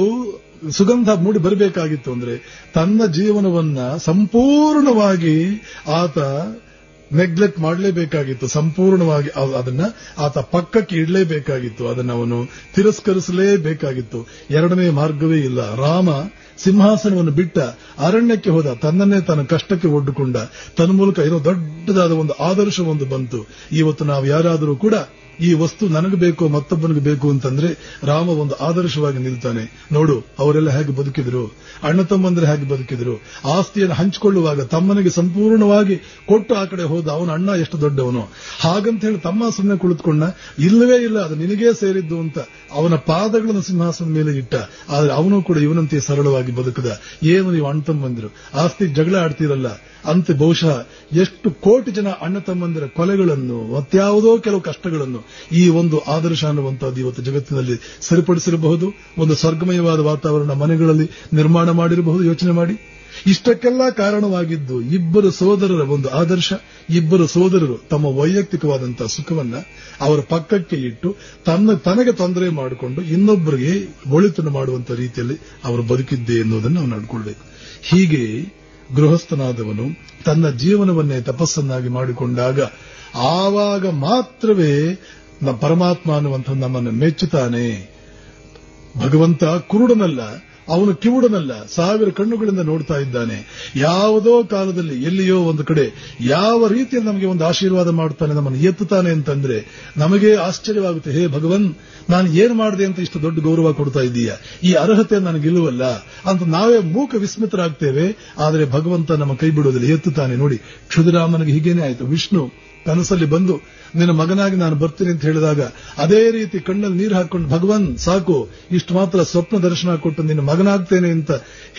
ಸುಗಂಧ ಮೂಡಿ ಬರಬೇಕಾಗಿತ್ತು ಅಂದ್ರೆ ತನ್ನ ಜೀವನವನ್ನ ಸಂಪೂರ್ಣವಾಗಿ ಆತ ನೆಗ್ಲೆಕ್ಟ್ ಮಾಡಲೇಬೇಕಾಗಿತ್ತು, ಸಂಪೂರ್ಣವಾಗಿ ಅದನ್ನ ಆತ ಪಕ್ಕಕ್ಕೆ ಇಡಲೇಬೇಕಾಗಿತ್ತು, ಅದನ್ನು ಅವನು ತಿರಸ್ಕರಿಸಲೇಬೇಕಾಗಿತ್ತು. ಎರಡನೇ ಮಾರ್ಗವೇ ಇಲ್ಲ. ರಾಮ ಸಿಂಹಾಸನವನ್ನು ಬಿಟ್ಟ ಅರಣ್ಯಕ್ಕೆ ಹೋದ, ತನ್ನನ್ನೇ ತನ್ನ ಕಷ್ಟಕ್ಕೆ ಒಡ್ಡುಕೊಂಡ, ತನ್ನ ಮೂಲಕ ಏನೋ ದೊಡ್ಡದಾದ ಒಂದು ಆದರ್ಶವೊಂದು ಬಂತು. ಇವತ್ತು ನಾವು ಯಾರಾದರೂ ಕೂಡ ಈ ವಸ್ತು ನನಗೆ ಬೇಕು ಮತ್ತೊಬ್ಬನಿಗೆ ಬೇಕು ಅಂತಂದ್ರೆ ರಾಮ ಒಂದು ಆದರ್ಶವಾಗಿ ನಿಲ್ತಾನೆ. ನೋಡು ಅವರೆಲ್ಲ ಹೇಗೆ ಬದುಕಿದ್ರು, ಅಣ್ಣ ತಮ್ಮಂದ್ರೆ ಹೇಗೆ ಬದುಕಿದ್ರು, ಆಸ್ತಿಯನ್ನು ಹಂಚಿಕೊಳ್ಳುವಾಗ ತಮ್ಮನಿಗೆ ಸಂಪೂರ್ಣವಾಗಿ ಕೊಟ್ಟು ಆ ಕಡೆ ಹೋದ ಅವನ ಅಣ್ಣ ಎಷ್ಟು ದೊಡ್ಡವನು, ಹಾಗಂತ ಹೇಳಿ ತಮ್ಮ ಸುಮ್ಮನೆ ಕುಳಿತುಕೊಂಡ, ಇಲ್ಲವೇ ಇಲ್ಲ ಅದು ನಿನಗೇ ಸೇರಿದ್ದು ಅಂತ ಅವನ ಪಾದಗಳನ್ನು ಸಿಂಹಾಸನದ ಮೇಲೆ ಇಟ್ಟ. ಆದ್ರೆ ಅವನು ಕೂಡ ಇವನಂತೆ ಸರಳವಾಗಿ ಬದುಕದ. ಏನು ನೀವು ಅಣ್ಣ ತಮ್ಮಂದಿರು ಆಸ್ತಿ ಜಗಳ ಆಡ್ತೀರಲ್ಲ ಅಂತೆ ಬಹುಶಃ ಎಷ್ಟು ಕೋಟಿ ಜನ ಅಣ್ಣ ತಮ್ಮಂದಿರ ಕೊಲೆಗಳನ್ನು ಮತ್ಯಾವುದೋ ಕೆಲವು ಕಷ್ಟಗಳನ್ನು ಈ ಒಂದು ಆದರ್ಶ ಅನ್ನುವಂಥದ್ದು ಇವತ್ತು ಜಗತ್ತಿನಲ್ಲಿ ಸರಿಪಡಿಸಿರಬಹುದು. ಒಂದು ಸ್ವರ್ಗಮಯವಾದ ವಾತಾವರಣ ಮನೆಗಳಲ್ಲಿ ನಿರ್ಮಾಣ ಮಾಡಿರಬಹುದು. ಯೋಚನೆ ಮಾಡಿ. ಇಷ್ಟಕ್ಕೆಲ್ಲ ಕಾರಣವಾಗಿದ್ದು ಇಬ್ಬರು ಸೋದರರ ಒಂದು ಆದರ್ಶ. ಇಬ್ಬರು ಸೋದರರು ತಮ್ಮ ವೈಯಕ್ತಿಕವಾದಂತಹ ಸುಖವನ್ನ ಅವರ ಪಕ್ಕಕ್ಕೆ ಇಟ್ಟು ತನಗೆ ತೊಂದರೆ ಮಾಡಿಕೊಂಡು ಇನ್ನೊಬ್ಬರಿಗೆ ಒಳಿತನ್ನು ಮಾಡುವಂತಹ ರೀತಿಯಲ್ಲಿ ಅವರು ಬದುಕಿದ್ದೆ ಎನ್ನುವುದನ್ನು ನಾವು ನಡ್ಕೊಳ್ಬೇಕು. ಹೀಗೆ ಗೃಹಸ್ಥನಾದವನು ತನ್ನ ಜೀವನವನ್ನೇ ತಪಸ್ಸನ್ನಾಗಿ ಮಾಡಿಕೊಂಡಾಗ ಆವಾಗ ಮಾತ್ರವೇ ಪರಮಾತ್ಮ ಅನ್ನುವಂಥ ನಮ್ಮನ್ನು ಮೆಚ್ಚುತ್ತಾನೆ. ಭಗವಂತ ಕುರುಡನಲ್ಲ, ಅವನು ಕಿವುಡನಲ್ಲ, 1000 ಕಣ್ಣುಗಳಿಂದ ನೋಡ್ತಾ ಇದ್ದಾನೆ. ಯಾವುದೋ ಕಾಲದಲ್ಲಿ ಎಲ್ಲಿಯೋ ಒಂದು ಕಡೆ ಯಾವ ರೀತಿಯಲ್ಲಿ ನಮಗೆ ಒಂದು ಆಶೀರ್ವಾದ ಮಾಡುತ್ತಾನೆ, ನಮ್ಮನ್ನು ಎತ್ತುತ್ತಾನೆ ಅಂತಂದ್ರೆ ನಮಗೆ ಆಶ್ಚರ್ಯವಾಗುತ್ತೆ. ಹೇ ಭಗವನ್, ನಾನು ಏನ್ ಮಾಡಿದೆ ಅಂತ ಇಷ್ಟು ದೊಡ್ಡ ಗೌರವ ಕೊಡ್ತಾ ಇದ್ದೀಯ, ಈ ಅರ್ಹತೆ ನನಗಿಲ್ಲವಲ್ಲ ಅಂತ ನಾವೇ ಮೂಕ ವಿಸ್ಮಿತರಾಗ್ತೇವೆ. ಆದರೆ ಭಗವಂತ ನಮ್ಮ ಕೈ ಬಿಡುವುದಿಲ್ಲ, ಎತ್ತುತ್ತಾನೆ. ನೋಡಿ, ಕ್ಷುದಿರಾಮನಿಗೆ ಹೀಗೇನೆ ಆಯಿತು. ವಿಷ್ಣು ಕನಸಲ್ಲಿ ಬಂದು ನಿನ್ನ ಮಗನಾಗಿ ನಾನು ಬರ್ತೀನಿ ಅಂತ ಹೇಳಿದಾಗ ಅದೇ ರೀತಿ ಕಣ್ಣಲ್ಲಿ ನೀರು ಹಾಕೊಂಡು, ಭಗವಾನ್ ಸಾಕು, ಇಷ್ಟು ಮಾತ್ರ ಸ್ವಪ್ನ ದರ್ಶನ ಕೊಟ್ಟು ನಿನ್ನ ಮಗನಾಗ್ತೇನೆ ಅಂತ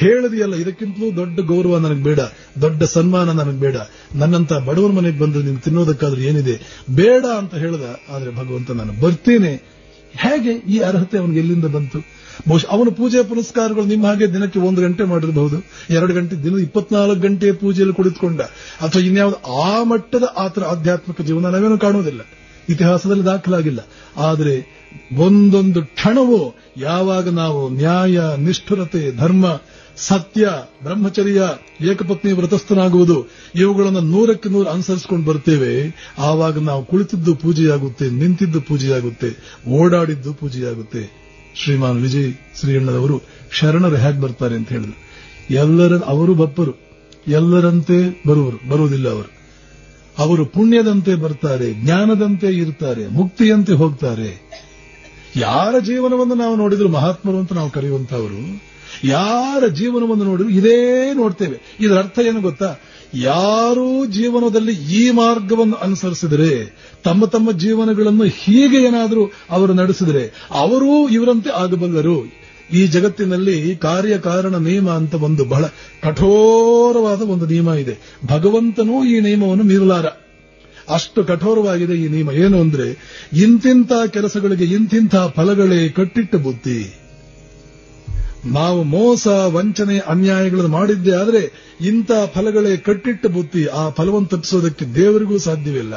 ಹೇಳಿದೆಯಲ್ಲ, ಇದಕ್ಕಿಂತಲೂ ದೊಡ್ಡ ಗೌರವ ನನಗೆ ಬೇಡ, ದೊಡ್ಡ ಸನ್ಮಾನ ನನಗೆ ಬೇಡ, ನನ್ನಂತ ಬಡವರ ಮನೆಗೆ ಬಂದ್ರೆ ನೀನು ತಿನ್ನೋದಕ್ಕಾದ್ರೂ ಏನಿದೆ ಬೇಡ ಅಂತ ಹೇಳ್ದ. ಆದ್ರೆ ಭಗವಂತ ನಾನು ಬರ್ತೀನಿ. ಹೇಗೆ ಈ ಅರ್ಹತೆ ಅವನಿಗೆ ಎಲ್ಲಿಂದ ಬಂತು? ಅವನ ಪೂಜೆ ಪುನಸ್ಕಾರಗಳು ನಿಮ್ಮ ಹಾಗೆ ದಿನಕ್ಕೆ 1 ಗಂಟೆ ಮಾಡಿರಬಹುದು, 2 ಗಂಟೆ, ದಿನದ 24 ಗಂಟೆ ಪೂಜೆಯಲ್ಲಿ ಕುಳಿತುಕೊಂಡ ಅಥವಾ ಇನ್ಯಾವುದು ಆ ಮಟ್ಟದ ಆತರ ಆಧ್ಯಾತ್ಮಿಕ ಜೀವನ ನಾವೇನೂ ಕಾಣುವುದಿಲ್ಲ, ಇತಿಹಾಸದಲ್ಲಿ ದಾಖಲಾಗಿಲ್ಲ. ಆದರೆ ಒಂದೊಂದು ಕ್ಷಣವೂ ಯಾವಾಗ ನಾವು ನ್ಯಾಯ, ನಿಷ್ಠುರತೆ, ಧರ್ಮ, ಸತ್ಯ, ಬ್ರಹ್ಮಚರ್ಯ, ಏಕಪತ್ನಿ ವ್ರತಸ್ಥನಾಗುವುದು ಇವುಗಳನ್ನು 100ಕ್ಕೆ 100 ಅನುಸರಿಸಿಕೊಂಡು ಬರ್ತೇವೆ, ಆವಾಗ ನಾವು ಕುಳಿತಿದ್ದು ಪೂಜೆಯಾಗುತ್ತೆ, ನಿಂತಿದ್ದು ಪೂಜೆಯಾಗುತ್ತೆ, ಓಡಾಡಿದ್ದು ಪೂಜೆಯಾಗುತ್ತೆ. ಶ್ರೀಮಾನ್ ವಿಜಯ್ ಶ್ರೀಯಣ್ಣನವರು ಶರಣರು ಹೇಗೆ ಬರ್ತಾರೆ ಅಂತ ಹೇಳಿದ್ರು. ಅವರು ಬಪ್ಪರು, ಎಲ್ಲರಂತೆ ಬರುವುದಿಲ್ಲ. ಅವರು ಪುಣ್ಯದಂತೆ ಬರ್ತಾರೆ, ಜ್ಞಾನದಂತೆ ಇರ್ತಾರೆ, ಮುಕ್ತಿಯಂತೆ ಹೋಗ್ತಾರೆ. ಯಾರ ಜೀವನವನ್ನು ನಾವು ನೋಡಿದ್ರು ಮಹಾತ್ಮರು ಅಂತ ನಾವು ಕರೆಯುವಂತವರು, ಯಾರ ಜೀವನವನ್ನು ನೋಡಿದ್ರು ಇದೇ ನೋಡ್ತೇವೆ. ಇದರ ಅರ್ಥ ಏನು ಗೊತ್ತಾ? ಯಾರೂ ಜೀವನದಲ್ಲಿ ಈ ಮಾರ್ಗವನ್ನು ಅನುಸರಿಸಿದರೆ, ತಮ್ಮ ತಮ್ಮ ಜೀವನಗಳನ್ನು ಹೀಗೆ ಏನಾದರೂ ಅವರು ನಡೆಸಿದರೆ ಅವರೂ ಇವರಂತೆ ಆಗಬಲ್ಲರು. ಈ ಜಗತ್ತಿನಲ್ಲಿ ಕಾರ್ಯಕಾರಣ ನಿಯಮ ಅಂತ ಒಂದು ಬಹಳ ಕಠೋರವಾದ ಒಂದು ನಿಯಮ ಇದೆ. ಭಗವಂತನೂ ಈ ನಿಯಮವನ್ನು ಮೀರಲಾರ, ಅಷ್ಟು ಕಠೋರವಾಗಿದೆ ಈ ನಿಯಮ. ಏನು ಅಂದ್ರೆ, ಇಂತಿಂಥ ಕೆಲಸಗಳಿಗೆ ಇಂತಿಂಥ ಫಲಗಳೇ ಕಟ್ಟಿಟ್ಟ ಬುದ್ಧಿ. ನಾವು ಮೋಸ, ವಂಚನೆ, ಅನ್ಯಾಯಗಳನ್ನು ಮಾಡಿದ್ದೇ ಆದರೆ ಇಂಥ ಫಲಗಳೇ ಕಟ್ಟಿಟ್ಟ ಬುದ್ಧಿ. ಆ ಫಲವನ್ನು ತಪ್ಪಿಸೋದಕ್ಕೆ ದೇವರಿಗೂ ಸಾಧ್ಯವಿಲ್ಲ.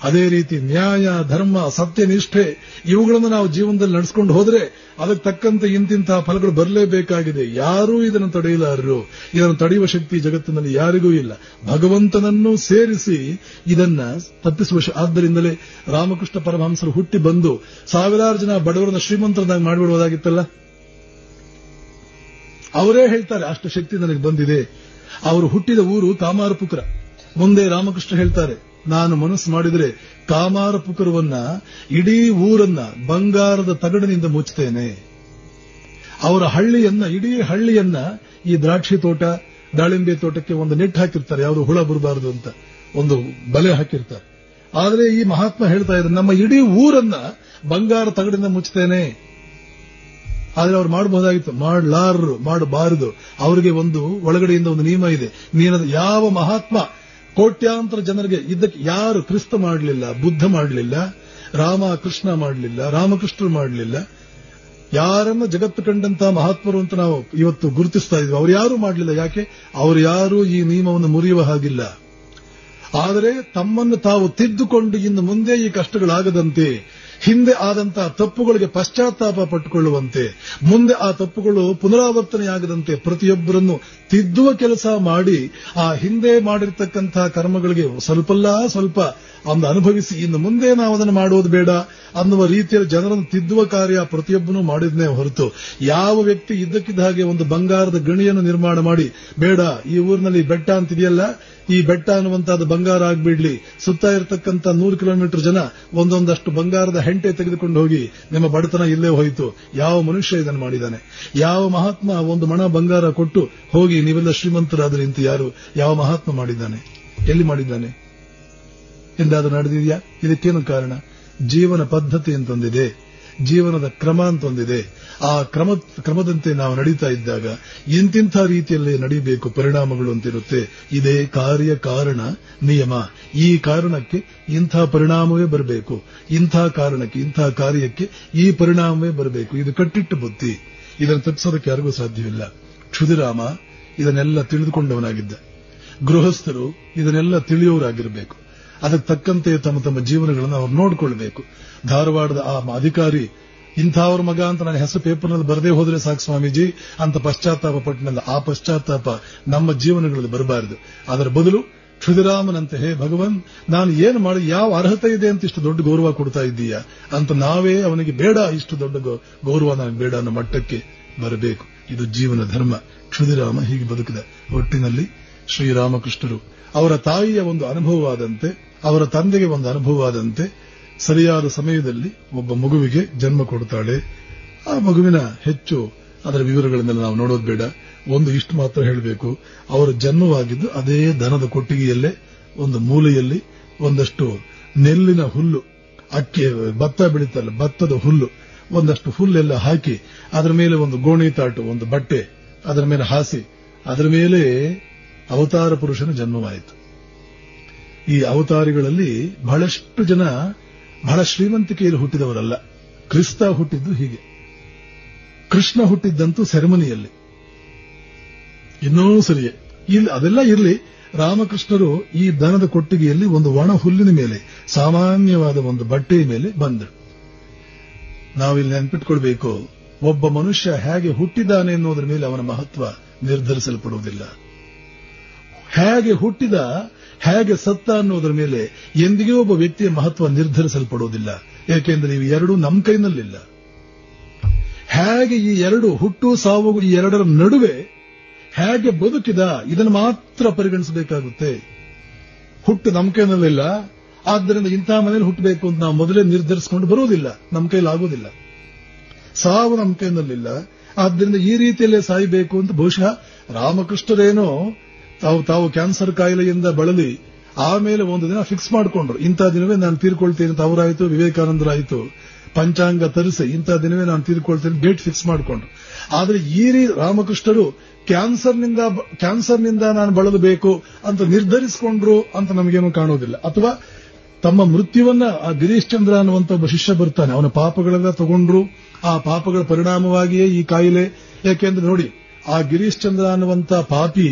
ಅದೇ ರೀತಿ ನ್ಯಾಯ, ಧರ್ಮ, ಸತ್ಯನಿಷ್ಠೆ ಇವುಗಳನ್ನು ನಾವು ಜೀವನದಲ್ಲಿ ನಡೆಸಿಕೊಂಡು ಹೋದರೆ ಅದಕ್ಕೆ ತಕ್ಕಂತೆ ಇಂತಿಂತಹ ಫಲಗಳು ಬರಲೇಬೇಕಾಗಿದೆ. ಯಾರೂ ಇದನ್ನು ತಡೆಯಲಾರರು. ಇದನ್ನು ತಡೆಯುವ ಶಕ್ತಿ ಜಗತ್ತಿನಲ್ಲಿ ಯಾರಿಗೂ ಇಲ್ಲ, ಭಗವಂತನನ್ನು ಸೇರಿಸಿ ಇದನ್ನ ತಪ್ಪಿಸುವ. ಆದ್ದರಿಂದಲೇ ರಾಮಕೃಷ್ಣ ಪರಮಹಂಸರು ಹುಟ್ಟಿ ಬಂದು 1000 ಜನ ಬಡವರನ್ನ ಶ್ರೀಮಂತರನ್ನಾಗಿ ಮಾಡಿಬಿಡುವುದಾಗಿತ್ತಲ್ಲ. ಅವರೇ ಹೇಳ್ತಾರೆ, ಅಷ್ಟು ಶಕ್ತಿ ನನಗೆ ಬಂದಿದೆ. ಅವರು ಹುಟ್ಟಿದ ಊರು ಕಾಮಾರಪುಕುರ. ಮುಂದೆ ರಾಮಕೃಷ್ಣ ಹೇಳ್ತಾರೆ, ನಾನು ಮನಸ್ಸು ಮಾಡಿದರೆ ಕಾಮಾರಪುಕುರವನ್ನ, ಇಡೀ ಊರನ್ನ ಬಂಗಾರದ ತಗಡಿನಿಂದ ಮುಚ್ಚುತ್ತೇನೆ. ಅವರ ಹಳ್ಳಿಯನ್ನ, ಇಡೀ ಹಳ್ಳಿಯನ್ನ ಈ ದ್ರಾಕ್ಷಿ ತೋಟ, ದಾಳಿಂಬೆ ತೋಟಕ್ಕೆ ಒಂದು ನೆಟ್ ಹಾಕಿರ್ತಾರೆ, ಯಾವುದು ಹುಳ ಬರಬಾರದು ಅಂತ ಒಂದು ಬಲೆ ಹಾಕಿರ್ತಾರೆ. ಆದರೆ ಈ ಮಹಾತ್ಮ ಹೇಳ್ತಾ ಇದ್ದಾರೆ, ನಮ್ಮ ಇಡೀ ಊರನ್ನ ಬಂಗಾರ ತಗಡಿನಿಂದ ಮುಚ್ಚುತ್ತೇನೆ. ಆದ್ರೆ ಅವ್ರು ಮಾಡಬಹುದಾಗಿತ್ತು, ಮಾಡಲಾರರು, ಮಾಡಬಾರದು. ಅವರಿಗೆ ಒಂದು ಒಳಗಡೆಯಿಂದ ಒಂದು ನಿಯಮ ಇದೆ. ಯಾವ ಮಹಾತ್ಮ ಕೋಟ್ಯಾಂತರ ಜನರಿಗೆ ಇದಕ್ಕೆ ಯಾರು ಕ್ರಿಸ್ತ ಮಾಡಲಿಲ್ಲ, ಬುದ್ಧ ಮಾಡಲಿಲ್ಲ, ರಾಮ ಕೃಷ್ಣ ಮಾಡಲಿಲ್ಲ, ರಾಮಕೃಷ್ಣರು ಮಾಡಲಿಲ್ಲ, ಯಾರನ್ನ ಜಗತ್ತು ಕಂಡಂತಹ ಮಹಾತ್ಮರು ಅಂತ ನಾವು ಇವತ್ತು ಗುರುತಿಸ್ತಾ ಇದ್ವಿ, ಅವ್ರು ಯಾರೂ ಮಾಡಲಿಲ್ಲ. ಯಾಕೆ? ಅವರು ಯಾರೂ ಈ ನಿಯಮವನ್ನು ಮುರಿಯುವ ಹಾಗಿಲ್ಲ. ಆದರೆ ತಮ್ಮನ್ನು ತಾವು ತಿದ್ದುಕೊಂಡು ಇನ್ನು ಮುಂದೆ ಈ ಕಷ್ಟಗಳಾಗದಂತೆ, ಹಿಂದೆ ಆದಂತಹ ತಪ್ಪುಗಳಿಗೆ ಪಶ್ಚಾತ್ತಾಪ ಪಟ್ಟುಕೊಳ್ಳುವಂತೆ, ಮುಂದೆ ಆ ತಪ್ಪುಗಳು ಪುನರಾವರ್ತನೆಯಾಗದಂತೆ ಪ್ರತಿಯೊಬ್ಬರನ್ನು ತಿದ್ದುವ ಕೆಲಸ ಮಾಡಿ, ಆ ಹಿಂದೆ ಮಾಡಿರ್ತಕ್ಕಂತಹ ಕರ್ಮಗಳಿಗೆ ಸ್ವಲ್ಪ ಒಂದು ಅನುಭವಿಸಿ ಇನ್ನು ಮುಂದೆ ನಾವು ಅದನ್ನು ಮಾಡೋದು ಬೇಡ ಅನ್ನುವ ರೀತಿಯಲ್ಲಿ ಜನರನ್ನು ತಿದ್ದುವ ಕಾರ್ಯ ಪ್ರತಿಯೊಬ್ಬನೂ ಮಾಡಿದ್ನೇ ಹೊರತು, ಯಾವ ವ್ಯಕ್ತಿ ಇದ್ದಕ್ಕಿದ್ದ ಹಾಗೆ ಒಂದು ಬಂಗಾರದ ಗಣಿಯನ್ನು ನಿರ್ಮಾಣ ಮಾಡಿ, ಬೇಡ ಈ ಊರಿನಲ್ಲಿ ಬೆಟ್ಟ ಅಂತಿದೆಯಲ್ಲ, ಈ ಬೆಟ್ಟ ಅನ್ನುವಂತಹದ್ದು ಬಂಗಾರ ಆಗ್ಬಿಡ್ಲಿ, ಸುತ್ತ ಇರತಕ್ಕಂಥ 100 ಕಿಲೋಮೀಟರ್ ಜನ ಒಂದೊಂದಷ್ಟು ಬಂಗಾರದ ಹೆಂಟೆ ತೆಗೆದುಕೊಂಡು ಹೋಗಿ ನಿಮ್ಮ ಬಡತನ ಇಲ್ಲೇ ಹೋಯಿತು. ಯಾವ ಮನುಷ್ಯ ಇದನ್ನು ಮಾಡಿದ್ದಾನೆ? ಯಾವ ಮಹಾತ್ಮ ಒಂದು ಮಣ ಬಂಗಾರ ಕೊಟ್ಟು ಹೋಗಿ ನೀವೆಲ್ಲ ಶ್ರೀಮಂತರಾದ್ರಿ ಅಂತ ಯಾವ ಮಹಾತ್ಮ ಮಾಡಿದ್ದಾನೆ? ಎಲ್ಲಿ ಮಾಡಿದ್ದಾನೆ? ಎಂದಾದ್ರೂ ನಡೆದಿದೆಯಾ? ಇದಕ್ಕೇನು ಕಾರಣ? ಜೀವನ ಪದ್ಧತಿ ಅಂತಂದಿದೆ, ಜೀವನದ ಕ್ರಮ ಅಂತಂದಿದೆ. ಆ ಕ್ರಮದಂತೆ ನಾವು ನಡೀತಾ ಇದ್ದಾಗ ಇಂತಿಂಥ ರೀತಿಯಲ್ಲಿ ನಡೀಬೇಕು, ಪರಿಣಾಮಗಳು ಅಂತಿರುತ್ತೆ. ಇದೇ ಕಾರ್ಯ ಕಾರಣ ನಿಯಮ. ಈ ಕಾರಣಕ್ಕೆ ಇಂಥ ಪರಿಣಾಮವೇ ಬರಬೇಕು, ಇಂಥ ಕಾರಣಕ್ಕೆ ಇಂಥ ಕಾರ್ಯಕ್ಕೆ ಈ ಪರಿಣಾಮವೇ ಬರಬೇಕು. ಇದು ಕಟ್ಟಿಟ್ಟು ಬುದ್ಧಿ. ಇದನ್ನು ತಪ್ಪಿಸೋದಕ್ಕೆ ಯಾರಿಗೂ ಸಾಧ್ಯವಿಲ್ಲ. ಕ್ಷುದಿರಾಮ ಇದನ್ನೆಲ್ಲ ತಿಳಿದುಕೊಂಡವನಾಗಿದ್ದ. ಗೃಹಸ್ಥರು ಇದನ್ನೆಲ್ಲ ತಿಳಿಯೋರಾಗಿರಬೇಕು. ಅದಕ್ಕೆ ತಕ್ಕಂತೆ ತಮ್ಮ ತಮ್ಮ ಜೀವನಗಳನ್ನು ಅವ್ರು ನೋಡ್ಕೊಳ್ಬೇಕು. ಧಾರವಾಡದ ಆ ಅಧಿಕಾರಿ ಇಂಥವ್ರ ಮಗ ಅಂತ ನನ್ನ ಹೆಸರು ಪೇಪರ್ನಲ್ಲಿ ಬರದೇ ಹೋದ್ರೆ ಸಾಕು ಸ್ವಾಮೀಜಿ ಅಂತ ಪಶ್ಚಾತ್ತಾಪ ಪಟ್ಟನಲ್ಲ. ಆ ಪಶ್ಚಾತ್ತಾಪ ನಮ್ಮ ಜೀವನಗಳಲ್ಲಿ ಬರಬಾರದು. ಅದರ ಬದಲು ಕ್ಷುದಿರಾಮನಂತೆ, ಹೇ ಭಗವನ್, ನಾನು ಏನು ಮಾಡಿ, ಯಾವ ಅರ್ಹತೆ ಇದೆ ಅಂತ ಇಷ್ಟು ದೊಡ್ಡ ಗೌರವ ಕೊಡ್ತಾ ಇದ್ದೀಯಾ ಅಂತ ನಾವೇ ಅವನಿಗೆ ಬೇಡ, ಇಷ್ಟು ದೊಡ್ಡ ಗೌರವ ನನಗೆ ಬೇಡ ಅನ್ನೋ ಮಟ್ಟಕ್ಕೆ ಬರಬೇಕು. ಇದು ಜೀವನ ಧರ್ಮ. ಕ್ಷುದಿರಾಮ ಹೀಗೆ ಬದುಕಿದ. ಒಟ್ಟಿನಲ್ಲಿ ಶ್ರೀರಾಮಕೃಷ್ಣರು ಅವರ ತಾಯಿಯ ಒಂದು ಅನುಭವವಾದಂತೆ, ಅವರ ತಂದೆಗೆ ಒಂದು ಅನುಭವವಾದಂತೆ ಸರಿಯಾದ ಸಮಯದಲ್ಲಿ ಒಬ್ಬ ಮಗುವಿಗೆ ಜನ್ಮ ಕೊಡ್ತಾಳೆ. ಆ ಮಗುವಿನ ಹೆಚ್ಚು ಅದರ ವಿವರಗಳನ್ನೆಲ್ಲ ನಾವು ನೋಡೋದು ಬೇಡ. ಒಂದು ಇಷ್ಟು ಮಾತ್ರ ಹೇಳಬೇಕು, ಅವರ ಜನ್ಮವಾಗಿದ್ದು ಅದೇ ದನದ ಕೊಟ್ಟಿಗೆಯಲ್ಲೇ ಒಂದು ಮೂಲೆಯಲ್ಲಿ ಒಂದಷ್ಟು ನೆಲ್ಲಿನ ಹುಲ್ಲು, ಭತ್ತ ಬೆಳೀತಲ್ಲ, ಭತ್ತದ ಹುಲ್ಲು, ಒಂದಷ್ಟು ಹುಲ್ಲೆಲ್ಲ ಹಾಕಿ ಅದರ ಮೇಲೆ ಒಂದು ಗೋಣಿ ತಾಟು, ಒಂದು ಬಟ್ಟೆ ಅದರ ಮೇಲೆ ಹಾಸಿ, ಅದರ ಮೇಲೆ ಅವತಾರ ಪುರುಷನ ಜನ್ಮವಾಯಿತು. ಈ ಅವತಾರಿಗಳಲ್ಲಿ ಬಹಳಷ್ಟು ಜನ ಬಹಳ ಶ್ರೀಮಂತಿಕೆಯಲ್ಲಿ ಹುಟ್ಟಿದವರಲ್ಲ. ಕ್ರಿಸ್ತ ಹುಟ್ಟಿದ್ದು ಹೀಗೆ. ಕೃಷ್ಣ ಹುಟ್ಟಿದ್ದಂತೂ ಸೆರೆಮನಿಯಲ್ಲಿ. ಇನ್ನೂ ಸರಿಯೇ ಇಲ್ಲಿ ಅದೆಲ್ಲ ಇರಲಿ. ರಾಮಕೃಷ್ಣರು ಈ ದನದ ಕೊಟ್ಟಿಗೆಯಲ್ಲಿ ಒಂದು ಒಣ ಹುಲ್ಲಿನ ಮೇಲೆ, ಸಾಮಾನ್ಯವಾದ ಒಂದು ಬಟ್ಟೆಯ ಮೇಲೆ ಬಂದರು. ನಾವಿಲ್ಲಿ ನೆನ್ಪಿಟ್ಕೊಳ್ಬೇಕು, ಒಬ್ಬ ಮನುಷ್ಯ ಹೇಗೆ ಹುಟ್ಟಿದ್ದಾನೆ ಅನ್ನೋದ್ರ ಮೇಲೆ ಅವನ ಮಹತ್ವ ನಿರ್ಧರಿಸಲ್ಪಡುವುದಿಲ್ಲ. ಹೇಗೆ ಹುಟ್ಟಿದ, ಹೇಗೆ ಸತ್ತ ಅನ್ನೋದರ ಮೇಲೆ ಎಂದಿಗೂ ಒಬ್ಬ ವ್ಯಕ್ತಿಯ ಮಹತ್ವ ನಿರ್ಧರಿಸಲ್ಪಡುವುದಿಲ್ಲ. ಯಾಕೆಂದ್ರೆ ಇವು ಎರಡೂ ನಮ್ಮ ಕೈನಲ್ಲಿಲ್ಲ. ಹೇಗೆ ಈ ಎರಡು, ಹುಟ್ಟು ಸಾವು, ಈ ಎರಡರ ನಡುವೆ ಹೇಗೆ ಬದುಕಿದ, ಇದನ್ನು ಮಾತ್ರ ಪರಿಗಣಿಸಬೇಕಾಗುತ್ತೆ. ಹುಟ್ಟು ನಮ್ಮ ಕೈನಲ್ಲಿಲ್ಲ, ಆದ್ದರಿಂದ ಇಂಥ ಮನೇಲಿ ಹುಟ್ಟಬೇಕು ಅಂತ ನಾವು ಮೊದಲೇ ನಿರ್ಧರಿಸಿಕೊಂಡು ಬರುವುದಿಲ್ಲ, ನಮ್ಮ ಕೈಲಿ ಆಗೋದಿಲ್ಲ. ಸಾವು ನಮ್ಮ ಕೈನಲ್ಲಿಲ್ಲ, ಆದ್ದರಿಂದ ಈ ರೀತಿಯಲ್ಲೇ ಸಾಯಬೇಕು ಅಂತ ಬಹುಶಃ ರಾಮಕೃಷ್ಣರೇನೋ ತಾವು ಕ್ಯಾನ್ಸರ್ ಕಾಯಿಲೆಯಿಂದ ಬಳಲಿ ಆಮೇಲೆ ಒಂದು ದಿನ ಫಿಕ್ಸ್ ಮಾಡಿಕೊಂಡ್ರು, ಇಂಥ ದಿನವೇ ನಾನು ತೀರ್ಕೊಳ್ತೇನೆ ಅಂತ. ಅವರಾಯ್ತು, ವಿವೇಕಾನಂದರಾಯ್ತು, ಪಂಚಾಂಗ ತರಿಸಿ ಇಂಥ ದಿನವೇ ನಾನು ತೀರ್ಕೊಳ್ತೇನೆ, ಡೇಟ್ ಫಿಕ್ಸ್ ಮಾಡಿಕೊಂಡ್ರು. ಆದ್ರೆ ಈ ರಾಮಕೃಷ್ಣರು ಕ್ಯಾನ್ಸರ್ನಿಂದ ನಾನು ಬಳಲಬೇಕು ಅಂತ ನಿರ್ಧರಿಸಿಕೊಂಡ್ರು ಅಂತ ನಮಗೇನು ಕಾಣೋದಿಲ್ಲ. ಅಥವಾ ತಮ್ಮ ಮೃತ್ಯುವನ್ನ ಆ ಗಿರೀಶ್ ಚಂದ್ರ ಅನ್ನುವಂತ ಒಬ್ಬ ಶಿಷ್ಯ ಬರ್ತಾನೆ, ಅವನ ಪಾಪಗಳೆಲ್ಲ ತಗೊಂಡ್ರು, ಆ ಪಾಪಗಳ ಪರಿಣಾಮವಾಗಿಯೇ ಈ ಕಾಯಿಲೆ. ಯಾಕೆಂದ್ರೆ ನೋಡಿ, ಆ ಗಿರೀಶ್ ಚಂದ್ರ ಅನ್ನುವಂತ ಪಾಪಿ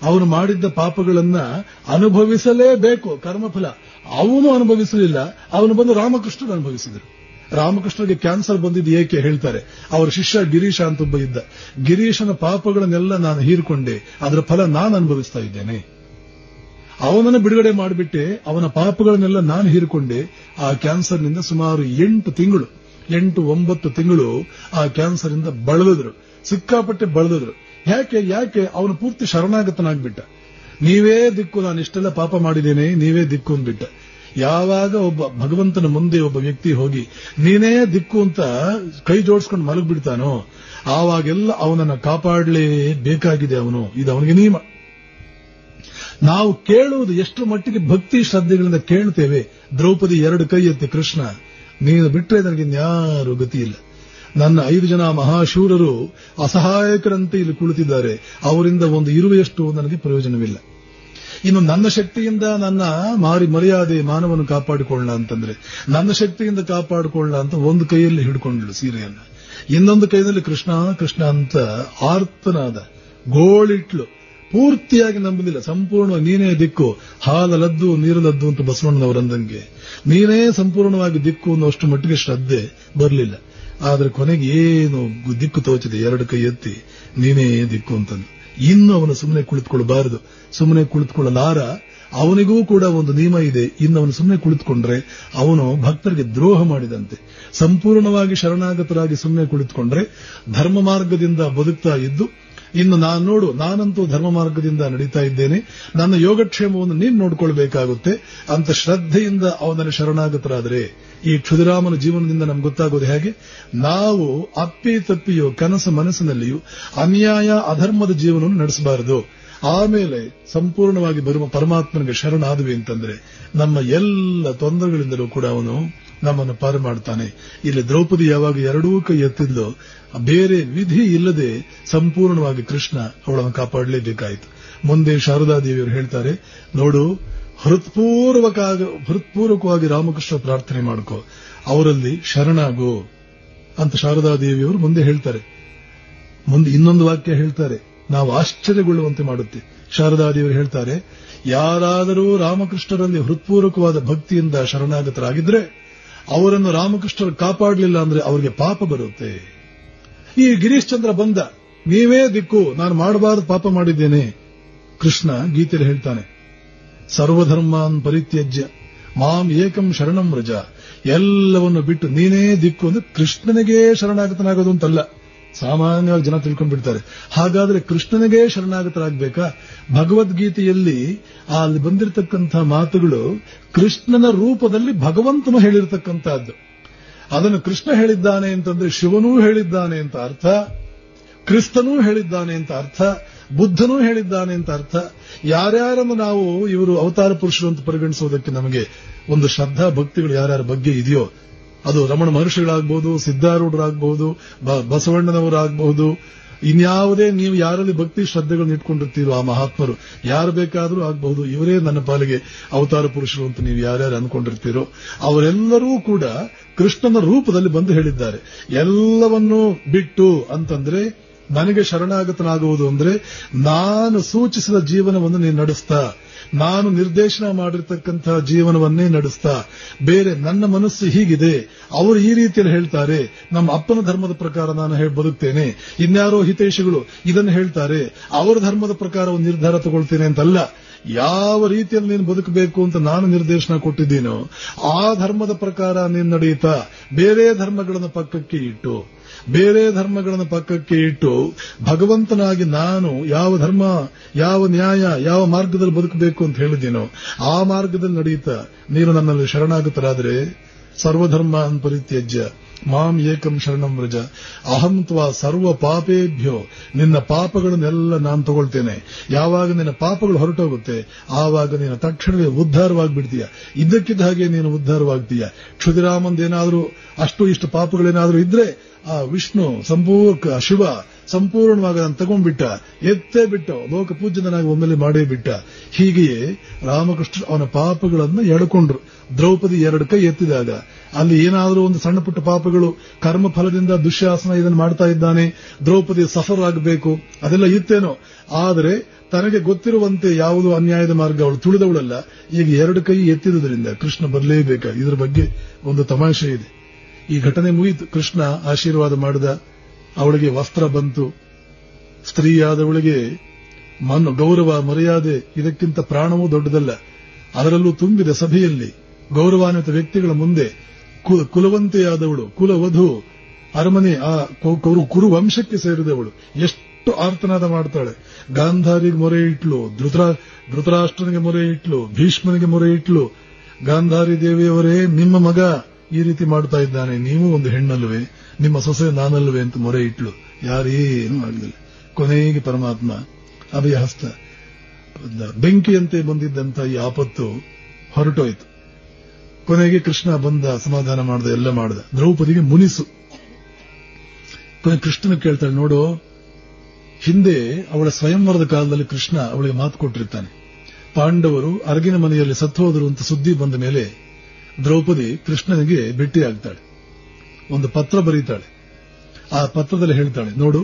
ಅವನು ಮಾಡಿದ್ದ ಪಾಪಗಳನ್ನ ಅನುಭವಿಸಲೇಬೇಕು, ಕರ್ಮಫಲ. ಅವನು ಅನುಭವಿಸಲಿಲ್ಲ, ಅವನು ಬಂದು ರಾಮಕೃಷ್ಣರು ಅನುಭವಿಸಿದರು. ರಾಮಕೃಷ್ಣರಿಗೆ ಕ್ಯಾನ್ಸರ್ ಬಂದಿದ್ದು ಏಕೆ ಹೇಳ್ತಾರೆ. ಅವರ ಶಿಷ್ಯ ಗಿರೀಶ ಅಂತ ಒಬ್ಬ ಇದ್ದ. ಗಿರೀಶನ ಪಾಪಗಳನ್ನೆಲ್ಲ ನಾನು ಹೀರಿಕೊಂಡೆ, ಅದರ ಫಲ ನಾನು ಅನುಭವಿಸ್ತಾ ಇದ್ದೇನೆ. ಅವನನ್ನು ಬಿಡುಗಡೆ ಮಾಡಿಬಿಟ್ಟೆ, ಅವನ ಪಾಪಗಳನ್ನೆಲ್ಲ ನಾನು ಹೀರಿಕೊಂಡೆ. ಆ ಕ್ಯಾನ್ಸರ್ನಿಂದ ಸುಮಾರು 8-9 ತಿಂಗಳು ಆ ಕ್ಯಾನ್ಸರ್ ಇಂದ ಬಳಲಿದ್ರು, ಸಿಕ್ಕಾಪಟ್ಟೆ ಬಳಲಿದ್ರು. ಯಾಕೆ ಅವನು ಪೂರ್ತಿ ಶರಣಾಗತನಾಗ್ಬಿಟ್ಟ. ನೀವೇ ದಿಕ್ಕು, ನಾನು ಇಷ್ಟೆಲ್ಲ ಪಾಪ ಮಾಡಿದ್ದೇನೆ, ನೀವೇ ದಿಕ್ಕು ಅಂದ್ಬಿಟ್ಟ. ಯಾವಾಗ ಒಬ್ಬ ಭಗವಂತನ ಮುಂದೆ ಒಬ್ಬ ವ್ಯಕ್ತಿ ಹೋಗಿ ನೀನೇ ದಿಕ್ಕು ಅಂತ ಕೈ ಜೋಡಿಸ್ಕೊಂಡು ಮಲಗ್ಬಿಡ್ತಾನೋ, ಆವಾಗೆಲ್ಲ ಅವನನ್ನ ಕಾಪಾಡಲೇಬೇಕಾಗಿದೆ. ಇದು ಅವನಿಗೆ ನಿಯಮ. ನಾವು ಕೇಳುವುದು ಎಷ್ಟು ಮಟ್ಟಿಗೆ ಭಕ್ತಿ ಶ್ರದ್ಧೆಗಳಿಂದ ಕೇಳ್ತೇವೆ. ದ್ರೌಪದಿ 2 ಕೈ ಎತ್ತಿ, ಕೃಷ್ಣ ನೀನು ಬಿಟ್ಟರೆ ನನಗಿನ್ಯಾರು ಗತಿ ಇಲ್ಲ. ನನ್ನ 5 ಜನ ಮಹಾಶೂರರು ಅಸಹಾಯಕರಂತೆ ಇಲ್ಲಿ ಕುಳಿತಿದ್ದಾರೆ, ಅವರಿಂದ ಒಂದು ಇರುವೆಯಷ್ಟು ನನಗೆ ಪ್ರಯೋಜನವಿಲ್ಲ. ಇನ್ನು ನನ್ನ ಶಕ್ತಿಯಿಂದ ನನ್ನ ಮರ್ಯಾದೆ ಮಾನವನು ಕಾಪಾಡಿಕೊಳ್ಳ ಅಂತಂದ್ರೆ, ನನ್ನ ಶಕ್ತಿಯಿಂದ ಕಾಪಾಡಿಕೊಳ್ಳ ಅಂತ ಒಂದು ಕೈಯಲ್ಲಿ ಹಿಡ್ಕೊಂಡ್ಳು ಸೀರೆಯನ್ನ, ಇನ್ನೊಂದು ಕೈಯಲ್ಲಿ ಕೃಷ್ಣ ಕೃಷ್ಣ ಅಂತ ಆರ್ತನಾದ ಗೋಳಿಟ್ಲು. ಪೂರ್ತಿಯಾಗಿ ನಂಬುದಿಲ್ಲ, ಸಂಪೂರ್ಣವಾಗಿ ನೀನೇ ದಿಕ್ಕು, ಹಾಲಲದ್ದು ನೀರಲದ್ದು ಅಂತ ಬಸವಣ್ಣನವರಂದಂಗೆ ನೀನೇ ಸಂಪೂರ್ಣವಾಗಿ ದಿಕ್ಕು ಅನ್ನೋಷ್ಟು ಮಟ್ಟಿಗೆ ಶ್ರದ್ಧೆ ಬರಲಿಲ್ಲ. ಆದ್ರೆ ಕೊನೆಗೆ ಏನು ದಿಕ್ಕು ತೋಚಿದೆ, ಎರಡು ಕೈ ಎತ್ತಿ ನೀನೇ ದಿಕ್ಕು ಅಂತಂದು. ಇನ್ನು ಅವನು ಸುಮ್ಮನೆ ಕುಳಿತುಕೊಳ್ಳಬಾರದು, ಸುಮ್ಮನೆ ಕುಳಿತುಕೊಳ್ಳಲಾರ. ಅವನಿಗೂ ಕೂಡ ಒಂದು ನಿಯಮ ಇದೆ, ಇನ್ನು ಅವನು ಸುಮ್ಮನೆ ಕುಳಿತುಕೊಂಡ್ರೆ ಅವನು ಭಕ್ತರಿಗೆ ದ್ರೋಹ ಮಾಡಿದಂತೆ. ಸಂಪೂರ್ಣವಾಗಿ ಶರಣಾಗತರಾಗಿ ಸುಮ್ಮನೆ ಕುಳಿತುಕೊಂಡ್ರೆ ಧರ್ಮ ಮಾರ್ಗದಿಂದ ಬದುಕ್ತಾ ಇದ್ದು, ಇನ್ನು ನಾನಂತೂ ಧರ್ಮ ಮಾರ್ಗದಿಂದ ನಡೀತಾ ಇದ್ದೇನೆ, ನನ್ನ ಯೋಗಕ್ಷೇಮವನ್ನು ನೀನು ನೋಡ್ಕೊಳ್ಬೇಕಾಗುತ್ತೆ ಅಂತ ಶ್ರದ್ಧೆಯಿಂದ ಅವನಲ್ಲಿ ಶರಣಾಗತರಾದರೆ, ಈ ಕ್ಷುದಿರಾಮನ ಜೀವನದಿಂದ ನಮ್ಗೆ ಗೊತ್ತಾಗೋದು ಹೇಗೆ, ನಾವು ಅಪ್ಪಿ ತಪ್ಪಿಯೋ ಕನಸು ಮನಸ್ಸಿನಲ್ಲಿಯೂ ಅನ್ಯಾಯ ಅಧರ್ಮದ ಜೀವನವನ್ನು ನಡೆಸಬಾರದು. ಆಮೇಲೆ ಸಂಪೂರ್ಣವಾಗಿ ಬರುವ ಪರಮಾತ್ಮನಿಗೆ ಶರಣಾದ್ವಿ ಅಂತಂದ್ರೆ ನಮ್ಮ ಎಲ್ಲ ತೊಂದರೆಗಳಿಂದಲೂ ಕೂಡ ಅವನು ನಮ್ಮನ್ನು ಪಾರು ಮಾಡ್ತಾನೆ. ಇಲ್ಲಿ ದ್ರೌಪದಿ ಯಾವಾಗ ಎರಡೂ ಕೈ ಎತ್ತಿದ್ಲೋ ಬೇರೆ ವಿಧಿ ಇಲ್ಲದೆ ಸಂಪೂರ್ಣವಾಗಿ ಕೃಷ್ಣ ಅವಳನ್ನು ಕಾಪಾಡಲೇಬೇಕಾಯಿತು. ಮುಂದೆ ಶಾರದಾದೇವಿಯವರು ಹೇಳ್ತಾರೆ, ನೋಡು, ಹೃತ್ಪೂರ್ವಕವಾಗಿ ರಾಮಕೃಷ್ಣ ಪ್ರಾರ್ಥನೆ ಮಾಡ್ಕೋ, ಅವರಲ್ಲಿ ಶರಣಾಗೋ ಅಂತ ಶಾರದಾದೇವಿಯವರು ಮುಂದೆ ಹೇಳ್ತಾರೆ. ಮುಂದೆ ಇನ್ನೊಂದು ವಾಕ್ಯ ಹೇಳ್ತಾರೆ, ನಾವು ಆಶ್ಚರ್ಯಗೊಳ್ಳುವಂತೆ ಮಾಡುತ್ತೆ. ಶಾರದಾದೇವರು ಹೇಳ್ತಾರೆ, ಯಾರಾದರೂ ರಾಮಕೃಷ್ಣರಲ್ಲಿ ಹೃತ್ಪೂರ್ವಕವಾದ ಭಕ್ತಿಯಿಂದ ಶರಣಾಗತರಾಗಿದ್ರೆ ಅವರನ್ನು ರಾಮಕೃಷ್ಣರು ಕಾಪಾಡಲಿಲ್ಲ ಅಂದ್ರೆ ಅವರಿಗೆ ಪಾಪ ಬರುತ್ತೆ. ಈ ಗಿರೀಶ್ ಚಂದ್ರ ಬಂದ, ನೀವೇ ದಿಕ್ಕು, ನಾನು ಮಾಡಬಾರದು ಪಾಪ ಮಾಡಿದ್ದೇನೆ. ಕೃಷ್ಣ ಗೀತೆಯಲ್ಲಿ ಹೇಳ್ತಾನೆ, ಸರ್ವಧರ್ಮಾನ್ ಪರಿತ್ಯಜ್ಯ ಮಾಂ ಏಕಂ ಶರಣಂ ವ್ರಜ. ಎಲ್ಲವನ್ನು ಬಿಟ್ಟು ನೀನೇ ದಿಕ್ಕು ಅಂದ್ರೆ ಕೃಷ್ಣನಿಗೆ ಶರಣಾಗತನಾಗೋದು ಅಂತಲ್ಲ. ಸಾಮಾನ್ಯವಾಗಿ ಜನ ತಿಳ್ಕೊಂಡ್ಬಿಡ್ತಾರೆ. ಹಾಗಾದ್ರೆ ಕೃಷ್ಣನಿಗೆ ಶರಣಾಗತರಾಗಬೇಕಾ? ಭಗವದ್ಗೀತೆಯಲ್ಲಿ ಅಲ್ಲಿ ಬಂದಿರತಕ್ಕಂಥ ಮಾತುಗಳು ಕೃಷ್ಣನ ರೂಪದಲ್ಲಿ ಭಗವಂತನು ಹೇಳಿರತಕ್ಕಂಥದ್ದು. ಅದನ್ನು ಕೃಷ್ಣ ಹೇಳಿದ್ದಾನೆ ಅಂತಂದ್ರೆ ಶಿವನೂ ಹೇಳಿದ್ದಾನೆ ಅಂತ ಅರ್ಥ, ಕ್ರಿಸ್ತನೂ ಹೇಳಿದ್ದಾನೆ ಅಂತ ಅರ್ಥ, ಬುದ್ಧನೂ ಹೇಳಿದ್ದಾನೆ ಅಂತ ಅರ್ಥ. ಯಾರ್ಯಾರನ್ನು ನಾವು ಇವರು ಅವತಾರ ಪುರುಷರು ಅಂತ ಪರಿಗಣಿಸೋದಕ್ಕೆ ನಮಗೆ ಒಂದು ಶ್ರದ್ಧಾ ಭಕ್ತಿಗಳು ಯಾರ್ಯಾರ ಬಗ್ಗೆ ಇದೆಯೋ, ಅದು ರಮಣ ಮಹರ್ಷಿಗಳಾಗಬಹುದು, ಸಿದ್ಧಾರೂಢರಾಗಬಹುದು, ಬಸವಣ್ಣನವರಾಗಬಹುದು, ಇನ್ಯಾವುದೇ ನೀವು ಯಾರಲ್ಲಿ ಭಕ್ತಿ ಶ್ರದ್ಧೆಗಳನ್ನ ಇಟ್ಕೊಂಡಿರ್ತೀರೋ ಆ ಮಹಾತ್ಮರು ಯಾರು ಬೇಕಾದರೂ ಆಗಬಹುದು, ಇವರೇ ನನ್ನ ಪಾಲಿಗೆ ಅವತಾರ ಪುರುಷರು ಅಂತ ನೀವು ಯಾರ್ಯಾರು ಅನ್ಕೊಂಡಿರ್ತೀರೋ ಅವರೆಲ್ಲರೂ ಕೂಡ ಕೃಷ್ಣನ ರೂಪದಲ್ಲಿ ಬಂದು ಹೇಳಿದ್ದಾರೆ. ಎಲ್ಲವನ್ನೂ ಬಿಟ್ಟು ಅಂತಂದ್ರೆ ನನಗೆ ಶರಣಾಗತನಾಗುವುದು ಅಂದ್ರೆ ನಾನು ಸೂಚಿಸಿದ ಜೀವನವನ್ನು ನೀನು ನಡೆಸ್ತಾ, ನಾನು ನಿರ್ದೇಶನ ಮಾಡಿರ್ತಕ್ಕಂತಹ ಜೀವನವನ್ನೇ ನಡೆಸ್ತಾ, ಬೇರೆ ನನ್ನ ಮನಸ್ಸು ಹೀಗಿದೆ, ಅವರು ಈ ರೀತಿಯಲ್ಲಿ ಹೇಳ್ತಾರೆ, ನಮ್ಮ ಅಪ್ಪನ ಧರ್ಮದ ಪ್ರಕಾರ ನಾನು ಬದುಕ್ತೇನೆ, ಇನ್ಯಾರೋ ಹಿತೈಷಿಗಳು ಇದನ್ನು ಹೇಳ್ತಾರೆ, ಅವರ ಧರ್ಮದ ಪ್ರಕಾರ ಒಂದು ನಿರ್ಧಾರ ತಗೊಳ್ತೇನೆ ಅಂತಲ್ಲ. ಯಾವ ರೀತಿಯಲ್ಲಿ ನೀನು ಬದುಕಬೇಕು ಅಂತ ನಾನು ನಿರ್ದೇಶನ ಕೊಟ್ಟಿದ್ದೀನೋ ಆ ಧರ್ಮದ ಪ್ರಕಾರ ನೀನು ನಡೆಯುತ್ತಾ, ಬೇರೆ ಧರ್ಮಗಳನ್ನು ಪಕ್ಕಕ್ಕೆ ಇಟ್ಟು ಭಗವಂತನಾಗಿ ನಾನು ಯಾವ ಧರ್ಮ, ಯಾವ ನ್ಯಾಯ, ಯಾವ ಮಾರ್ಗದಲ್ಲಿ ಬದುಕಬೇಕು ಅಂತ ಹೇಳಿದ್ದೀನೋ ಆ ಮಾರ್ಗದಲ್ಲಿ ನಡೆಯುತ್ತಾ ನೀನು ನನ್ನಲ್ಲಿ ಶರಣಾಗತರಾದರೆ, ಸರ್ವಧರ್ಮಾನ್ ಪರಿತ್ಯಜ್ಯ ಮಾಂ ಏಕಂ ಶರಣಂ ವ್ರಜ ಅಹಂ ತ್ವಾ ಸರ್ವ ಪಾಪೇಭ್ಯೋ. ನಿನ್ನ ಪಾಪಗಳನ್ನೆಲ್ಲ ನಾನು ತಗೊಳ್ತೇನೆ. ಯಾವಾಗ ನಿನ್ನ ಪಾಪಗಳು ಹೊರಟೋಗುತ್ತೆ ಆವಾಗ ನೀನು ತಕ್ಷಣವೇ ಉದ್ಧಾರವಾಗಿಬಿಡ್ತೀಯ. ಇದ್ದಕ್ಕಿದ್ದ ಹಾಗೆ ನೀನು ಉದ್ಧಾರವಾಗ್ತೀಯ. ಕ್ಷುದಿರಾಮಂದೇನಾದರೂ ಅಷ್ಟು ಇಷ್ಟು ಪಾಪಗಳೇನಾದರೂ ಇದ್ರೆ ಆ ವಿಷ್ಣು ಶಿವ ಸಂಪೂರ್ಣವಾಗಿ ನಾನು ತಗೊಂಡ್ಬಿಟ್ಟ, ಎತ್ತೇ ಬಿಟ್ಟ, ಲೋಕ ಪೂಜ್ಯನಾಗಿ ಒಮ್ಮೆಲೆ ಮಾಡೇ ಬಿಟ್ಟ. ಹೀಗೆಯೇ ರಾಮಕೃಷ್ಣ ಅವನ ಪಾಪಗಳನ್ನು ಎಳ್ಕೊಂಡ್ರು. ದ್ರೌಪದಿ ಎರಡು ಕೈ ಎತ್ತಿದಾಗ ಅಲ್ಲಿ ಏನಾದರೂ ಒಂದು ಸಣ್ಣ ಪುಟ್ಟ ಪಾಪಗಳು, ಕರ್ಮ ಫಲದಿಂದ ದುಶ್ಯಾಸನ ಇದನ್ನು ಮಾಡ್ತಾ ಇದ್ದಾನೆ, ದ್ರೌಪದಿ ಸಫರ್ ಆಗಬೇಕು, ಅದೆಲ್ಲ ಇತ್ತೇನೋ. ಆದರೆ ತನಗೆ ಗೊತ್ತಿರುವಂತೆ ಯಾವುದೋ ಅನ್ಯಾಯದ ಮಾರ್ಗ ಅವಳು ತುಳಿದವಳಲ್ಲ. ಈಗ ಎರಡು ಕೈ ಎತ್ತಿದುದರಿಂದ ಕೃಷ್ಣ ಬರಲೇಬೇಕ. ಇದರ ಬಗ್ಗೆ ಒಂದು ತಮಾಷೆ ಇದೆ. ಈ ಘಟನೆ ಮುಗಿತು, ಕೃಷ್ಣ ಆಶೀರ್ವಾದ ಮಾಡಿದ, ಅವಳಿಗೆ ವಸ್ತ್ರ ಬಂತು. ಸ್ತ್ರೀಯಾದವಳಿಗೆ ಗೌರವ ಮರ್ಯಾದೆ ಇದಕ್ಕಿಂತ ಪ್ರಾಣವೂ ದೊಡ್ಡದಲ್ಲ. ಅದರಲ್ಲೂ ತುಂಬಿದ ಸಭೆಯಲ್ಲಿ ಗೌರವಾನ್ವಿತ ವ್ಯಕ್ತಿಗಳ ಮುಂದೆ ಕುಲವಂತೆಯಾದವಳು, ಕುಲವಧು, ಅರಮನೆ ಆ ಕುರು ವಂಶಕ್ಕೆ ಸೇರಿದವಳು ಎಷ್ಟು ಆರ್ತನಾದ ಮಾಡ್ತಾಳೆ. ಗಾಂಧಾರಿಗೆ ಮೊರೆ ಇಟ್ಲು, ಧೃತರಾಷ್ಟ್ರನಿಗೆ ಮೊರೆ ಇಟ್ಲು, ಭೀಷ್ಮನಿಗೆ ಮೊರೆ ಇಟ್ಲು. ಗಾಂಧಾರಿ ದೇವಿಯವರೇ, ನಿಮ್ಮ ಮಗ ಈ ರೀತಿ ಮಾಡ್ತಾ ಇದ್ದಾನೆ, ನೀವು ಒಂದು ಹೆಣ್ಣಲ್ವೇ, ನಿಮ್ಮ ಸೊಸೆ ನಾನಲ್ವೇ ಅಂತ ಮೊರೆ ಇಟ್ಲು. ಯಾರೇನೂ ಆಗಲಿಲ್ಲ. ಕೊನೆಗೆ ಪರಮಾತ್ಮ ಅಭಯ ಹಸ್ತ, ಬೆಂಕಿಯಂತೆ ಬಂದಿದ್ದಂತ ಈ ಆಪತ್ತು ಹೊರಟೋಯ್ತು. ಕೊನೆಗೆ ಕೃಷ್ಣ ಬಂದ, ಸಮಾಧಾನ ಮಾಡ್ದ, ಎಲ್ಲ ಮಾಡ್ದ. ದ್ರೌಪದಿಗೆ ಮುನಿಸು. ಕೊನೆ ಕೃಷ್ಣನ ಕೇಳ್ತಾಳೆ, ನೋಡು, ಹಿಂದೆ ಅವಳ ಸ್ವಯಂವರದ ಕಾಲದಲ್ಲಿ ಕೃಷ್ಣ ಅವಳಿಗೆ ಮಾತು ಕೊಟ್ಟಿರ್ತಾನೆ. ಪಾಂಡವರು ಅರಗಿನ ಮನೆಯಲ್ಲಿ ಸತ್ತೋದರು ಅಂತ ಸುದ್ದಿ ಬಂದ ಮೇಲೆ ದ್ರೌಪದಿ ಕೃಷ್ಣನಿಗೆ ಭೇಟಿಯಾಗ್ತಾಳೆ. ಒಂದು ಪತ್ರ ಬರೀತಾಳೆ. ಆ ಪತ್ರದಲ್ಲಿ ಹೇಳ್ತಾಳೆ, ನೋಡು,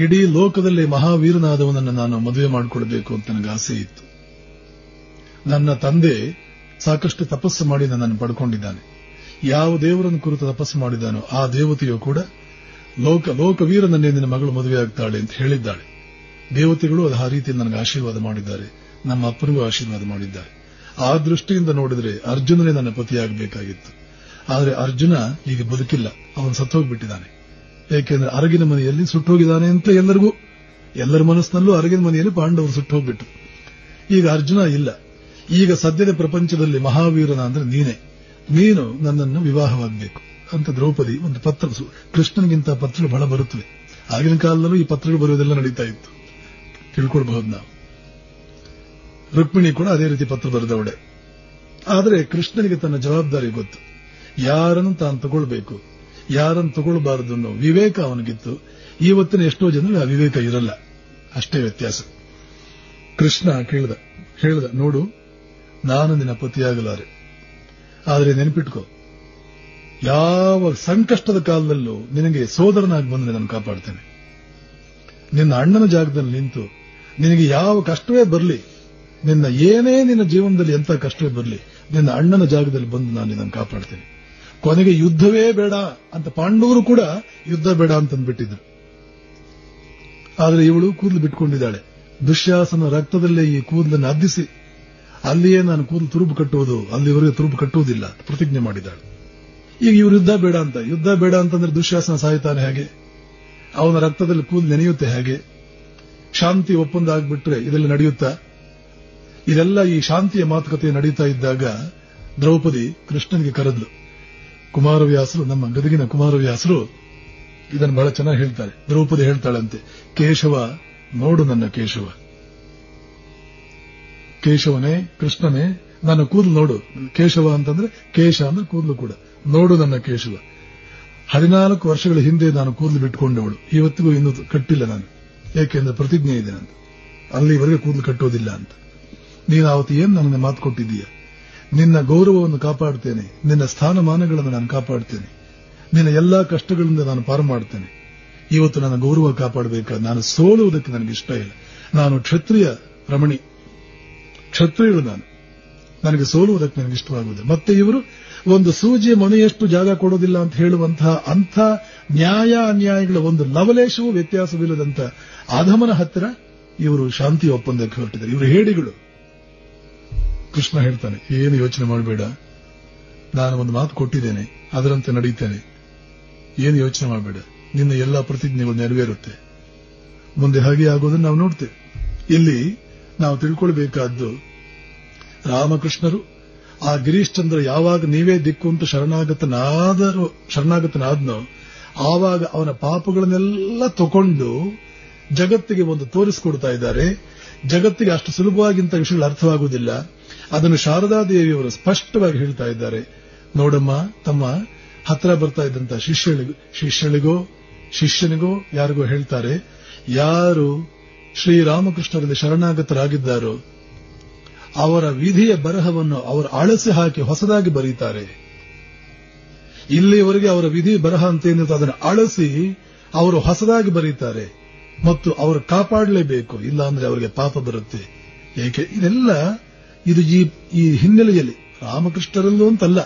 ಇಡೀ ಲೋಕದಲ್ಲಿ ಮಹಾವೀರನಾದವನನ್ನು ನಾನು ಮದುವೆ ಮಾಡಿಕೊಳ್ಬೇಕು ಅಂತ ನನಗೆ ಆಸೆ ಇತ್ತು. ನನ್ನ ತಂದೆ ಸಾಕಷ್ಟು ತಪಸ್ಸು ಮಾಡಿ ನನ್ನನ್ನು ಪಡ್ಕೊಂಡಿದ್ದಾನೆ. ಯಾವ ದೇವರನ್ನು ಕುರಿತು ತಪಸ್ಸು ಮಾಡಿದ್ದಾನೋ ಆ ದೇವತೆಯು ಕೂಡ ಲೋಕವೀರನನ್ನೇ ನಿನ್ನ ಮಗಳು ಮದುವೆ ಆಗ್ತಾಳೆ ಅಂತ ಹೇಳಿದ್ದಾಳೆ. ದೇವತೆಗಳು ಅದು ಆ ರೀತಿಯಲ್ಲಿ ನನಗೆ ಆಶೀರ್ವಾದ ಮಾಡಿದ್ದಾರೆ, ನಮ್ಮ ಅಪ್ಪನಿಗೂ ಆಶೀರ್ವಾದ ಮಾಡಿದ್ದಾರೆ. ಆ ದೃಷ್ಟಿಯಿಂದ ನೋಡಿದ್ರೆ ಅರ್ಜುನನೇ ನನ್ನ ಪತಿಯಾಗಬೇಕಾಗಿತ್ತು. ಆದರೆ ಅರ್ಜುನ ಈಗ ಬದುಕಿಲ್ಲ, ಅವನು ಸತ್ತೋಗ್ಬಿಟ್ಟಿದ್ದಾನೆ. ಏಕೆಂದ್ರೆ ಅರಗಿನ ಮನೆಯಲ್ಲಿ ಸುಟ್ಟೋಗಿದ್ದಾನೆ ಅಂತ ಎಲ್ಲರ ಮನಸ್ಸಿನಲ್ಲೂ ಅರಗಿನ ಮನೆಯಲ್ಲಿ ಪಾಂಡವರು ಸುಟ್ಟೋಗ್ಬಿಟ್ರು. ಈಗ ಅರ್ಜುನ ಇಲ್ಲ. ಈಗ ಸದ್ಯದ ಪ್ರಪಂಚದಲ್ಲಿ ಮಹಾವೀರನ ಅಂದ್ರೆ ನೀನು ನನ್ನನ್ನು ವಿವಾಹವಾಗಬೇಕು ಅಂತ ದ್ರೌಪದಿ ಒಂದು ಪತ್ರ, ಕೃಷ್ಣನಿಗಿಂತ ಪತ್ರಗಳು ಬಹಳ ಬರುತ್ತವೆ. ಆಗಿನ ಕಾಲದಲ್ಲೂ ಈ ಪತ್ರಗಳು ಬರುವುದೆಲ್ಲ ನಡೀತಾ ಇತ್ತು, ತಿಳ್ಕೊಳ್ಬಹುದು ನಾವು. ರುಕ್ಮಿಣಿ ಕೂಡ ಅದೇ ರೀತಿ ಪತ್ರ ಬರೆದವಳೆ. ಆದರೆ ಕೃಷ್ಣನಿಗೆ ತನ್ನ ಜವಾಬ್ದಾರಿ ಗೊತ್ತು, ಯಾರನ್ನು ತಾನು ತಗೊಳ್ಬೇಕು, ಯಾರನ್ನು ತಗೊಳ್ಬಾರದು ಅನ್ನೋ ವಿವೇಕ ಅವನಿಗಿತ್ತು. ಇವತ್ತಿನ ಎಷ್ಟೋ ಜನರಿಗೆ ಆ ವಿವೇಕ ಇರಲ್ಲ, ಅಷ್ಟೇ ವ್ಯತ್ಯಾಸ. ಕೃಷ್ಣ ಹೇಳ್ದ, ನೋಡು, ನಾನು ನಿನ್ನ ಪತಿಯಾಗಲಾರೆ, ಆದರೆ ನೆನಪಿಟ್ಕೋ, ಯಾವ ಸಂಕಷ್ಟದ ಕಾಲದಲ್ಲೂ ನಿನಗೆ ಸೋದರನಾಗಿ ಬಂದ್ರೆ ನಾನು ಕಾಪಾಡ್ತೇನೆ. ನಿನ್ನ ಅಣ್ಣನ ಜಾಗದಲ್ಲಿ ನಿಂತು ನಿನಗೆ ಯಾವ ಕಷ್ಟವೇ ಬರಲಿ, ನಿನ್ನ ಜೀವನದಲ್ಲಿ ಎಂತ ಕಷ್ಟವೇ ಬರಲಿ, ನಿನ್ನ ಅಣ್ಣನ ಜಾಗದಲ್ಲಿ ಬಂದು ನಾನು ನಿನ್ನನ್ನು ಕಾಪಾಡ್ತೇನೆ. ಕೊನೆಗೆ ಯುದ್ಧವೇ ಬೇಡ ಅಂತ ಪಾಂಡವರು ಕೂಡ ಯುದ್ಧ ಬೇಡ ಅಂತಂದ್ಬಿಟ್ಟಿದ್ರು. ಆದರೆ ಇವಳು ಕೂದಲು ಬಿಟ್ಕೊಂಡಿದ್ದಾಳೆ. ದುಶ್ಯಾಸನ ರಕ್ತದಲ್ಲೇ ಈ ಕೂದಲನ್ನು ಅದ್ದಿಸಿ ಅಲ್ಲಿಯೇ ನಾನು ಕೂದಲು ತುರುಬು ಕಟ್ಟುವುದು, ಅಲ್ಲಿವರೆಗೆ ತುರುಬು ಕಟ್ಟುವುದಿಲ್ಲ ಪ್ರತಿಜ್ಞೆ ಮಾಡಿದ್ದಾಳೆ. ಈಗ ಇವರು ಯುದ್ಧ ಬೇಡ ಅಂತಂದ್ರೆ ದುಶ್ಯಾಸನ ಸಾಯ್ತಾನೆ ಹೇಗೆ? ಅವನ ರಕ್ತದಲ್ಲಿ ಕೂದಲು ನೆನೆಯುತ್ತೆ ಹೇಗೆ? ಶಾಂತಿ ಒಪ್ಪಂದ ಆಗ್ಬಿಟ್ರೆ ಇದೆಲ್ಲ ನಡೆಯುತ್ತಾ? ಇದೆಲ್ಲ ಈ ಶಾಂತಿಯ ಮಾತುಕತೆ ನಡೀತಾ ಇದ್ದಾಗ ದ್ರೌಪದಿ ಕೃಷ್ಣನಿಗೆ ಕರೆದ್ಲು. ಕುಮಾರವ್ಯಾಸರು, ನಮ್ಮ ಗದಗಿನ ಕುಮಾರವ್ಯಾಸರು ಇದನ್ನು ಬಹಳ ಚೆನ್ನಾಗಿ ಹೇಳ್ತಾರೆ. ದ್ರೌಪದಿ ಹೇಳ್ತಾಳಂತೆ, ಕೇಶವ ನೋಡು ನನ್ನ ಕೇಶವ, ಕೇಶವನೇ ಕೃಷ್ಣನೇ ನನ್ನ ಕೂದಲು ನೋಡು. ಕೇಶವ ಅಂತಂದ್ರೆ ಕೇಶ ಅಂದ್ರೆ ಕೂದಲು ಕೂಡ. ನೋಡು ನನ್ನ ಕೇಶವ, 14 ವರ್ಷಗಳ ಹಿಂದೆ ನಾನು ಕೂದಲು ಬಿಟ್ಕೊಂಡವಳು, ಇವತ್ತಿಗೂ ಇನ್ನೂ ಕಟ್ಟಿಲ್ಲ ನಾನು. ಏಕೆಂದ್ರೆ ಪ್ರತಿಜ್ಞೆ ಇದೆ ನಂದು, ಅಲ್ಲಿವರೆಗೆ ಕೂದಲು ಕಟ್ಟೋದಿಲ್ಲ ಅಂತ. ನೀನು ಅವತ್ತು ಏನ್ ನನಗೆ ಮಾತು ಕೊಟ್ಟಿದ್ದೀಯ? ನಿನ್ನ ಗೌರವವನ್ನು ಕಾಪಾಡ್ತೇನೆ, ನಿನ್ನ ಸ್ಥಾನಮಾನಗಳನ್ನು ನಾನು ಕಾಪಾಡ್ತೇನೆ, ನಿನ್ನ ಎಲ್ಲಾ ಕಷ್ಟಗಳಿಂದ ನಾನು ಪಾರು ಮಾಡ್ತೇನೆ. ಇವತ್ತು ನನ್ನ ಗೌರವ ಕಾಪಾಡಬೇಕಾದ, ನಾನು ಸೋಲುವುದಕ್ಕೆ ನನಗೆ ಇಷ್ಟ ಇಲ್ಲ. ನಾನು ಕ್ಷತ್ರಿಯ ರಮಣಿ, ಕ್ಷತ್ರಿಯಳು ನಾನು, ನನಗೆ ಸೋಲುವುದಕ್ಕೆ ನನಗೆ ಇಷ್ಟವಾಗುವುದಿಲ್ಲ. ಮತ್ತೆ ಇವರು ಒಂದು ಸೂಜಿಯ ಮನೆಯಷ್ಟು ಜಾಗ ಕೊಡೋದಿಲ್ಲ ಅಂತ ಹೇಳುವಂತಹ ಅಂಥ ನ್ಯಾಯ ಅನ್ಯಾಯಗಳ ಒಂದು ಲವಲೇಶವೂ ವ್ಯತ್ಯಾಸವಿಲ್ಲದಂತ ಅಧಮನ ಹತ್ತಿರ ಇವರು ಶಾಂತಿ ಒಪ್ಪಂದಕ್ಕೆ ಹೊರಟಿದ್ದಾರೆ. ಇವರು ಹೇಡಿಗಳು. ಕೃಷ್ಣ ಹೇಳ್ತಾನೆ, ಏನು ಯೋಚನೆ ಮಾಡಬೇಡ, ನಾನು ಒಂದು ಮಾತು ಕೊಟ್ಟಿದ್ದೇನೆ, ಅದರಂತೆ ನಡೀತೇನೆ, ಏನು ಯೋಚನೆ ಮಾಡಬೇಡ, ನಿನ್ನ ಎಲ್ಲಾ ಪ್ರತಿಜ್ಞೆಗಳು ನೆರವೇರುತ್ತೆ. ಮುಂದೆ ಹಾಗೆ ಆಗೋದನ್ನು ನಾವು ನೋಡ್ತೇವೆ. ಇಲ್ಲಿ ನಾವು ತಿಳ್ಕೊಳ್ಬೇಕಾದ್ದು, ರಾಮಕೃಷ್ಣರು ಆ ಗಿರೀಶ್ ಚಂದ್ರ ಯಾವಾಗ ನೀವೇ ದಿಕ್ಕು ಅಂತ ಶರಣಾಗತನಾದ್ನೋ ಆವಾಗ ಅವನ ಪಾಪಗಳನ್ನೆಲ್ಲ ತಗೊಂಡು ಜಗತ್ತಿಗೆ ಒಂದು ತೋರಿಸಿಕೊಡ್ತಾ ಇದ್ದಾರೆ. ಜಗತ್ತಿಗೆ ಅಷ್ಟು ಸುಲಭವಾಗಿಂತ ವಿಷಯಗಳು ಅರ್ಥವಾಗುವುದಿಲ್ಲ. ಅದನ್ನು ಶಾರದಾದೇವಿಯವರು ಸ್ಪಷ್ಟವಾಗಿ ಹೇಳ್ತಾ ಇದ್ದಾರೆ. ನೋಡಮ್ಮ, ತಮ್ಮ ಹತ್ರ ಬರ್ತಾ ಇದ್ದಂತ ಶಿಷ್ಯನಿಗೋ ಯಾರಿಗೋ ಹೇಳ್ತಾರೆ, ಯಾರು ಶ್ರೀರಾಮಕೃಷ್ಣರಲ್ಲಿ ಶರಣಾಗತರಾಗಿದ್ದಾರೋ ಅವರ ವಿಧಿಯ ಬರಹವನ್ನು ಅವರು ಅಳಸಿ ಹಾಕಿ ಹೊಸದಾಗಿ ಬರೀತಾರೆ. ಇಲ್ಲಿಯವರೆಗೆ ಅವರ ವಿಧಿ ಬರಹ ಅಂತೇನಿತ್ತು ಅದನ್ನು ಅಳಸಿ ಅವರು ಹೊಸದಾಗಿ ಬರೀತಾರೆ ಮತ್ತು ಅವರು ಕಾಪಾಡಲೇಬೇಕು, ಇಲ್ಲ ಅಂದ್ರೆ ಅವರಿಗೆ ಪಾಪ ಬರುತ್ತೆ. ಏಕೆ ಇದು ಈ ಹಿನ್ನೆಲೆಯಲ್ಲಿ ರಾಮಕೃಷ್ಣರಲ್ಲೂ ಅಂತಲ್ಲ,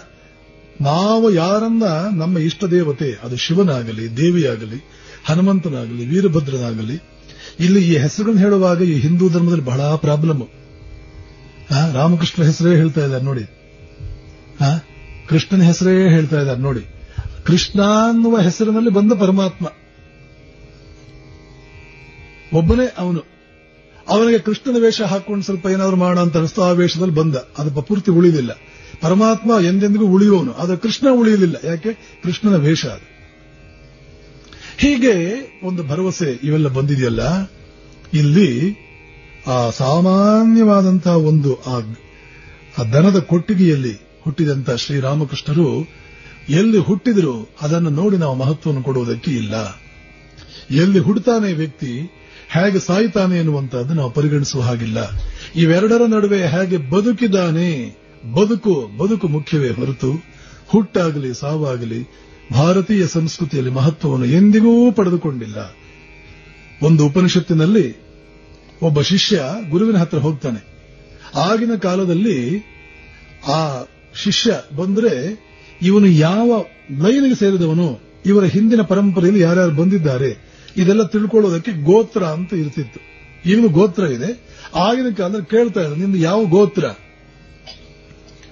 ನಾವು ಯಾರನ್ನ ನಮ್ಮ ಇಷ್ಟ ದೇವತೆ, ಅದು ಶಿವನಾಗಲಿ, ದೇವಿಯಾಗಲಿ, ಹನುಮಂತನಾಗಲಿ, ವೀರಭದ್ರನಾಗಲಿ, ಇಲ್ಲಿ ಈ ಹೆಸರುಗಳನ್ನು ಹೇಳುವಾಗ ಈ ಹಿಂದೂ ಧರ್ಮದಲ್ಲಿ ಬಹಳ ಪ್ರಾಬ್ಲಮ್. ರಾಮಕೃಷ್ಣ ಹೆಸರೇ ಹೇಳ್ತಾ ಇದ್ದಾರೆ ನೋಡಿ, ಕೃಷ್ಣನ ಹೆಸರೇ ಹೇಳ್ತಾ ಇದ್ದಾರೆ ನೋಡಿ. ಕೃಷ್ಣ ಅನ್ನುವ ಹೆಸರಿನಲ್ಲಿ ಬಂದ ಪರಮಾತ್ಮ ಒಬ್ಬನೇ ಅವನು. ಅವನಿಗೆ ಕೃಷ್ಣನ ವೇಷ ಹಾಕೊಂಡು ಸ್ವಲ್ಪ ಏನಾದ್ರು ಮಾಡೋಣ ಅಂತ ಅನಿಸ್ತು, ಆ ವೇಷದಲ್ಲಿ ಬಂದ, ಅದು ಪೂರ್ತಿ ಉಳಿದಿಲ್ಲ. ಪರಮಾತ್ಮ ಎಂದೆಂದಿಗೂ ಉಳಿಯುವವನು, ಆದರೆ ಕೃಷ್ಣ ಉಳಿಯಲಿಲ್ಲ. ಯಾಕೆ? ಕೃಷ್ಣನ ವೇಷ ಅದು. ಹೀಗೆ ಒಂದು ಭರವಸೆ ಇವೆಲ್ಲ ಬಂದಿದೆಯಲ್ಲ, ಇಲ್ಲಿ ಆ ಸಾಮಾನ್ಯವಾದಂತಹ ಒಂದು ಆ ದನದ ಕೊಟ್ಟಿಗೆಯಲ್ಲಿ ಹುಟ್ಟಿದಂತ ಶ್ರೀರಾಮಕೃಷ್ಣರು ಎಲ್ಲಿ ಹುಟ್ಟಿದ್ರು ಅದನ್ನು ನೋಡಿ ನಾವು ಮಹತ್ವವನ್ನು ಕೊಡುವುದಕ್ಕೆ ಇಲ್ಲ. ಎಲ್ಲಿ ಹುಡ್ತಾನೆ ವ್ಯಕ್ತಿ, ಹೇಗೆ ಸಾಯ್ತಾನೆ ಎನ್ನುವಂತಹದ್ದು ನಾವು ಪರಿಗಣಿಸುವ ಹಾಗಿಲ್ಲ. ಇವೆರಡರ ನಡುವೆ ಹೇಗೆ ಬದುಕಿದ್ದಾನೆ, ಬದುಕು ಮುಖ್ಯವೇ ಹೊರತು ಹುಟ್ಟಾಗಲಿ ಸಾವಾಗಲಿ ಭಾರತೀಯ ಸಂಸ್ಕೃತಿಯಲ್ಲಿ ಮಹತ್ವವನ್ನು ಎಂದಿಗೂ ಪಡೆದುಕೊಂಡಿಲ್ಲ. ಒಂದು ಉಪನಿಷತ್ತಿನಲ್ಲಿ ಒಬ್ಬ ಶಿಷ್ಯ ಗುರುವಿನ ಹತ್ರ ಹೋಗ್ತಾನೆ. ಆಗಿನ ಕಾಲದಲ್ಲಿ ಆ ಶಿಷ್ಯ ಬಂದ್ರೆ ಇವನು ಯಾವ ಲೈನ್ಗೆ ಸೇರಿದವನು, ಇವರ ಹಿಂದಿನ ಪರಂಪರೆಯಲ್ಲಿ ಯಾರ್ಯಾರು ಬಂದಿದ್ದಾರೆ ಇದೆಲ್ಲ ತಿಳ್ಕೊಳ್ಳೋದಕ್ಕೆ ಗೋತ್ರ ಅಂತ ಇರ್ತಿತ್ತು. ಈಗಲೂ ಗೋತ್ರ ಇದೆ. ಆಗಿನ ಕಾಲದಲ್ಲಿ ಕೇಳ್ತಾ ಇದ್ದಾರೆ, ನಿಂದು ಯಾವ ಗೋತ್ರ,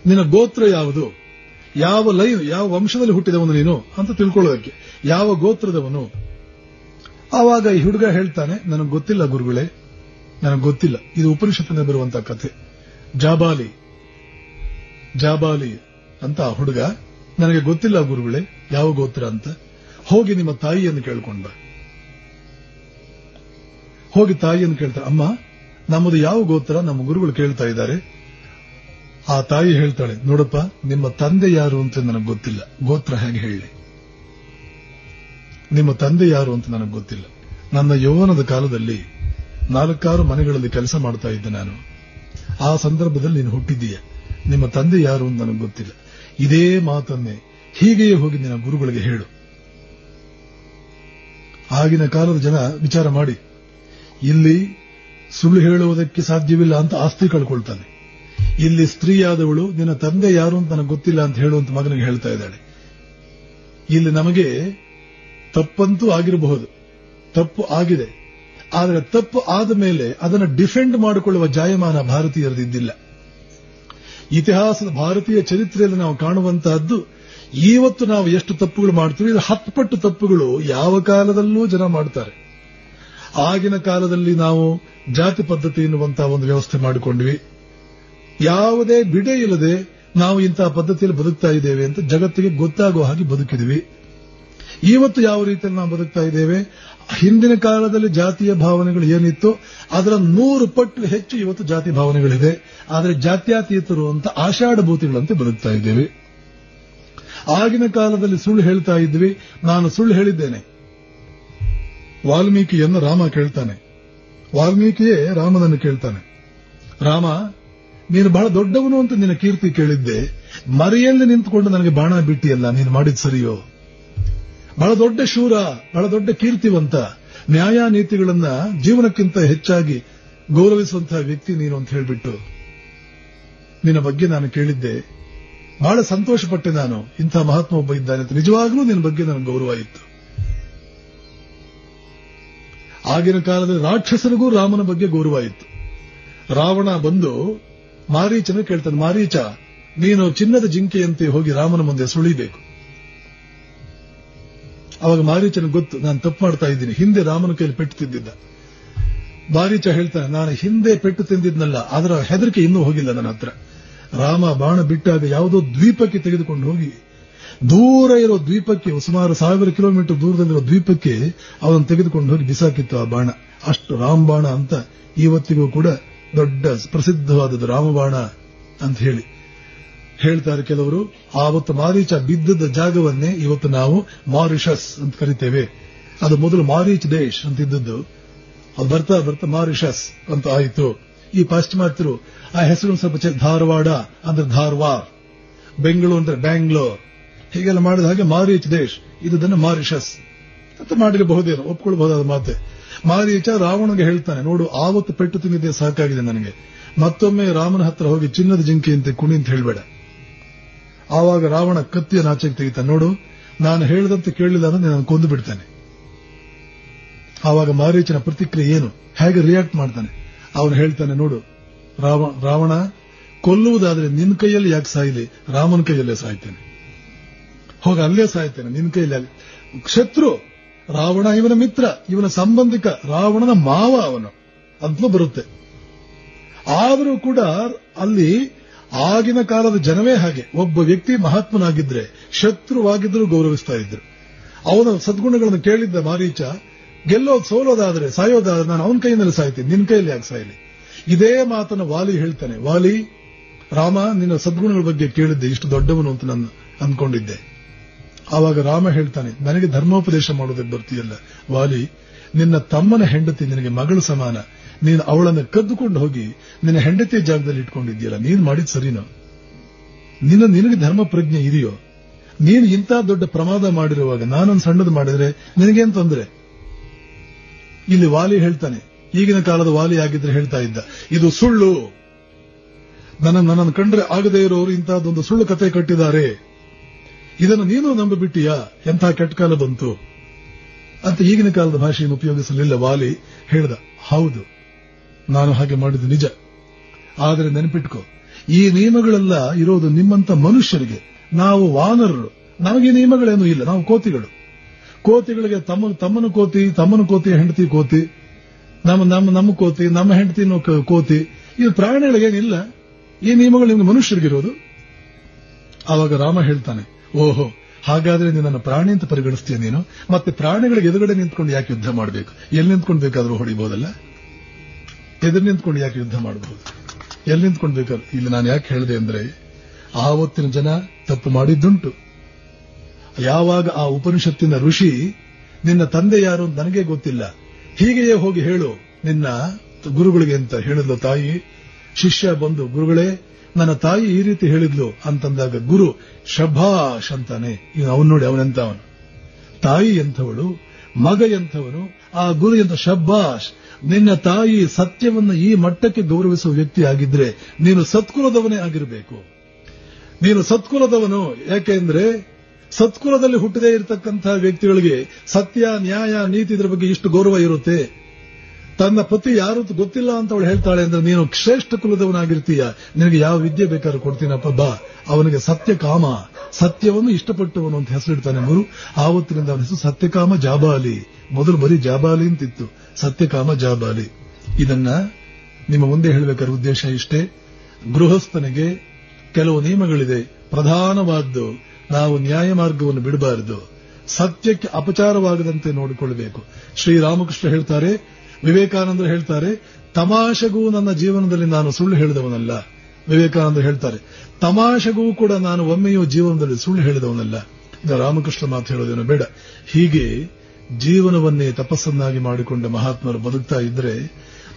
ನಿನ್ನ ಗೋತ್ರ ಯಾವುದು, ಯಾವ ಲೈನ್, ಯಾವ ವಂಶದಲ್ಲಿ ಹುಟ್ಟಿದವನು ನೀನು ಅಂತ ತಿಳ್ಕೊಳ್ಳೋದಕ್ಕೆ, ಯಾವ ಗೋತ್ರದವನು. ಆವಾಗ ಈ ಹುಡುಗ ಹೇಳ್ತಾನೆ, ನನಗೆ ಗೊತ್ತಿಲ್ಲ ಗುರುಗಳೇ, ನನಗೆ ಗೊತ್ತಿಲ್ಲ. ಇದು ಉಪನಿಷತ್ತಿನ ಬರುವಂತಹ ಕಥೆ. ಜಾಬಾಲಿ ಅಂತ ಆ ಹುಡುಗ, ನನಗೆ ಗೊತ್ತಿಲ್ಲ ಗುರುಗಳೇ ಯಾವ ಗೋತ್ರ ಅಂತ. ಹೋಗಿ ನಿಮ್ಮ ತಾಯಿಯನ್ನು ಕೇಳ್ಕೊಂಡ. ಹೋಗಿ ತಾಯಿಯನ್ನು ಕೇಳ್ತಾರೆ, ಅಮ್ಮ ನಮ್ಮದು ಯಾವ ಗೋತ್ರ, ನಮ್ಮ ಗುರುಗಳು ಕೇಳ್ತಾ ಇದ್ದಾರೆ. ಆ ತಾಯಿ ಹೇಳ್ತಾಳೆ, ನೋಡಪ್ಪ ನಿಮ್ಮ ತಂದೆ ಯಾರು ಅಂತ ನನಗೆ ಗೊತ್ತಿಲ್ಲ, ಗೋತ್ರ ಹೇಗೆ ಹೇಳಿ. ನಿಮ್ಮ ತಂದೆ ಯಾರು ಅಂತ ನನಗೆ ಗೊತ್ತಿಲ್ಲ. ನನ್ನ ಯೌವನದ ಕಾಲದಲ್ಲಿ 4-6 ಮನೆಗಳಲ್ಲಿ ಕೆಲಸ ಮಾಡ್ತಾ ಇದ್ದೆ ನಾನು. ಆ ಸಂದರ್ಭದಲ್ಲಿ ನೀನು ಹುಟ್ಟಿದ್ದೀಯ. ನಿಮ್ಮ ತಂದೆ ಯಾರು ಅಂತ ನನಗೆ ಗೊತ್ತಿಲ್ಲ. ಇದೇ ಮಾತನ್ನೇ ಹೀಗೆಯೇ ಹೋಗಿ ನಿನ್ನ ಗುರುಗಳಿಗೆ ಹೇಳು. ಆಗಿನ ಕಾಲದ ಜನ ವಿಚಾರ ಮಾಡಿ, ಇಲ್ಲಿ ಸುಳ್ಳು ಹೇಳುವುದಕ್ಕೆ ಸಾಧ್ಯವಿಲ್ಲ ಅಂತ ಆಸ್ತಿ ಕಳ್ಕೊಳ್ತಾನೆ. ಇಲ್ಲಿ ಸ್ತ್ರೀಯಾದವಳು ನಿನ್ನ ತಂದೆ ಯಾರು ಅಂತ ನನಗೆ ಗೊತ್ತಿಲ್ಲ ಅಂತ ಹೇಳುವಂತ ಮಗನಿಗೆ ಹೇಳ್ತಾ ಇದ್ದಾಳೆ. ಇಲ್ಲಿ ನಮಗೆ ತಪ್ಪಂತೂ ಆಗಿರಬಹುದು, ತಪ್ಪು ಆಗಿದೆ. ಆದರೆ ತಪ್ಪು ಆದ ಮೇಲೆ ಅದನ್ನು ಡಿಫೆಂಡ್ ಮಾಡಿಕೊಳ್ಳುವ ಜಾಯಮಾನ ಭಾರತೀಯರದಿದ್ದಿಲ್ಲ. ಇತಿಹಾಸದ ಭಾರತೀಯ ಚರಿತ್ರೆಯಲ್ಲಿ ನಾವು ಕಾಣುವಂತಹದ್ದು, ಇವತ್ತು ನಾವು ಎಷ್ಟು ತಪ್ಪುಗಳು ಮಾಡ್ತೀವಿ, ಇದು 10 ಪಟ್ಟು ತಪ್ಪುಗಳು ಯಾವ ಕಾಲದಲ್ಲೂ ಜನ ಮಾಡ್ತಾರೆ. ಆಗಿನ ಕಾಲದಲ್ಲಿ ನಾವು ಜಾತಿ ಪದ್ಧತಿ ಎನ್ನುವಂತಹ ಒಂದು ವ್ಯವಸ್ಥೆ ಮಾಡಿಕೊಂಡ್ವಿ. ಯಾವುದೇ ಬಿಡೆ ಇಲ್ಲದೆ ನಾವು ಇಂತಹ ಪದ್ಧತಿಯಲ್ಲಿ ಬದುಕ್ತಾ ಇದ್ದೇವೆ ಅಂತ ಜಗತ್ತಿಗೆ ಗೊತ್ತಾಗುವ ಹಾಗೆ ಬದುಕಿದ್ವಿ. ಇವತ್ತು ಯಾವ ರೀತಿಯಲ್ಲಿ ನಾವು ಬದುಕ್ತಾ ಇದ್ದೇವೆ, ಹಿಂದಿನ ಕಾಲದಲ್ಲಿ ಜಾತಿಯ ಭಾವನೆಗಳು ಏನಿತ್ತು ಅದರ 100 ಪಟ್ಟು ಹೆಚ್ಚು ಇವತ್ತು ಜಾತಿ ಭಾವನೆಗಳಿದೆ. ಆದರೆ ಜಾತ್ಯತೀತರು ಅಂತ ಆಷಾಢಭೂತಿಗಳಂತೆ ಬದುಕ್ತಾ ಇದ್ದೇವೆ. ಆಗಿನ ಕಾಲದಲ್ಲಿ ಸುಳ್ಳು ಹೇಳ್ತಾ ಇದ್ವಿ. ನಾನು ಸುಳ್ಳು ಹೇಳಿದ್ದೇನೆ. ವಾಲ್ಮೀಕಿಯನ್ನು ರಾಮ ಕೇಳ್ತಾನೆ. ವಾಲ್ಮೀಕಿಯೇ ರಾಮನನ್ನು ಕೇಳ್ತಾನೆ, ರಾಮ ನೀನು ಬಹಳ ದೊಡ್ಡವನು ಅಂತ ನಿನ್ನ ಕೀರ್ತಿ ಕೇಳಿದ್ದೆ, ಮರೆಯಲ್ಲಿ ನಿಂತುಕೊಂಡು ನನಗೆ ಬಾಣ ಬಿಟ್ಟಿಯಲ್ಲ, ನೀನು ಮಾಡಿದ್ ಸರಿಯೋ? ಬಹಳ ದೊಡ್ಡ ಶೂರ, ಬಹಳ ದೊಡ್ಡ ಕೀರ್ತಿವಂತ, ನ್ಯಾಯ ನೀತಿಗಳನ್ನ ಜೀವನಕ್ಕಿಂತ ಹೆಚ್ಚಾಗಿ ಗೌರವಿಸುವಂತಹ ವ್ಯಕ್ತಿ ನೀನು ಅಂತ ಹೇಳಿಬಿಟ್ಟು ನಿನ್ನ ಬಗ್ಗೆ ನಾನು ಕೇಳಿದ್ದೆ, ಬಹಳ ಸಂತೋಷಪಟ್ಟೆ. ನಾನು ಇಂಥ ಮಹಾತ್ಮ ಒಬ್ಬ ಇದ್ದಾನೆ ಅಂತ, ನಿಜವಾಗ್ಲೂ ನಿನ್ನ ಬಗ್ಗೆ ನನಗೆ ಗೌರವ ಇತ್ತು. ಆಗಿನ ಕಾಲದಲ್ಲಿ ರಾಕ್ಷಸರಿಗೂ ರಾಮನ ಬಗ್ಗೆ ಗೌರವ ಇತ್ತು. ರಾವಣ ಬಂದು ಮಾರೀಚನ ಕೇಳ್ತಾನೆ, ಮಾರೀಚ ನೀನು ಚಿನ್ನದ ಜಿಂಕೆಯಂತೆ ಹೋಗಿ ರಾಮನ ಮುಂದೆ ಸುಳಿಬೇಕು. ಅವಾಗ ಮಾರೀಚನ ಗೊತ್ತು, ನಾನು ತಪ್ಪು ಮಾಡ್ತಾ ಇದ್ದೀನಿ. ಹಿಂದೆ ರಾಮನ ಕೈಯಲ್ಲಿ ಪೆಟ್ಟು ತಿಂದಿದ್ದ. ಮಾರೀಚ ಹೇಳ್ತಾನೆ, ನಾನು ಹಿಂದೆ ಪೆಟ್ಟು ತಿಂದಿದ್ನಲ್ಲ, ಅದರ ಹೆದರಿಕೆ ಇನ್ನೂ ಹೋಗಿಲ್ಲ ನನ್ನ ಹತ್ರ. ರಾಮ ಬಾಣ ಬಿಟ್ಟಾಗ ಯಾವುದೋ ದ್ವೀಪಕ್ಕೆ ತೆಗೆದುಕೊಂಡು ಹೋಗಿ, ದೂರ ಇರೋ ದ್ವೀಪಕ್ಕೆ, ಸುಮಾರು 1000 ಕಿಲೋಮೀಟರ್ ದೂರದಲ್ಲಿರೋ ದ್ವೀಪಕ್ಕೆ ಅವನು ತೆಗೆದುಕೊಂಡು ಹೋಗಿ ಬಿಸಾಕಿತ್ತು ಆ ಬಾಣ. ಅಷ್ಟು ರಾಮಬಾಣ ಅಂತ ಇವತ್ತಿಗೂ ಕೂಡ ದೊಡ್ಡ ಪ್ರಸಿದ್ಧವಾದದ್ದು ರಾಮಬಾಣ ಅಂತ ಹೇಳಿ ಹೇಳ್ತಾರೆ ಕೆಲವರು. ಆವತ್ತು ಮಾರೀಚ ಬಿದ್ದದ ಜಾಗವನ್ನೇ ಇವತ್ತು ನಾವು ಮಾರಿಷಸ್ ಅಂತ ಕರಿತೇವೆ. ಅದು ಮೊದಲು ಮಾರೀಚ್ ದೇಶ್ ಅಂತಿದ್ದದ್ದು, ಅದು ಬರ್ತಾ ಬರ್ತಾ ಮಾರಿಷಸ್ ಅಂತ ಆಯಿತು. ಈ ಪಾಶ್ಚಿಮಾತ್ಯರು ಆ ಹೆಸರು ಸ್ವಲ್ಪ ಧಾರವಾಡ ಅಂದ್ರೆ ಧಾರವಾರ್, ಬೆಂಗಳೂರು ಅಂದ್ರೆ ಬ್ಯಾಂಗ್ಳೂರ್, ಹೀಗೆಲ್ಲ ಮಾಡಿದ ಹಾಗೆ ಮಾರೀಚ್ ದೇಶ್ ಇದನ್ನು ಮಾರಿಷಸ್ ಅಂತ ಮಾಡಿರಬಹುದೇನೋ, ಒಪ್ಕೊಳ್ಬಹುದಾದ ಮಾತೆ. ಮಾರೀಚ ರಾವಣಗೆ ಹೇಳ್ತಾನೆ, ನೋಡು ಆವತ್ತು ಪೆಟ್ಟು ತಿಂದಿದ್ದೆ ಸಾಕಾಗಿದೆ ನನಗೆ, ಮತ್ತೊಮ್ಮೆ ರಾಮನ ಹತ್ರ ಹೋಗಿ ಚಿನ್ನದ ಜಿಂಕೆಯಂತೆ ಕುಣಿ ಅಂತ ಹೇಳಬೇಡ. ಆವಾಗ ರಾವಣ ಕತ್ತಿಯನ್ನು ಆಚೆಗೆ ತೆಗಿತಾನೆ, ನೋಡು ನಾನು ಹೇಳಿದಂತೆ ಕೇಳಲಿಲ್ಲ ಅಂದ್ರೆ ನಾನು ಕೊಂದು ಬಿಡ್ತೇನೆ. ಆವಾಗ ಮಾರೀಚನ ಪ್ರತಿಕ್ರಿಯೆ ಏನು, ಹೇಗೆ ರಿಯಾಕ್ಟ್ ಮಾಡ್ತಾನೆ? ಅವನು ಹೇಳ್ತಾನೆ, ನೋಡು ರಾವಣ, ಕೊಲ್ಲುವುದಾದ್ರೆ ನಿನ್ನ ಕೈಯಲ್ಲಿ ಯಾಕೆ ಸಾಯಿಲಿ, ರಾಮನ ಕೈಯಲ್ಲೇ ಸಾಯ್ತೇನೆ, ಹೋಗಿ ಅಲ್ಲೇ ಸಾಯ್ತೇನೆ, ನಿನ್ನ ಕೈಯಲ್ಲಿ. ಶತ್ರು ರಾವಣ, ಇವನ ಮಿತ್ರ, ಇವನ ಸಂಬಂಧಿಕ, ರಾವಣನ ಮಾವ ಅವನು ಅಂತಲೂ ಬರುತ್ತೆ. ಆದರೂ ಕೂಡ ಅಲ್ಲಿ ಆಗಿನ ಕಾಲದ ಜನವೇ ಹಾಗೆ. ಒಬ್ಬ ವ್ಯಕ್ತಿ ಮಹಾತ್ಮನಾಗಿದ್ರೆ ಶತ್ರುವಾಗಿದ್ದರೂ ಗೌರವಿಸ್ತಾ ಇದ್ರು. ಅವನ ಸದ್ಗುಣಗಳನ್ನು ಕೇಳಿದ್ದ ಮಾರೀಚ, ಗೆಲ್ಲೋದು ಸೋಲೋದಾದ್ರೆ ಸಾಯೋದಾದ್ರೆ ನಾನು ಅವನ ಕೈಯಿಂದಲೇ ಸಾಯ್ತೀನಿ, ನಿನ್ನ ಕೈಯಲ್ಲಿ ಯಾಕೆ ಸಾಯಲಿ. ಇದೇ ಮಾತನ್ನು ವಾಲಿ ಹೇಳ್ತಾನೆ, ವಾಲಿ ರಾಮ ನಿನ್ನ ಸದ್ಗುಣಗಳ ಬಗ್ಗೆ ಕೇಳಿದ್ದೆ, ಇಷ್ಟು ದೊಡ್ಡವನು ಅಂತ ನಾನು ಅಂದ್ಕೊಂಡಿದ್ದೆ. ಆವಾಗ ರಾಮ ಹೇಳ್ತಾನೆ, ನನಗೆ ಧರ್ಮೋಪದೇಶ ಮಾಡೋದಕ್ಕೆ ಬರ್ತೀಯಲ್ಲ ವಾಲಿ, ನಿನ್ನ ತಮ್ಮನ ಹೆಂಡತಿ ನಿನಗೆ ಮಗಳು ಸಮಾನ, ನೀನು ಅವಳನ್ನು ಕದ್ದುಕೊಂಡು ಹೋಗಿ ನಿನ್ನ ಹೆಂಡತಿಯ ಜಾಗದಲ್ಲಿ ಇಟ್ಕೊಂಡಿದ್ದೀಯಲ್ಲ, ನೀನು ಮಾಡಿದ್ ಸರಿನೋ? ನಿನಗೆ ಧರ್ಮ ಪ್ರಜ್ಞೆ ಇದೆಯೋ? ನೀನು ಇಂಥ ದೊಡ್ಡ ಪ್ರಮಾದ ಮಾಡಿರುವಾಗ ನಾನೊಂದು ಸಣ್ಣದು ಮಾಡಿದ್ರೆ ನಿನಗೇನು ತೊಂದರೆ? ಇಲ್ಲಿ ವಾಲಿ ಹೇಳ್ತಾನೆ, ಈಗಿನ ಕಾಲದ ವಾಲಿ ಆಗಿದ್ರೆ ಹೇಳ್ತಾ ಇದ್ದ, ಇದು ಸುಳ್ಳು, ನನ್ನನ್ನು ಕಂಡ್ರೆ ಆಗದೇ ಇರೋರು ಇಂತಹದ್ದೊಂದು ಸುಳ್ಳು ಕತೆ ಕಟ್ಟಿದ್ದಾರೆ, ಇದನ್ನು ನೀನು ನಂಬಿಬಿಟ್ಟಿಯಾ, ಎಂಥ ಕೆಟ್ಟ ಕಾಲ ಬಂತು ಅಂತ ಈಗಿನ ಕಾಲದ ಭಾಷೆಯನ್ನು ಉಪಯೋಗಿಸಲಿಲ್ಲ. ವಾಲಿ ಹೇಳ್ದ, ಹೌದು ನಾನು ಹಾಗೆ ಮಾಡಿದ್ದು ನಿಜ, ಆದರೆ ನೆನಪಿಟ್ಕೋ, ಈ ನಿಯಮಗಳೆಲ್ಲ ಇರೋದು ನಿಮ್ಮಂತ ಮನುಷ್ಯರಿಗೆ. ನಾವು ವಾನರರು, ನಮಗೆ ನಿಯಮಗಳೇನೂ ಇಲ್ಲ, ನಾವು ಕೋತಿಗಳು. ಕೋತಿಗಳಿಗೆ ತಮ್ಮನ ಕೋತಿಯ ಹೆಂಡತಿ ಕೋತಿ, ನಮ್ಮ ಕೋತಿ, ನಮ್ಮ ಹೆಂಡತಿನೂ ಕೋತಿ. ಇದು ಪ್ರಾಣಿಗಳಿಗೇನಿಲ್ಲ, ಈ ನಿಯಮಗಳು ನಿಮ್ಗೆ ಮನುಷ್ಯರಿಗಿರೋದು. ಆವಾಗ ರಾಮ ಹೇಳ್ತಾನೆ, ಓಹೋ, ಹಾಗಾದ್ರೆ ನಿನ್ನನ್ನು ಪ್ರಾಣಿ ಅಂತ ಪರಿಗಣಿಸ್ತೀಯ ನೀನು, ಮತ್ತೆ ಪ್ರಾಣಿಗಳಿಗೆ ಎದುರುಗಡೆ ನಿಂತ್ಕೊಂಡು ಯಾಕೆ ಯುದ್ಧ ಮಾಡಬೇಕು? ಎಲ್ಲಿ ನಿಂತ್ಕೊಂಡು ಬೇಕಾದ್ರೂ ಹೊಡಿಬಹುದಲ್ಲ, ಎದುರು ನಿಂತ್ಕೊಂಡು ಯಾಕೆ ಯುದ್ಧ ಮಾಡಬಹುದು? ಎಲ್ಲಿ ನಿಂತ್ಕೊಂಡು ಬೇಕಾದ್ರು. ಇಲ್ಲಿ ನಾನು ಯಾಕೆ ಹೇಳಿದೆ ಅಂದ್ರೆ, ಆವತ್ತಿನ ಜನ ತಪ್ಪು ಮಾಡಿದ್ದುಂಟು. ಯಾವಾಗ ಆ ಉಪನಿಷತ್ತಿನ ಋಷಿ ನಿನ್ನ ತಂದೆ ಯಾರು ಅಂತ ನನಗೆ ಗೊತ್ತಿಲ್ಲ, ಹೀಗೆಯೇ ಹೋಗಿ ಹೇಳು ನಿನ್ನ ಗುರುಗಳಿಗೆ ಅಂತ ಹೇಳಿದ್ಲು ತಾಯಿ. ಶಿಷ್ಯ ಬಂದು, ಗುರುಗಳೇ ನನ್ನ ತಾಯಿ ಈ ರೀತಿ ಹೇಳಿದ್ಲು ಅಂತಂದಾಗ ಗುರು ಶಭಾಷ್ ಅಂತಾನೆ. ಅವನು ನೋಡಿ, ಅವನೆಂತವನು, ತಾಯಿ ಎಂಥವಳು, ಮಗ ಎಂಥವನು, ಆ ಗುರು ಎಂತ ಶಭಾಷ್. ನಿನ್ನ ತಾಯಿ ಸತ್ಯವನ್ನು ಈ ಮಟ್ಟಕ್ಕೆ ಗೌರವಿಸುವ ವ್ಯಕ್ತಿ ಆಗಿದ್ರೆ ನೀನು ಸತ್ಕುಲದವನೇ ಆಗಿರಬೇಕು. ನೀನು ಸತ್ಕುಲದವನು. ಯಾಕೆಂದ್ರೆ ಸತ್ಕುಲದಲ್ಲಿ ಹುಟ್ಟದೇ ಇರತಕ್ಕಂತಹ ವ್ಯಕ್ತಿಗಳಿಗೆ ಸತ್ಯ, ನ್ಯಾಯ, ನೀತಿ ಇದ್ರ ಬಗ್ಗೆ ಇಷ್ಟು ಗೌರವ ಇರುತ್ತೆ. ತನ್ನ ಪತಿ ಯಾರು ಗೊತ್ತಿಲ್ಲ ಅಂತ ಅವಳು ಹೇಳ್ತಾಳೆ ಅಂದ್ರೆ ನೀನು ಶ್ರೇಷ್ಠ ಕುಲದವನಾಗಿರ್ತೀಯ, ನಿನಗೆ ಯಾವ ವಿದ್ಯೆ ಬೇಕಾದ್ರೂ ಕೊಡ್ತೀನಪ್ಪ ಬಾ. ಅವನಿಗೆ ಸತ್ಯಕಾಮ, ಸತ್ಯವನ್ನು ಇಷ್ಟಪಟ್ಟವನು ಅಂತ ಹೆಸರಿಡ್ತಾನೆ ಗುರು. ಆವತ್ತಿನಿಂದ ಅವನ ಹೆಸರು ಸತ್ಯಕಾಮ ಜಾಬಾಲಿ. ಮೊದಲು ಬರೀ ಜಾಬಾಲಿ ಅಂತಿತ್ತು, ಸತ್ಯಕಾಮ ಜಾಬಾಲಿ. ಇದನ್ನ ನಿಮ್ಮ ಮುಂದೆ ಹೇಳಬೇಕಾದ ಉದ್ದೇಶ ಇಷ್ಟೇ. ಗೃಹಸ್ಥನಿಗೆ ಕೆಲವು ನಿಯಮಗಳಿದೆ. ಪ್ರಧಾನವಾದ್ದು, ನಾವು ನ್ಯಾಯ ಮಾರ್ಗವನ್ನು ಬಿಡಬಾರದು, ಸತ್ಯಕ್ಕೆ ಅಪಚಾರವಾಗದಂತೆ ನೋಡಿಕೊಳ್ಳಬೇಕು. ಶ್ರೀರಾಮಕೃಷ್ಣ ಹೇಳ್ತಾರೆ, ವಿವೇಕಾನಂದರು ಹೇಳ್ತಾರೆ, ತಮಾಷೆಗೂ ನನ್ನ ಜೀವನದಲ್ಲಿ ನಾನು ಸುಳ್ಳು ಹೇಳಿದವನಲ್ಲ. ವಿವೇಕಾನಂದರು ಹೇಳ್ತಾರೆ, ತಮಾಷೆಗೂ ಕೂಡ ನಾನು ಒಮ್ಮೆಯೂ ಜೀವನದಲ್ಲಿ ಸುಳ್ಳು ಹೇಳಿದವನಲ್ಲ. ರಾಮಕೃಷ್ಣ ಮಾತು ಹೇಳೋದೇನೋ ಬೇಡ. ಹೀಗೆ ಜೀವನವನ್ನೇ ತಪಸ್ಸನ್ನಾಗಿ ಮಾಡಿಕೊಂಡ ಮಹಾತ್ಮರು ಬದುಕ್ತಾ ಇದ್ರೆ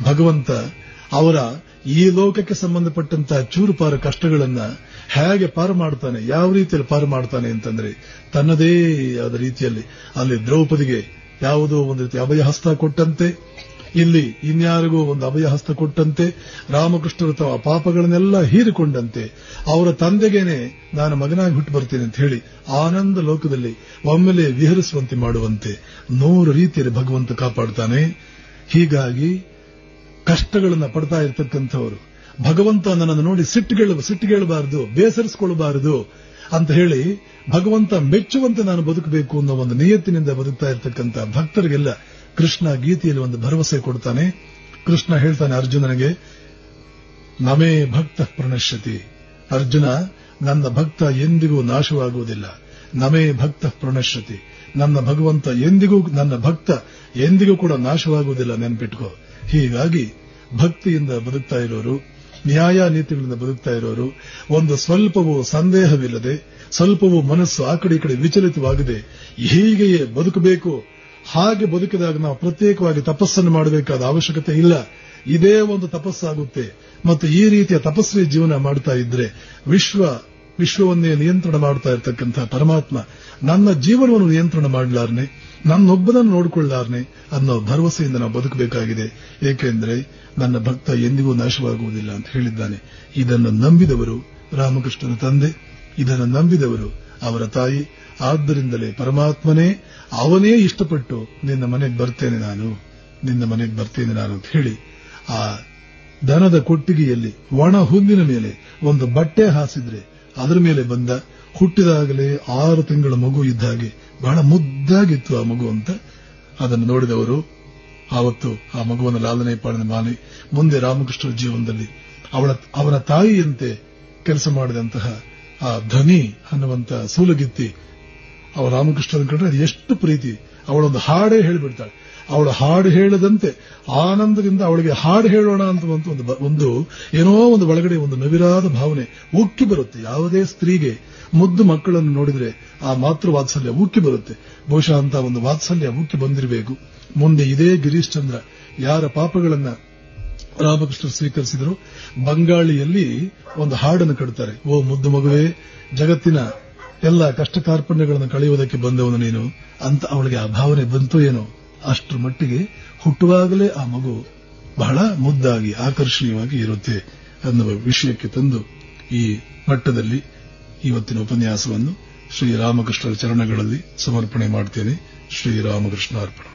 ಭಗವಂತ ಅವರ ಈ ಲೋಕಕ್ಕೆ ಸಂಬಂಧಪಟ್ಟಂತಹ ಚೂರುಪಾರ ಕಷ್ಟಗಳನ್ನ ಹೇಗೆ ಪಾರು ಮಾಡ್ತಾನೆ, ಯಾವ ರೀತಿಯಲ್ಲಿ ಪಾರು ಮಾಡ್ತಾನೆ ಅಂತಂದ್ರೆ ತನ್ನದೇ ಆದ ರೀತಿಯಲ್ಲಿ. ಅಲ್ಲಿ ದ್ರೌಪದಿಗೆ ಯಾವುದೋ ಒಂದು ರೀತಿ ಅಭಯಹಸ್ತ ಕೊಟ್ಟಂತೆ, ಇಲ್ಲಿ ಇನ್ಯಾರಿಗೂ ಒಂದು ಅಭಯಹಸ್ತ ಕೊಟ್ಟಂತೆ, ರಾಮಕೃಷ್ಣರು ತಮ್ಮ ಪಾಪಗಳನ್ನೆಲ್ಲ ಹೀರಿಕೊಂಡಂತೆ, ಅವರ ತಂದೆಗೇನೆ ನಾನು ಮಗನಾಗಿ ಹುಟ್ಟು ಬರ್ತೇನೆ ಅಂತ ಹೇಳಿ ಆನಂದ ಲೋಕದಲ್ಲಿ ಒಮ್ಮೆಲೆ ವಿಹರಿಸುವಂತೆ ಮಾಡುವಂತೆ 100 ರೀತಿಯಲ್ಲಿ ಭಗವಂತ ಕಾಪಾಡ್ತಾನೆ. ಹೀಗಾಗಿ ಕಷ್ಟಗಳನ್ನ ಪಡ್ತಾ ಇರತಕ್ಕಂಥವರು ಭಗವಂತ ನನ್ನನ್ನು ನೋಡಿ ಸಿಟ್ಟಿಗೇಳಬಾರದು, ಬೇಸರಿಸಿಕೊಳ್ಳಬಾರದು ಅಂತ ಹೇಳಿ ಭಗವಂತ ಮೆಚ್ಚುವಂತೆ ನಾನು ಬದುಕಬೇಕು ಅನ್ನೋ ಒಂದು ನಿಯತ್ತಿನಿಂದ ಬದುಕ್ತಾ ಇರತಕ್ಕಂಥ ಭಕ್ತರಿಗೆಲ್ಲ ಕೃಷ್ಣ ಗೀತೆಯಲ್ಲಿ ಒಂದು ಭರವಸೆ ಕೊಡ್ತಾನೆ. ಕೃಷ್ಣ ಹೇಳ್ತಾನೆ ಅರ್ಜುನನಿಗೆ, ನಮೇ ಭಕ್ತ ಪ್ರಣಶ್ಯತಿ. ಅರ್ಜುನ, ನನ್ನ ಭಕ್ತ ಎಂದಿಗೂ ನಾಶವಾಗುವುದಿಲ್ಲ. ನಮೇ ಭಕ್ತ ಪ್ರಣಶ್ಯತಿ. ನನ್ನ ಭಗವಂತ ಎಂದಿಗೂ, ನನ್ನ ಭಕ್ತ ಎಂದಿಗೂ ಕೂಡ ನಾಶವಾಗುವುದಿಲ್ಲ, ನೆನ್ಪಿಟ್ಕೋ. ಹೀಗಾಗಿ ಭಕ್ತಿಯಿಂದ ಬದುಕ್ತಾ ಇರೋರು, ನ್ಯಾಯ ನೀತಿಗಳಿಂದ ಬದುಕ್ತಾ ಇರೋರು, ಒಂದು ಸ್ವಲ್ಪವೂ ಸಂದೇಹವಿಲ್ಲದೆ, ಸ್ವಲ್ಪವೂ ಮನಸ್ಸು ಆ ಕಡೆ ಈ ಕಡೆ ವಿಚಲಿತವಾಗದೆ ಹೀಗೆಯೇ ಬದುಕಬೇಕು. ಹಾಗೆ ಬದುಕಿದಾಗ ನಾವು ಪ್ರತ್ಯೇಕವಾಗಿ ತಪಸ್ಸನ್ನು ಮಾಡಬೇಕಾದ ಅವಶ್ಯಕತೆ ಇಲ್ಲ. ಇದೇ ಒಂದು ತಪಸ್ಸಾಗುತ್ತೆ. ಮತ್ತು ಈ ರೀತಿಯ ತಪಸ್ವಿ ಜೀವನ ಮಾಡ್ತಾ ಇದ್ರೆ ವಿಶ್ವವನ್ನೇ ನಿಯಂತ್ರಣ ಮಾಡ್ತಾ ಇರತಕ್ಕಂತಹ ಪರಮಾತ್ಮ ನನ್ನ ಜೀವನವನ್ನು ನಿಯಂತ್ರಣ ಮಾಡಲಾರನೆ, ನನ್ನೊಬ್ಬನನ್ನು ನೋಡಿಕೊಳ್ಳಾರನೆ ಅನ್ನೋ ಭರವಸೆಯಿಂದ ನಾವು ಬದುಕಬೇಕಾಗಿದೆ. ಏಕೆಂದ್ರೆ ನನ್ನ ಭಕ್ತ ಎಂದಿಗೂ ನಾಶವಾಗುವುದಿಲ್ಲ ಅಂತ ಹೇಳಿದ್ದಾನೆ. ಇದನ್ನು ನಂಬಿದವರು ರಾಮಕೃಷ್ಣನ ತಂದೆ, ಇದನ್ನು ನಂಬಿದವರು ಅವರ ತಾಯಿ. ಆದ್ದರಿಂದಲೇ ಪರಮಾತ್ಮನೇ ಅವನೇ ಇಷ್ಟಪಟ್ಟು ನಿನ್ನ ಮನೆಗೆ ಬರ್ತೇನೆ ನಾನು ಅಂತ ಹೇಳಿ ಆ ದನದ ಕೊಟ್ಟಿಗೆಯಲ್ಲಿ ಒಣ ಹುಲ್ಲಿನ ಮೇಲೆ ಒಂದು ಬಟ್ಟೆ ಹಾಸಿದ್ರೆ ಅದರ ಮೇಲೆ ಬಂದ. ಹುಟ್ಟಿದಾಗಲೇ 6 ತಿಂಗಳ ಮಗು ಇದ್ದ ಹಾಗೆ ಬಹಳ ಮುದ್ದಾಗಿತ್ತು ಆ ಮಗು ಅಂತ ಅದನ್ನು ನೋಡಿದವರು ಆವತ್ತು ಆ ಮಗುವನ್ನು ಲಾಲನೆ ಪಾಲನೆ ಮಾಡಿ ಮುಂದೆ ರಾಮಕೃಷ್ಣರ ಜೀವನದಲ್ಲಿ ಅವನ ತಾಯಿಯಂತೆ ಕೆಲಸ ಮಾಡಿದಂತಹ ಆ ಧನಿ ಅನ್ನುವಂತ ಸೂಲಗಿತ್ತಿ ಅವಳ ರಾಮಕೃಷ್ಣನ ಕಂಡ್ರೆ ಅದು ಎಷ್ಟು ಪ್ರೀತಿ. ಅವಳೊಂದು ಹಾಡೇ ಹೇಳಿಬಿಡ್ತಾಳೆ. ಅವಳು ಹಾಡು ಹೇಳದಂತೆ ಆನಂದದಿಂದ ಅವಳಿಗೆ ಹಾಡು ಹೇಳೋಣ ಅಂತ ಒಂದು ಏನೋ ಒಂದು ಒಳಗಡೆ ಒಂದು ನವಿರಾದ ಭಾವನೆ ಉಕ್ಕಿ ಬರುತ್ತೆ. ಯಾವುದೇ ಸ್ತ್ರೀಗೆ ಮುದ್ದು ಮಕ್ಕಳನ್ನು ನೋಡಿದ್ರೆ ಆ ಮಾತೃ ವಾತ್ಸಲ್ಯ ಉಕ್ಕಿ ಬರುತ್ತೆ. ಬಹುಶಃ ಅಂತ ಒಂದು ವಾತ್ಸಲ್ಯ ಉಕ್ಕಿ ಬಂದಿರಬೇಕು. ಮುಂದೆ ಇದೇ ಗಿರೀಶ್ ಚಂದ್ರ ಯಾರ ಪಾಪಗಳನ್ನ ರಾಮಕೃಷ್ಣ ಸ್ವೀಕರಿಸಿದ್ರು, ಬಂಗಾಳಿಯಲ್ಲಿ ಒಂದು ಹಾಡನ್ನು ಕಟ್ತಾರೆ. ಓ ಮುದ್ದು ಮಗುವೆ, ಜಗತ್ತಿನ ಎಲ್ಲ ಕಷ್ಟ ಕಾರ್ಪಣ್ಯಗಳನ್ನು ಕಳೆಯುವುದಕ್ಕೆ ಬಂದವನು ನೀನು ಅಂತ ಅವಳಿಗೆ ಆ ಭಾವನೆ ಬಂತು ಏನೋ. ಅಷ್ಟರ ಮಟ್ಟಿಗೆ ಹುಟ್ಟುವಾಗಲೇ ಆ ಮಗು ಬಹಳ ಮುದ್ದಾಗಿ ಆಕರ್ಷಣೀಯವಾಗಿ ಇರುತ್ತೆ ಅನ್ನುವ ವಿಷಯಕ್ಕೆ ತಂದು ಈ ಮಟ್ಟದಲ್ಲಿ ಇವತ್ತಿನ ಉಪನ್ಯಾಸವನ್ನು ಶ್ರೀರಾಮಕೃಷ್ಣರ ಚರಣಗಳಲ್ಲಿ ಸಮರ್ಪಣೆ ಮಾಡ್ತೇನೆ. ಶ್ರೀರಾಮಕೃಷ್ಣ ಅರ್ಪಣ.